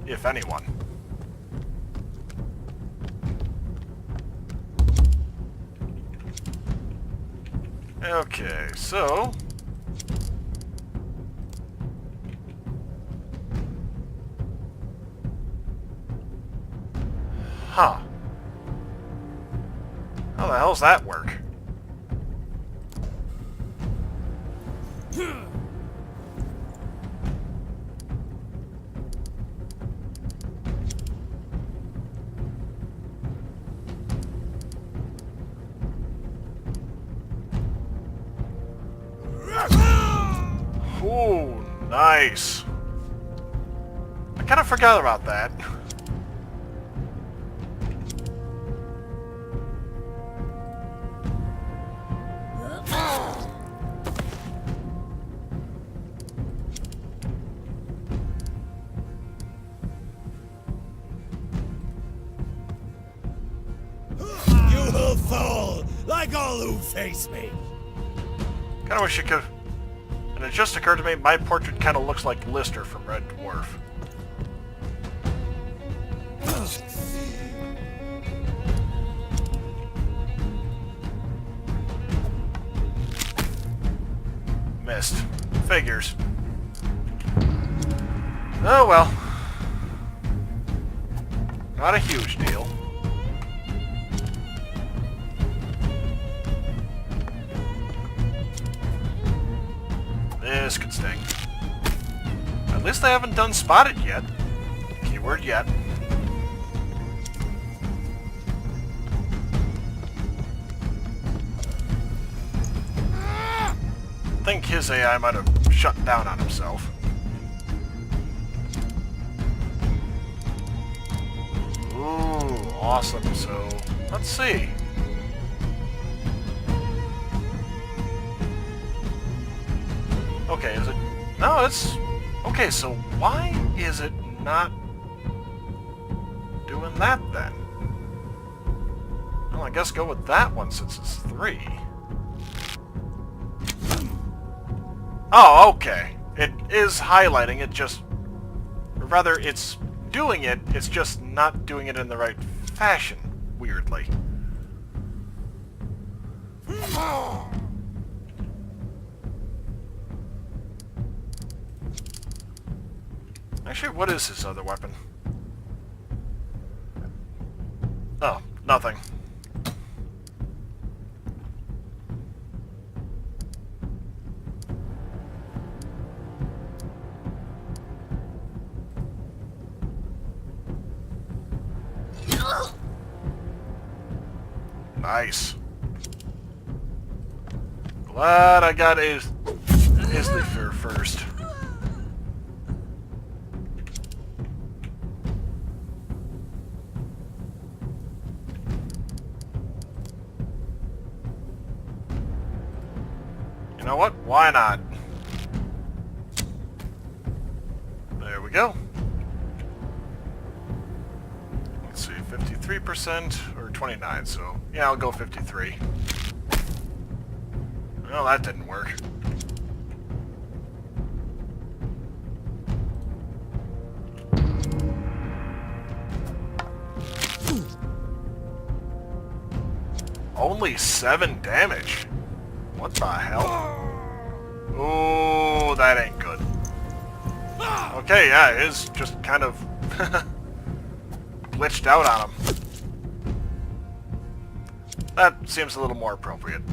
if anyone? Okay, so... Huh. How the hell's that work? Ooh, nice. I kind of forgot about that. You will fall like all who face me. Kind of wish you could... And it just occurred to me, my portrait kind of looks like Lister from Red Dwarf. missed. Figures. Oh well. Not a huge deal. This could sting. At least I haven't done spotted yet. Keyword yet. I think his AI might have shut down on himself. Ooh, awesome. So, let's see. Okay, is it... No, it's... Okay, so why is it not doing that then? Well, I guess go with that one since it's 3. Oh, okay. It is highlighting it, just... Or rather, it's doing it, it's just not doing it in the right fashion, weirdly. Actually, what is his other weapon? Oh, nothing. Nice. Glad I got Islifer first. You know what? Why not? There we go. Let's see, 53% or 29, so yeah, I'll go 53. Well, that didn't work. Only 7 damage. What the hell? Oh, that ain't good. Okay, yeah, it is just kind of glitched out on him. That seems a little more appropriate.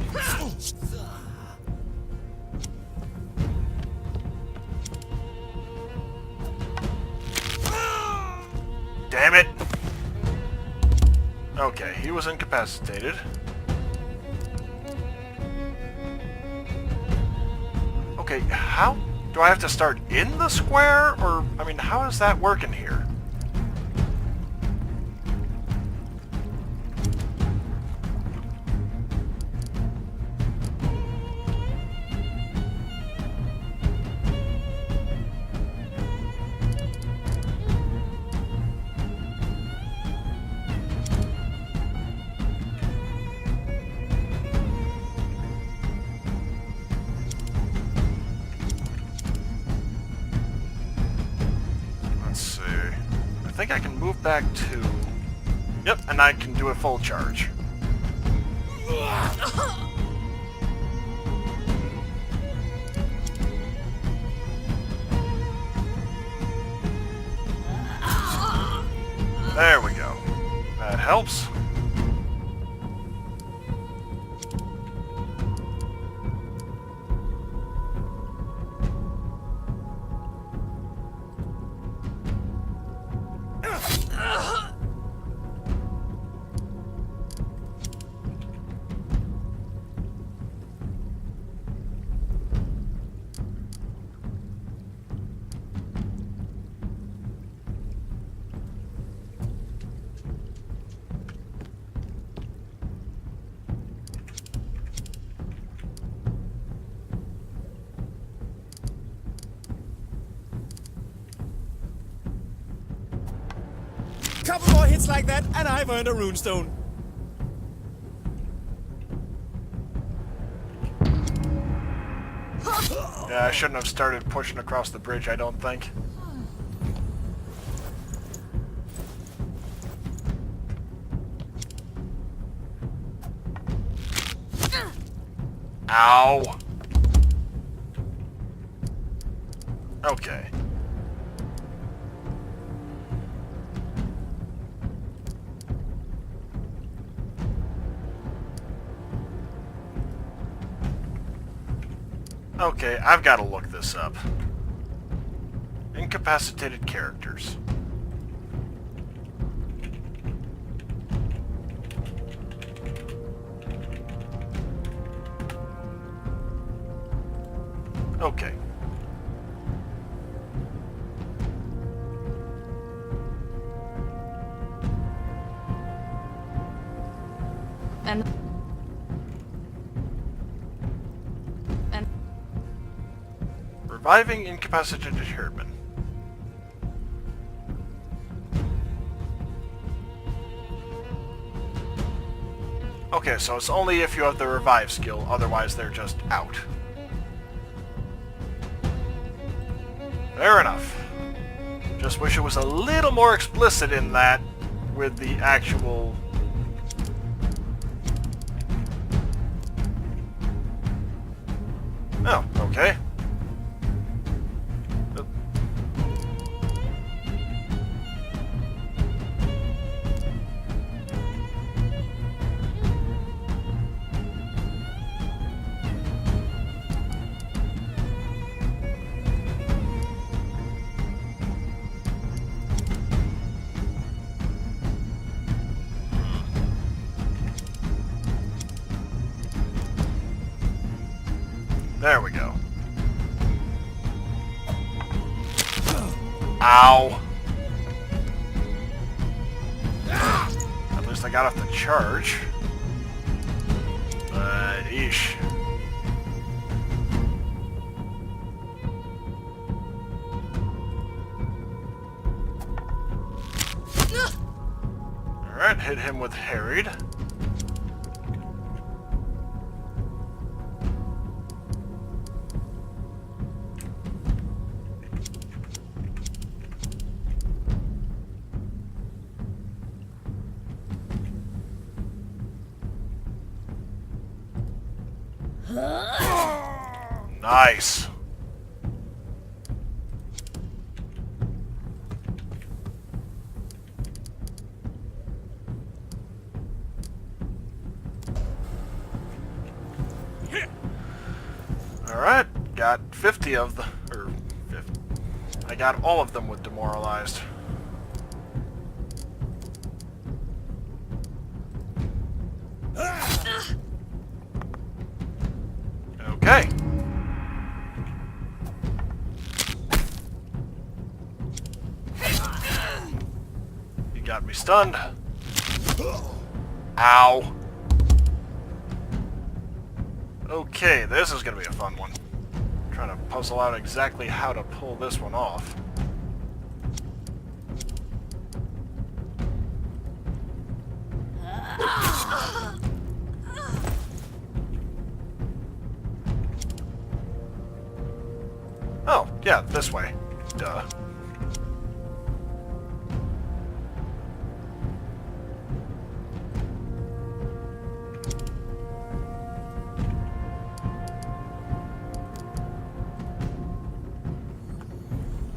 Damn it! Okay, he was incapacitated. Okay, how? Do I have to start in the square? Or, I mean, how is that working here? I think I can move back to... Yep, and I can do a full charge. There we go. That helps. Couple more hits like that, and I've earned a runestone. Yeah, I shouldn't have started pushing across the bridge, I don't think. Ow! Okay. Okay, I've got to look this up. Incapacitated characters. Okay. And Reviving incapacitated airmen. Okay, so it's only if you have the revive skill, otherwise they're just out. Fair enough. Just wish it was a little more explicit in that with the actual... Oh, okay. There we go. Ow! At least I got off the charge. But, eesh. Alright, hit him with harried. Nice. Alright, got 50 of the... or 50. I got all of them with demoralized. Okay. You got me stunned. Ow. Okay, this is gonna be a fun one. Trying to puzzle out exactly how to pull this one off. Oh, yeah, this way. Duh.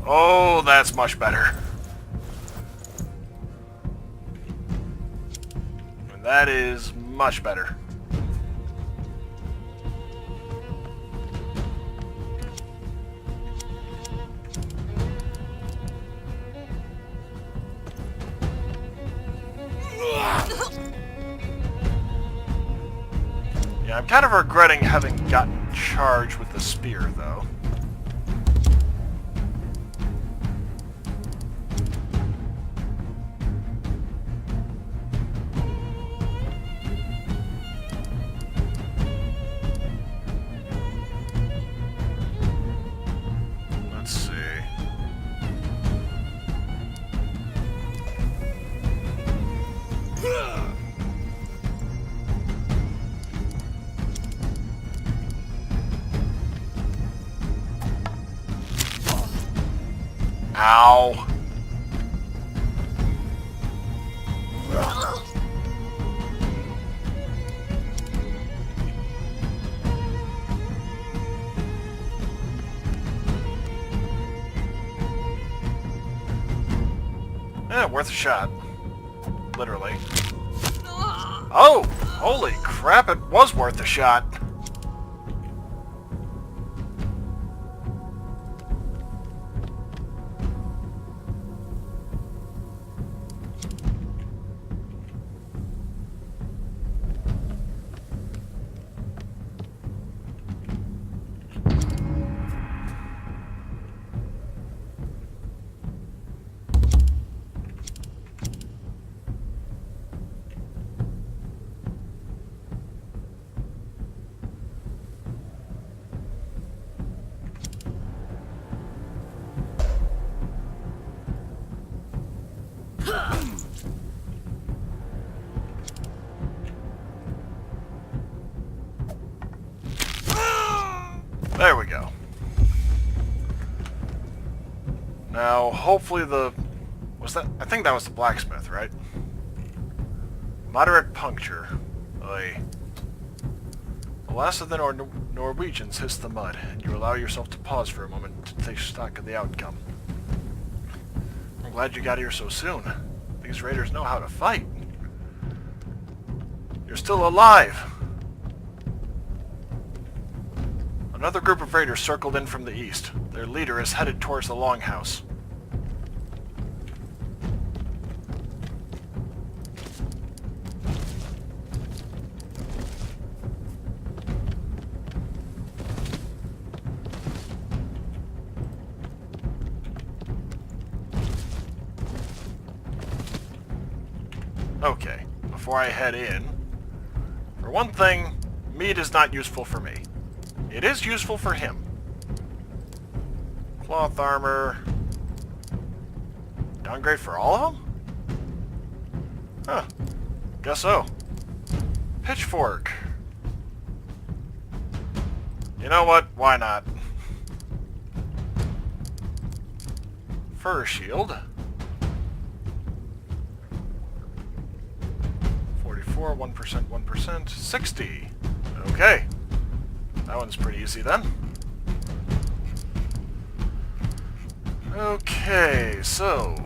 Oh, that's much better. And that is much better. Yeah, I'm kind of regretting having gotten charged with the spear, though. Let's see. Ow. worth a shot. Literally. Oh! Holy crap, it was worth a shot. There we go. Now, hopefully was that? I think that was the blacksmith, right? Moderate puncture. Oy. The last of the Norwegians hiss the mud, and you allow yourself to pause for a moment to take stock of the outcome. I'm glad you got here so soon. These raiders know how to fight. You're still alive! Another group of raiders circled in from the east. Their leader is headed towards the longhouse. Okay, before I head in, for one thing, meat is not useful for me. It is useful for him. Cloth armor. Downgrade for all of them? Huh. Guess so. Pitchfork. You know what? Why not? Fur shield. 44, 1%, 1%, 60. Okay. That one's pretty easy then. Okay, so...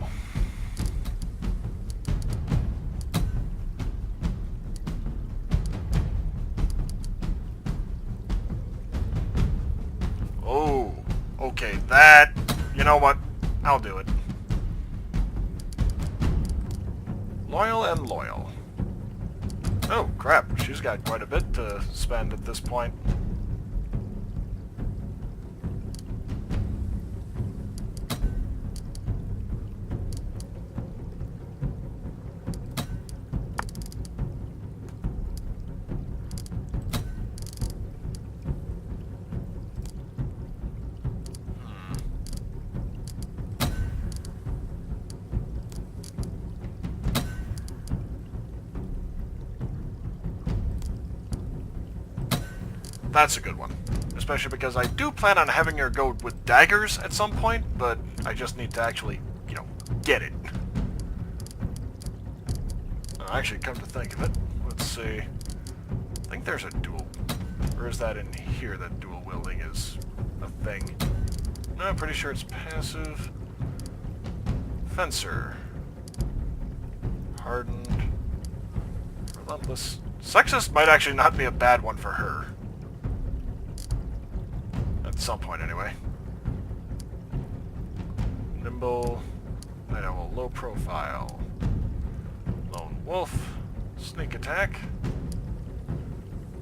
Oh, okay, that... You know what? I'll do it. Loyal and loyal. Oh, crap. She's got quite a bit to spend at this point. That's a good one. Especially because I do plan on having her go with daggers at some point, but I just need to actually, you know, get it. Actually, come to think of it, let's see. I think there's a dual... Or is that in here that dual wielding is a thing? No, I'm pretty sure it's passive. Fencer. Hardened. Relentless. Sexist might actually not be a bad one for her. At some point, anyway. Nimble. Night Owl, low profile. Lone Wolf. Sneak attack.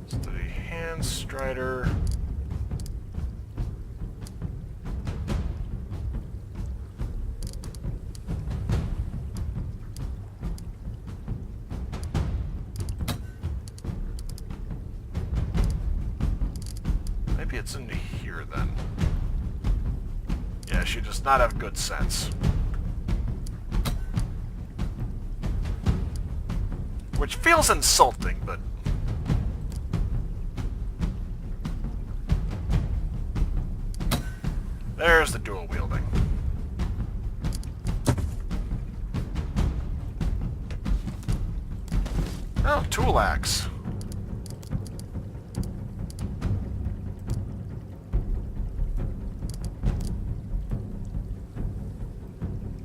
Steady hand, Strider. Maybe it's in here then. Yeah, she does not have good sense. Which feels insulting, but... There's the dual wielding. Oh, tool axe.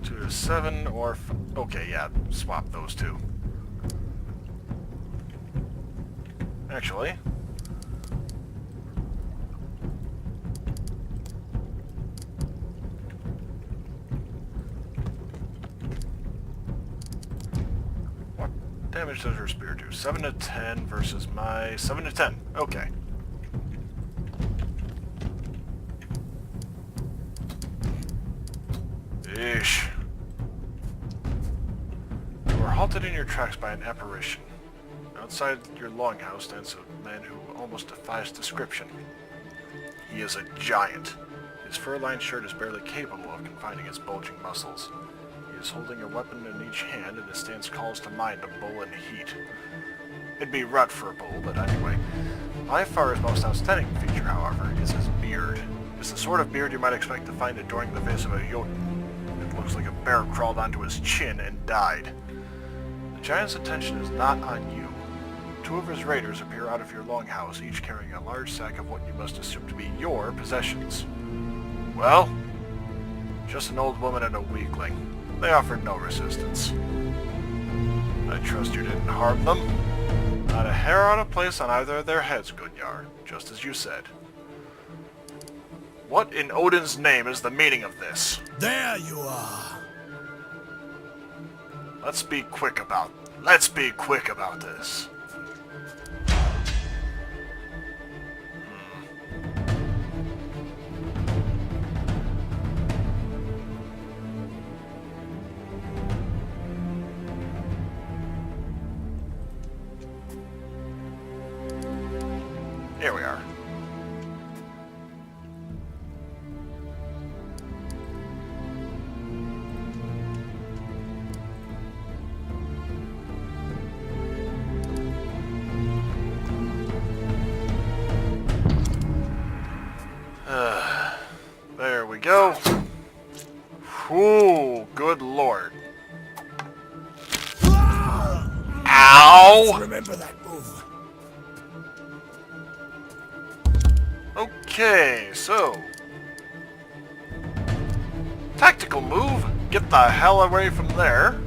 Two to 7 or Okay, yeah, swap those two. Actually... what damage does her spear do? 7 to 10 versus my 7 to 10. Okay. Eesh. You are halted in your tracks by an apparition. Outside your longhouse stands a man who almost defies description. He is a giant. His fur-lined shirt is barely capable of confining his bulging muscles. He is holding a weapon in each hand, and his stance calls to mind a bull in heat. It'd be rut for a bull, but anyway. By far his most outstanding feature, however, is his beard. It's the sort of beard you might expect to find adorning the face of a Jotun. It looks like a bear crawled onto his chin and died. The giant's attention is not on you. Two of his raiders appear out of your longhouse, each carrying a large sack of what you must assume to be your possessions. Well, just an old woman and a weakling. They offered no resistance. I trust you didn't harm them. Not a hair out of place on either of their heads, Gunjar, just as you said. What in Odin's name is the meaning of this? There you are! Let's be quick about this. Here we are. There we go. Ooh, good lord. Ow! Remember that move. Okay, so... tactical move. Get the hell away from there.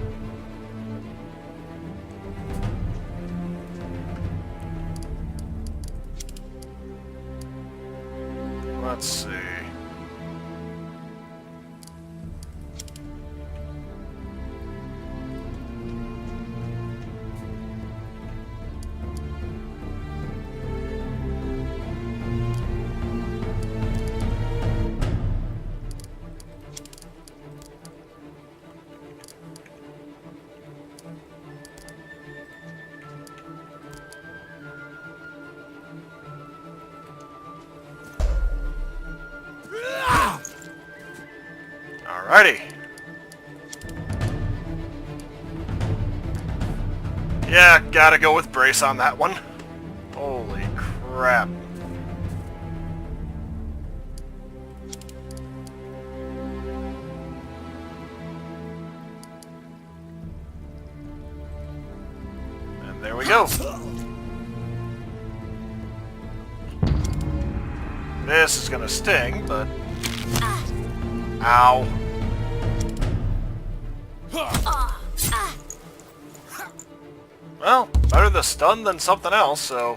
Let's see. Alrighty. Yeah, gotta go with brace on that one. Holy crap. And there we go. This is gonna sting, but... ow. Well, better the stun than something else, so...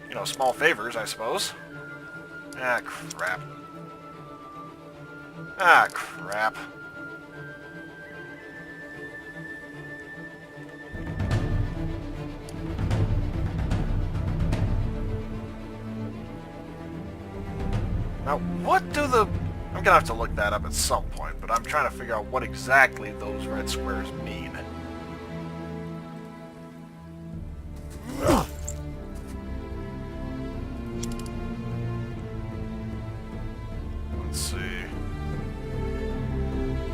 you know, small favors, I suppose. Ah, crap. Ah, crap. Now, what do the... I'm gonna have to look that up at some point, but I'm trying to figure out what exactly those red squares mean. Let's see.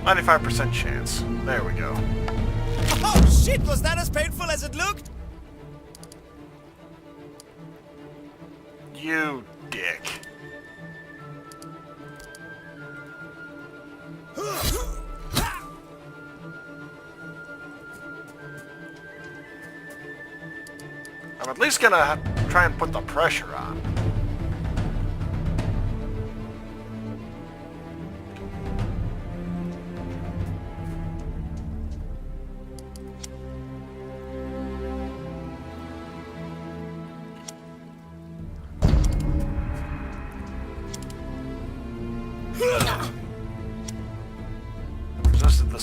95% chance. There we go. Oh shit, was that as painful as it looked? You dick. I'm at least gonna try and put the pressure on.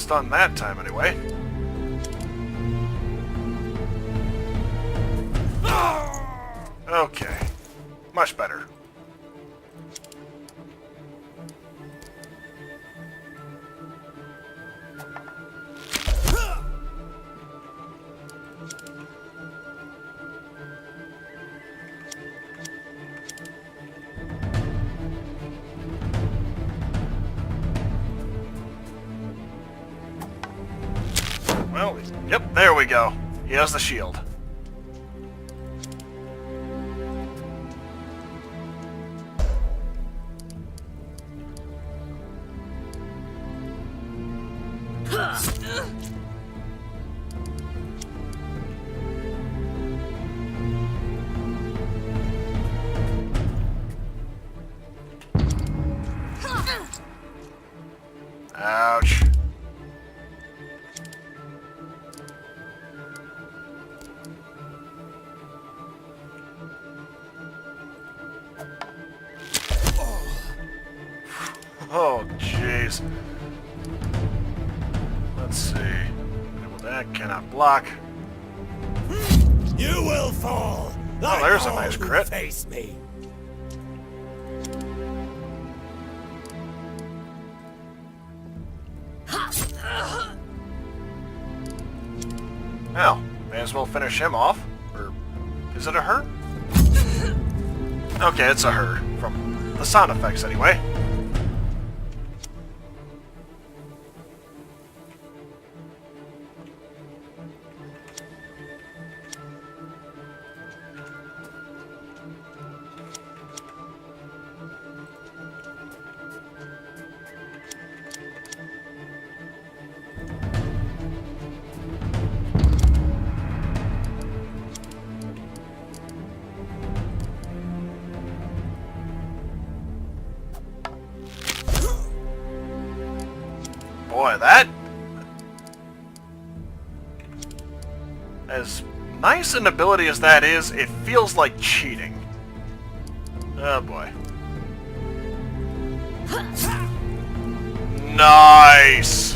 stunned that time anyway. Okay. Much better. Well, yep, there we go. He has the shield. Ouch. Oh, jeez. Let's see. Well, that cannot block. You will fall. Oh, there's a nice crit. Face me. Well, may as well finish him off. Or is it a her? Okay, it's a her. From the sound effects, anyway. Boy, that... As nice an ability as that is, it feels like cheating. Oh boy. Nice!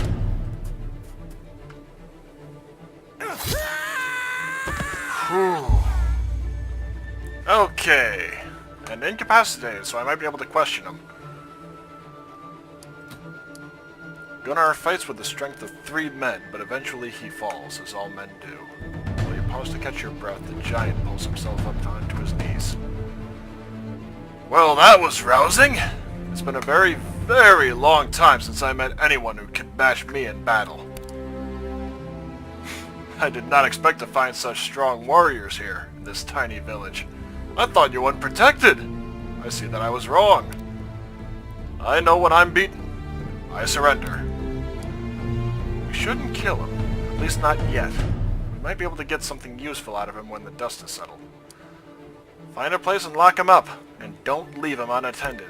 Whew. Okay. And incapacitated, so I might be able to question him. Gunnar fights with the strength of 3 men, but eventually he falls, as all men do. While you pause to catch your breath, the giant pulls himself up onto his knees. Well, that was rousing! It's been a very, very long time since I met anyone who could match me in battle. I did not expect to find such strong warriors here, in this tiny village. I thought you were unprotected! I see that I was wrong. I know when I'm beaten. I surrender. We shouldn't kill him, at least not yet. We might be able to get something useful out of him when the dust is settled. Find a place and lock him up, and don't leave him unattended.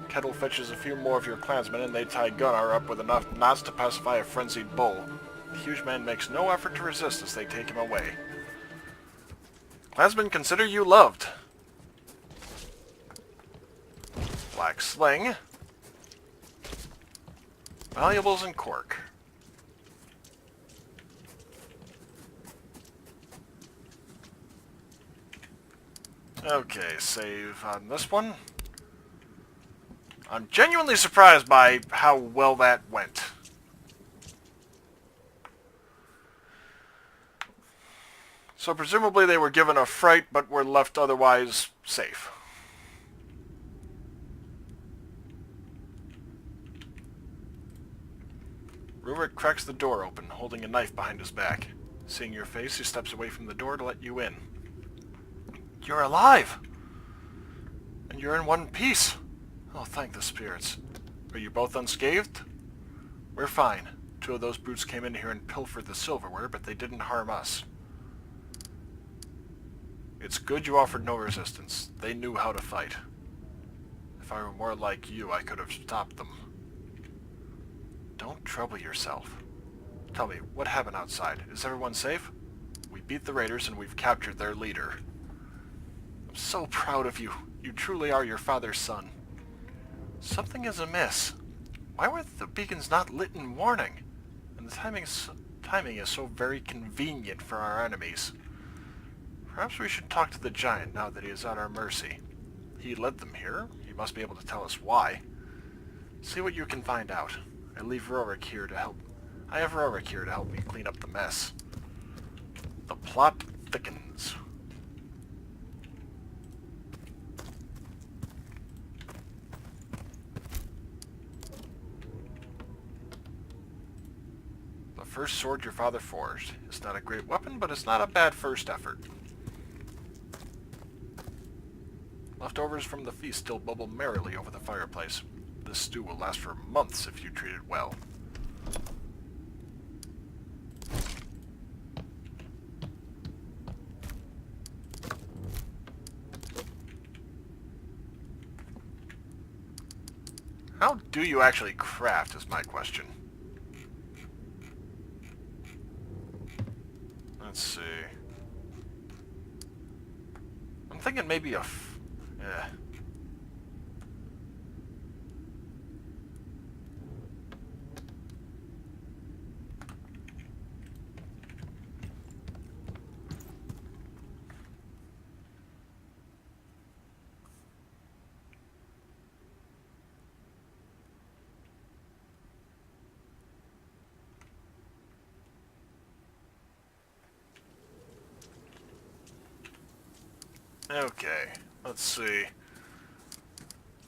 Kettle fetches a few more of your clansmen and they tie Gunnar up with enough knots to pacify a frenzied bull. The huge man makes no effort to resist as they take him away. Clansmen consider you loved. Black sling. Valuables and cork. Okay, save on this one. I'm genuinely surprised by how well that went. So presumably they were given a fright, but were left otherwise safe. Rurik cracks the door open, holding a knife behind his back. Seeing your face, he steps away from the door to let you in. You're alive! And you're in one piece! Oh, thank the spirits. Are you both unscathed? We're fine. 2 of those brutes came in here and pilfered the silverware, but they didn't harm us. It's good you offered no resistance. They knew how to fight. If I were more like you, I could have stopped them. Don't trouble yourself. Tell me, what happened outside? Is everyone safe? We beat the raiders and we've captured their leader. I'm so proud of you. You truly are your father's son. Something is amiss. Why were the beacons not lit in warning? The timing is so very convenient for our enemies. Perhaps we should talk to the giant now that he is at our mercy. He led them here. He must be able to tell us why. See what you can find out. I have Rorik here to help me clean up the mess. The plot thickens. The first sword your father forged. It's not a great weapon, but it's not a bad first effort. Leftovers from the feast still bubble merrily over the fireplace. This stew will last for months if you treat it well. How do you actually craft is my question. Let's see. I'm thinking maybe a... Okay, let's see.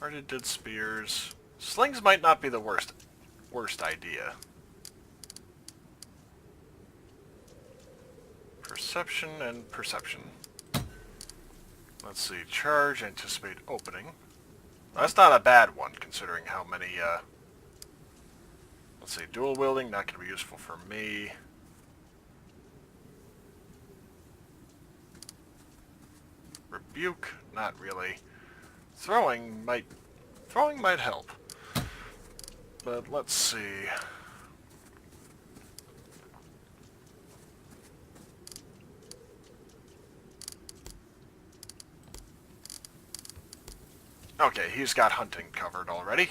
Already did spears. Slings might not be the worst idea. Perception and perception. Let's see. Charge, anticipate opening. That's not a bad one, considering how many, let's see. Dual wielding, not going to be useful for me. Rebuke, not really. Throwing might help. But let's see. Okay, he's got hunting covered already.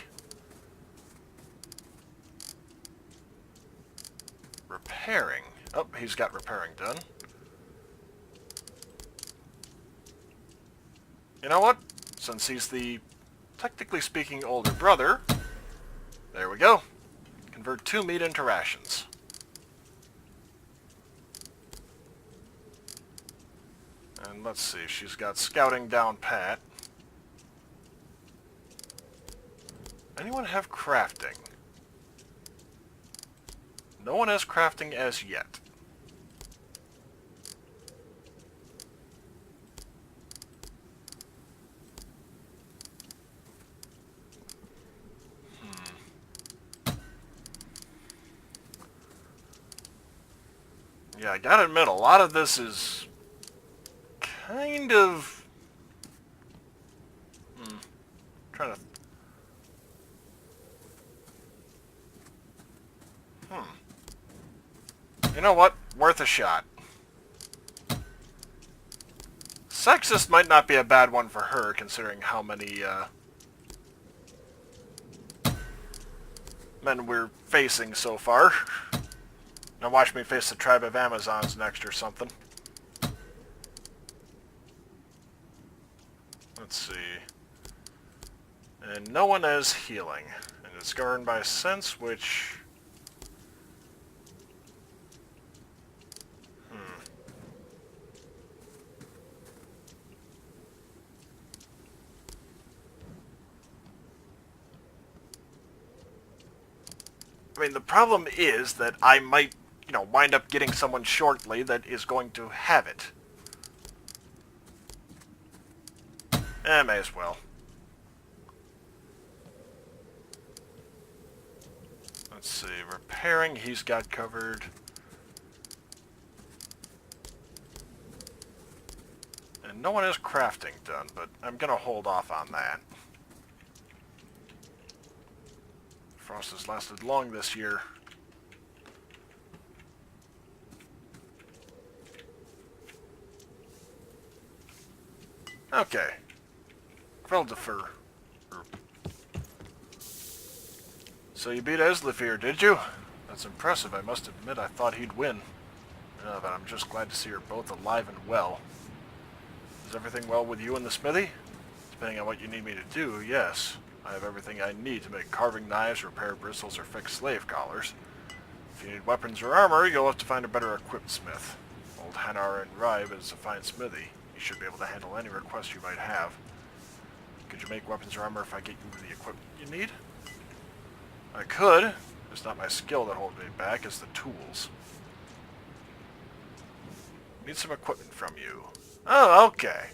Repairing. Oh, he's got repairing done. You know what? Since he's the, technically speaking, older brother, there we go. Convert 2 meat into rations. And let's see, she's got scouting down pat. Anyone have crafting? No one has crafting as yet. Yeah, I gotta admit, a lot of this is kind of... trying to... You know what? Worth a shot. Sexist might not be a bad one for her, considering how many, men we're facing so far. Now watch me face the tribe of Amazons next or something. Let's see. And no one has healing. And it's governed by sense, which... I mean, the problem is that I might, you know, wind up getting someone shortly that is going to have it. May as well. Let's see, repairing, he's got covered. And no one has crafting done, but I'm gonna hold off on that. Frost has lasted long this year. Okay. Kveldafur. So you beat Eslifir, did you? That's impressive. I must admit I thought he'd win. But I'm just glad to see you're both alive and well. Is everything well with you in the smithy? Depending on what you need me to do, yes. I have everything I need to make carving knives, repair bristles, or fix slave collars. If you need weapons or armor, you'll have to find a better equipped smith. Old Hanar and Ribe is a fine smithy. He should be able to handle any request you might have. Could you make weapons or armor if I get you the equipment you need? I could. It's not my skill that holds me back, it's the tools. Need some equipment from you. Oh, okay.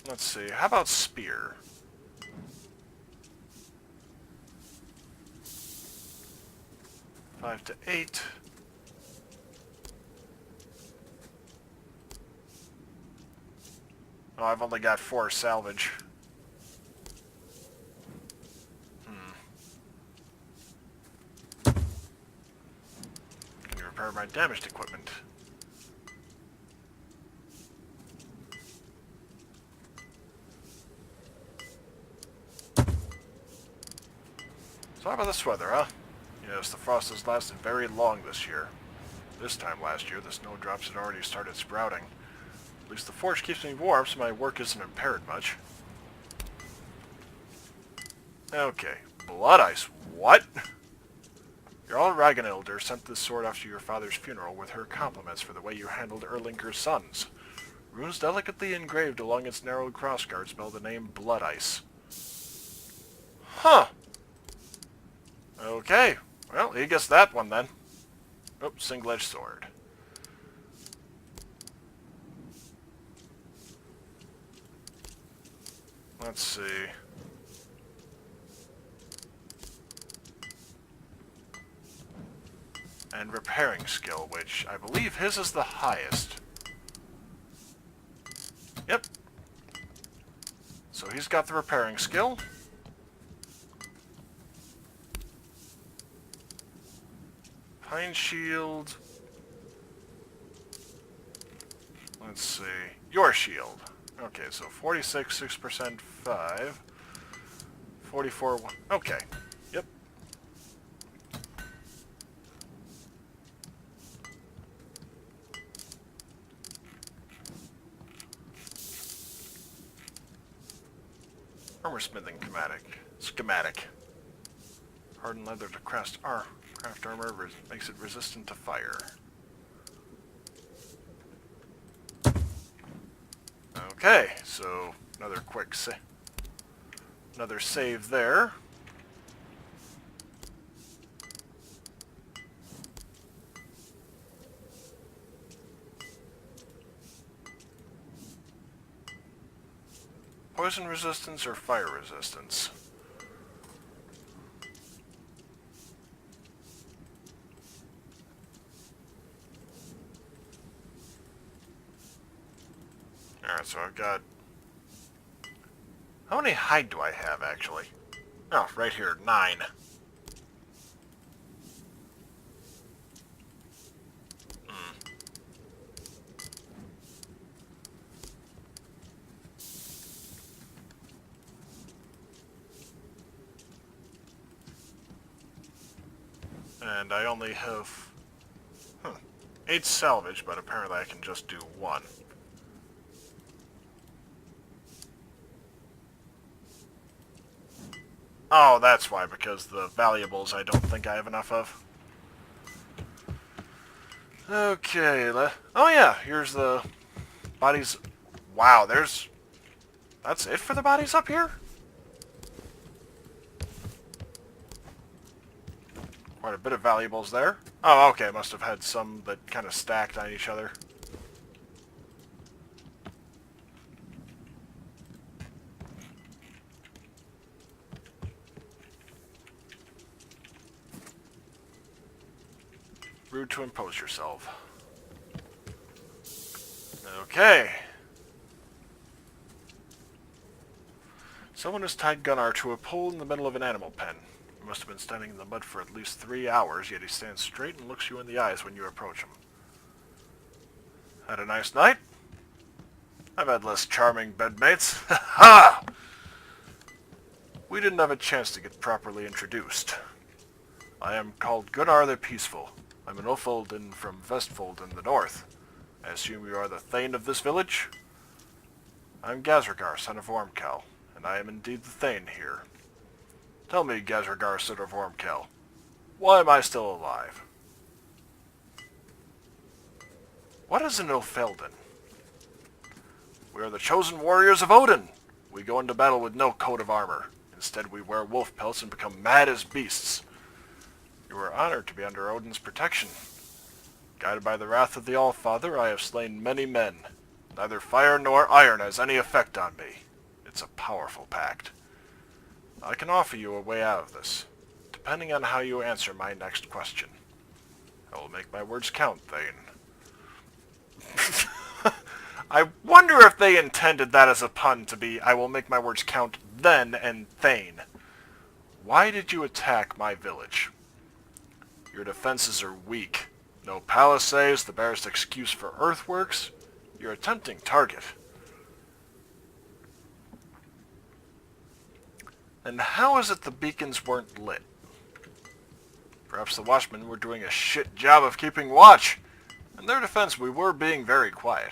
Let's see, how about spear? Five to 8. Oh, I've only got 4 salvage. Can you repair my damaged equipment? So how about this weather, huh? Yes, the frost has lasted very long this year. This time last year, the snowdrops had already started sprouting. At least the forge keeps me warm, so my work isn't impaired much. Okay, blood ice. What? Jarl Ragnhildur sent this sword after your father's funeral with her compliments for the way you handled Erlinger's sons. Runes delicately engraved along its narrow crossguard spell the name Blood Ice. Huh. Okay. Well, he gets that one then. Oh, single-edged sword. Let's see. And repairing skill, which I believe his is the highest. Yep. So he's got the repairing skill. Pine shield. Let's see. Your shield. Okay, so 46, 6%, 5. 44, 1. Okay. Yep. Armor smithing schematic. Hardened leather to craft armor makes it resistant to fire. Okay, so another quick another save there. Poison resistance or fire resistance? Alright, so I've got... How many hide do I have, actually? Oh, right here, 9. And I only have 8 salvage, but apparently I can just do 1. Oh, that's why, because the valuables I don't think I have enough of. Okay, oh yeah, here's the bodies. Wow, that's it for the bodies up here? Quite a bit of valuables there. Oh, okay, must have had some that kind of stacked on each other. Rude to impose yourself. Okay. Someone has tied Gunnar to a pole in the middle of an animal pen. He must have been standing in the mud for at least 3 hours, yet he stands straight and looks you in the eyes when you approach him. Had a nice night? I've had less charming bedmates. Ha! We didn't have a chance to get properly introduced. I am called Gunnar the Peaceful. I'm an Ulfolden from Vestfold in the north. I assume you are the Thane of this village? I'm Gazragar, son of Ormkel, and I am indeed the Thane here. Tell me, Gazragar, son of Ormkel, why am I still alive? What is an Ulfelden? We are the chosen warriors of Odin. We go into battle with no coat of armor. Instead, we wear wolf pelts and become mad as beasts. You are honored to be under Odin's protection. Guided by the wrath of the Allfather, I have slain many men. Neither fire nor iron has any effect on me. It's a powerful pact. I can offer you a way out of this, depending on how you answer my next question. I will make my words count, Thane. I wonder if they intended that as a pun to be, I will make my words count then and Thane. Why did you attack my village? Your defenses are weak. No palisades, the barest excuse for earthworks. You're a tempting target. And how is it the beacons weren't lit? Perhaps the watchmen were doing a shit job of keeping watch. In their defense, we were being very quiet.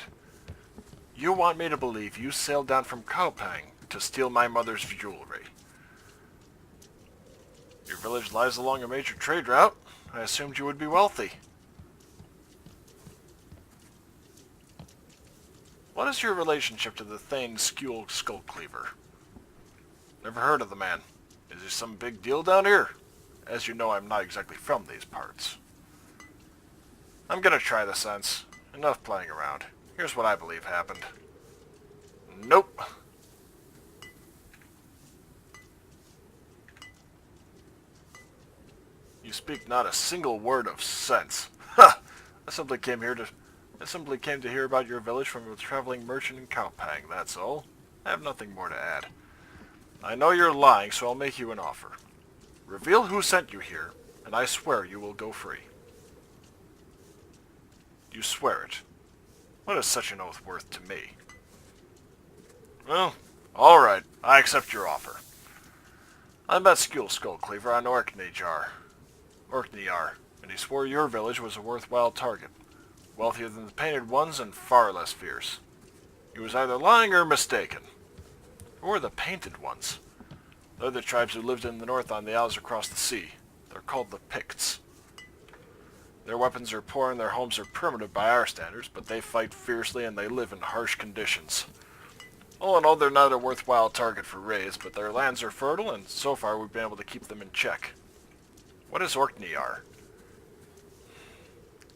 You want me to believe you sailed down from Kaupang to steal my mother's jewelry. Your village lies along a major trade route. I assumed you would be wealthy. What is your relationship to the Thane Skule Skullcleaver? Never heard of the man. Is he some big deal down here? As you know, I'm not exactly from these parts. I'm gonna try the sense. Enough playing around. Here's what I believe happened. Nope. You speak not a single word of sense. Ha! I simply came to hear about your village from a traveling merchant in Kaupang, that's all. I have nothing more to add. I know you're lying, so I'll make you an offer. Reveal who sent you here, and I swear you will go free. You swear it. What is such an oath worth to me? Well, alright, I accept your offer. I met Skule Skullcleaver on Orkneyjar, and he swore your village was a worthwhile target. Wealthier than the Painted Ones and far less fierce. He was either lying or mistaken. Who are the Painted Ones? They're the tribes who lived in the north on the isles across the sea. They're called the Picts. Their weapons are poor and their homes are primitive by our standards, but they fight fiercely and they live in harsh conditions. All in all, they're not a worthwhile target for raids, but their lands are fertile, and so far we've been able to keep them in check. What is Orkneyjar?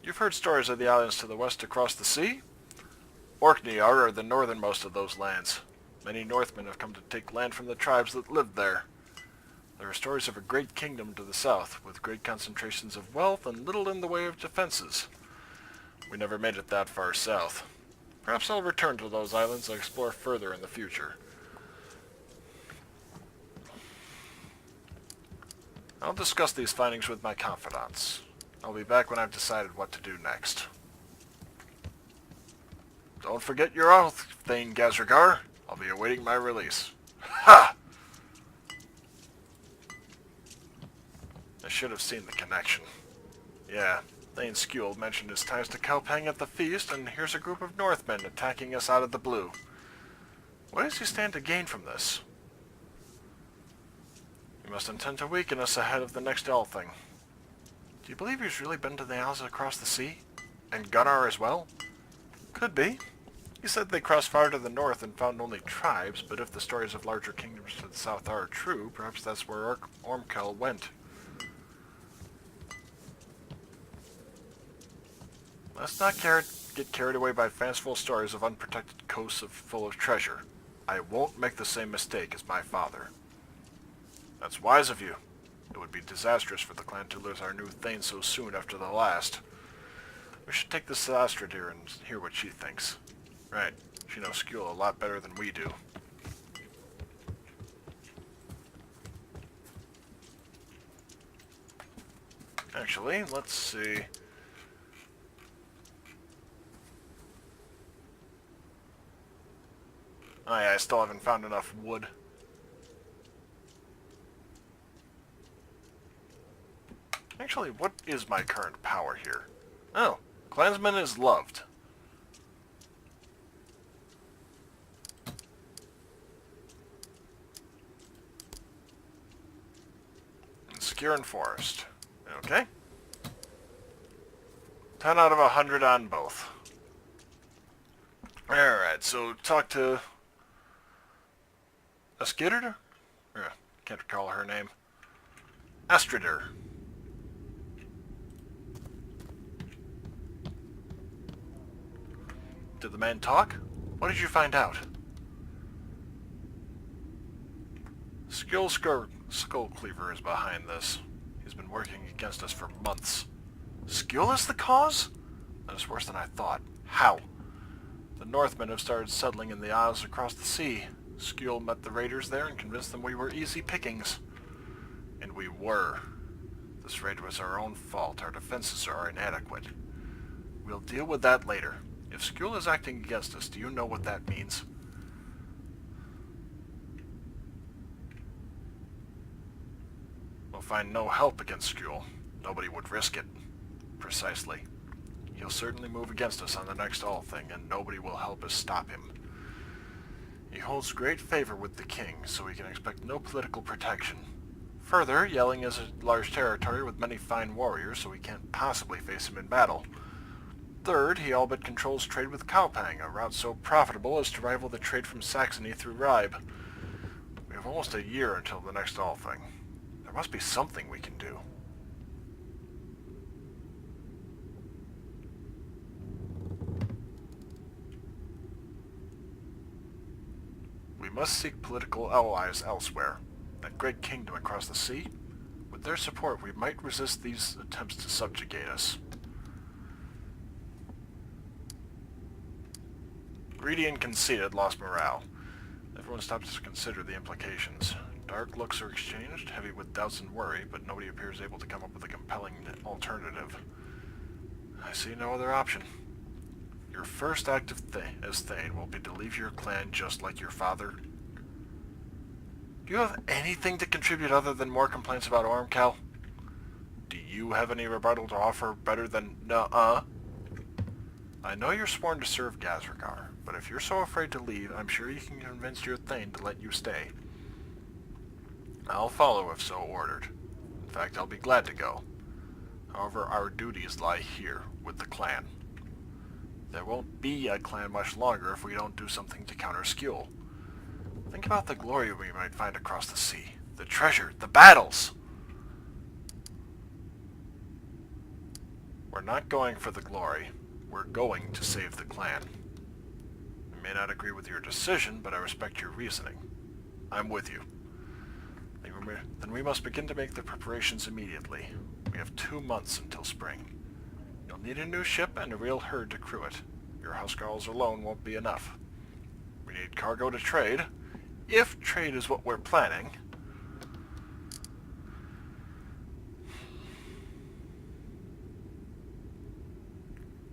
You've heard stories of the islands to the west across the sea? Orkneyjar are the northernmost of those lands. Many Northmen have come to take land from the tribes that lived there. There are stories of a great kingdom to the south, with great concentrations of wealth and little in the way of defenses. We never made it that far south. Perhaps I'll return to those islands and explore further in the future. I'll discuss these findings with my confidants. I'll be back when I've decided what to do next. Don't forget your oath, Thane Gazragar. I'll be awaiting my release. Ha! I should have seen the connection. Yeah, Thane Skule mentioned his ties to Kaupang at the feast, and here's a group of Northmen attacking us out of the blue. What does he stand to gain from this? He must intend to weaken us ahead of the next thing. Do you believe he's really been to the isles across the sea? And Gunnar as well? Could be. He said they crossed far to the north and found only tribes, but if the stories of larger kingdoms to the south are true, perhaps that's where Ormkel went. Let's not get carried away by fanciful stories of unprotected coasts full of treasure. I won't make the same mistake as my father. That's wise of you. It would be disastrous for the clan to lose our new Thane so soon after the last. We should take this to Astrid here and hear what she thinks. Right, she knows Skule a lot better than we do. Actually, let's see. still haven't found enough wood. Actually, what is my current power here? Oh, Clansman is loved. And secure in forest. Okay. 10 out of 100 on both. Alright, so talk to Askider? Can't recall her name. Astrider. Did the man talk? What did you find out? Skull Cleaver is behind this. He's been working against us for months. Skjul is the cause? That is worse than I thought. How? The Northmen have started settling in the isles across the sea. Skjul met the raiders there and convinced them we were easy pickings. And we were. This raid was our own fault. Our defenses are inadequate. We'll deal with that later. If Skjul is acting against us, do you know what that means? We'll find no help against Skjul. Nobody would risk it. Precisely. He'll certainly move against us on the next All thing, and nobody will help us stop him. He holds great favor with the king, so we can expect no political protection. Further, Yelling is a large territory with many fine warriors, so we can't possibly face him in battle. Third, he all but controls trade with Kaupang, a route so profitable as to rival the trade from Saxony through Ribe. We have almost a year until the next All thing. There must be something we can do. We must seek political allies elsewhere. That great kingdom across the sea? With their support, we might resist these attempts to subjugate us. Greedy and conceited lost morale. Everyone stops to consider the implications. Dark looks are exchanged, heavy with doubts and worry, but nobody appears able to come up with a compelling alternative. I see no other option. Your first act as Thane will be to leave your clan just like your father. Do you have anything to contribute other than more complaints about Ormkel? Do you have any rebuttal to offer better than nuh-uh? I know you're sworn to serve Gazragar, but if you're so afraid to leave, I'm sure you can convince your Thane to let you stay. I'll follow if so ordered. In fact, I'll be glad to go. However, our duties lie here, with the clan. There won't be a clan much longer if we don't do something to counter Skjul. Think about the glory we might find across the sea. The treasure, the battles! We're not going for the glory. We're going to save the clan. I may not agree with your decision, but I respect your reasoning. I'm with you. Then we must begin to make the preparations immediately. We have 2 months until spring. You'll need a new ship and a real herd to crew it. Your housecarls alone won't be enough. We need cargo to trade, if trade is what we're planning.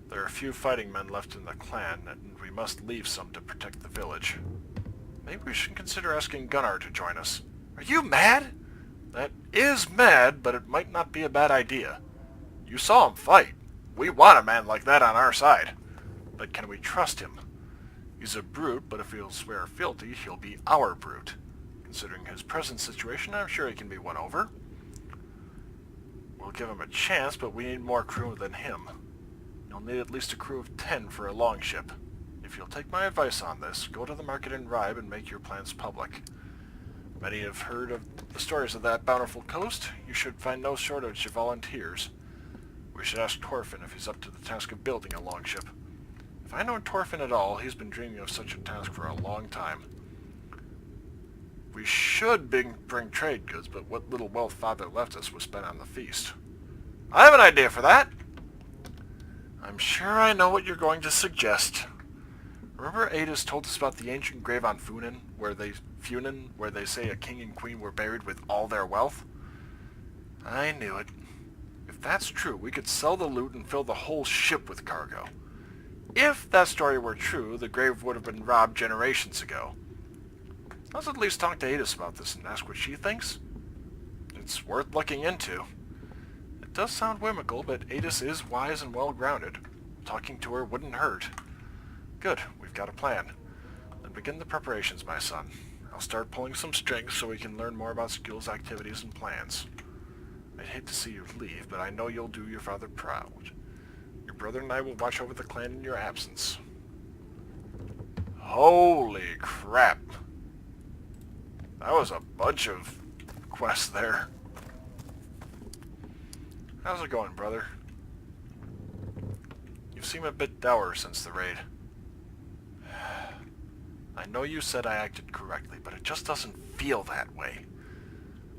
There are few fighting men left in the clan, and we must leave some to protect the village. Maybe we should consider asking Gunnar to join us. Are you mad? That is mad, but it might not be a bad idea. You saw him fight. We want a man like that on our side. But can we trust him? He's a brute, but if he'll swear fealty, he'll be our brute. Considering his present situation, I'm sure he can be won over. We'll give him a chance, but we need more crew than him. You'll need at least a crew of 10 for a longship. If you'll take my advice on this, go to the market in Ribe and make your plans public. Many have heard of the stories of that bountiful coast. You should find no shortage of volunteers. We should ask Torfin if he's up to the task of building a longship. If I know Torfin at all, he's been dreaming of such a task for a long time. We should bring trade goods, but what little wealth Father left us was spent on the feast. I have an idea for that! I'm sure I know what you're going to suggest. Remember Ada's told us about the ancient grave on Funen, where they say a king and queen were buried with all their wealth? I knew it. If that's true, we could sell the loot and fill the whole ship with cargo. If that story were true, the grave would have been robbed generations ago. Let's at least talk to Adis about this and ask what she thinks. It's worth looking into. It does sound whimsical, but Adis is wise and well-grounded. Talking to her wouldn't hurt. Good, we've got a plan. Then begin the preparations, my son. I'll start pulling some strings so we can learn more about skills, activities, and plans. I'd hate to see you leave, but I know you'll do your father proud. Your brother and I will watch over the clan in your absence. Holy crap. That was a bunch of quests there. How's it going, brother? You seem a bit dour since the raid. I know you said I acted correctly, but it just doesn't feel that way.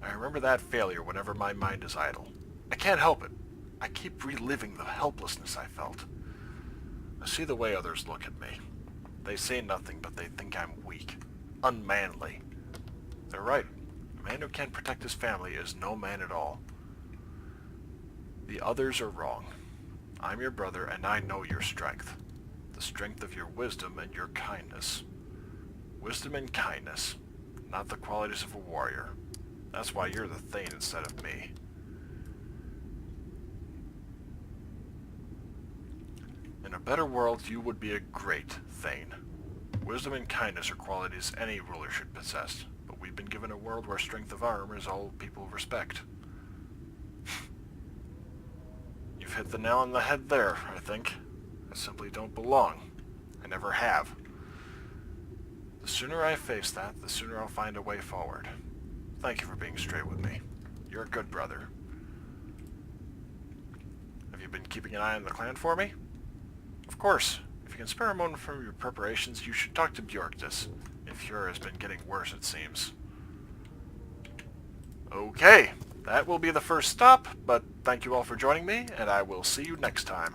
I remember that failure whenever my mind is idle. I can't help it. I keep reliving the helplessness I felt. I see the way others look at me. They say nothing, but they think I'm weak. Unmanly. They're right. A man who can't protect his family is no man at all. The others are wrong. I'm your brother, and I know your strength. The strength of your wisdom and your kindness. Wisdom and kindness, not the qualities of a warrior. That's why you're the Thane instead of me. In a better world, you would be a great Thane. Wisdom and kindness are qualities any ruler should possess, but we've been given a world where strength of arm is all people respect. You've hit the nail on the head there, I think. I simply don't belong. I never have. The sooner I face that, the sooner I'll find a way forward. Thank you for being straight with me. You're a good brother. Have you been keeping an eye on the clan for me? Of course. If you can spare a moment from your preparations, you should talk to Bjorktis. If Fjord has been getting worse, it seems. Okay, that will be the first stop, but thank you all for joining me, and I will see you next time.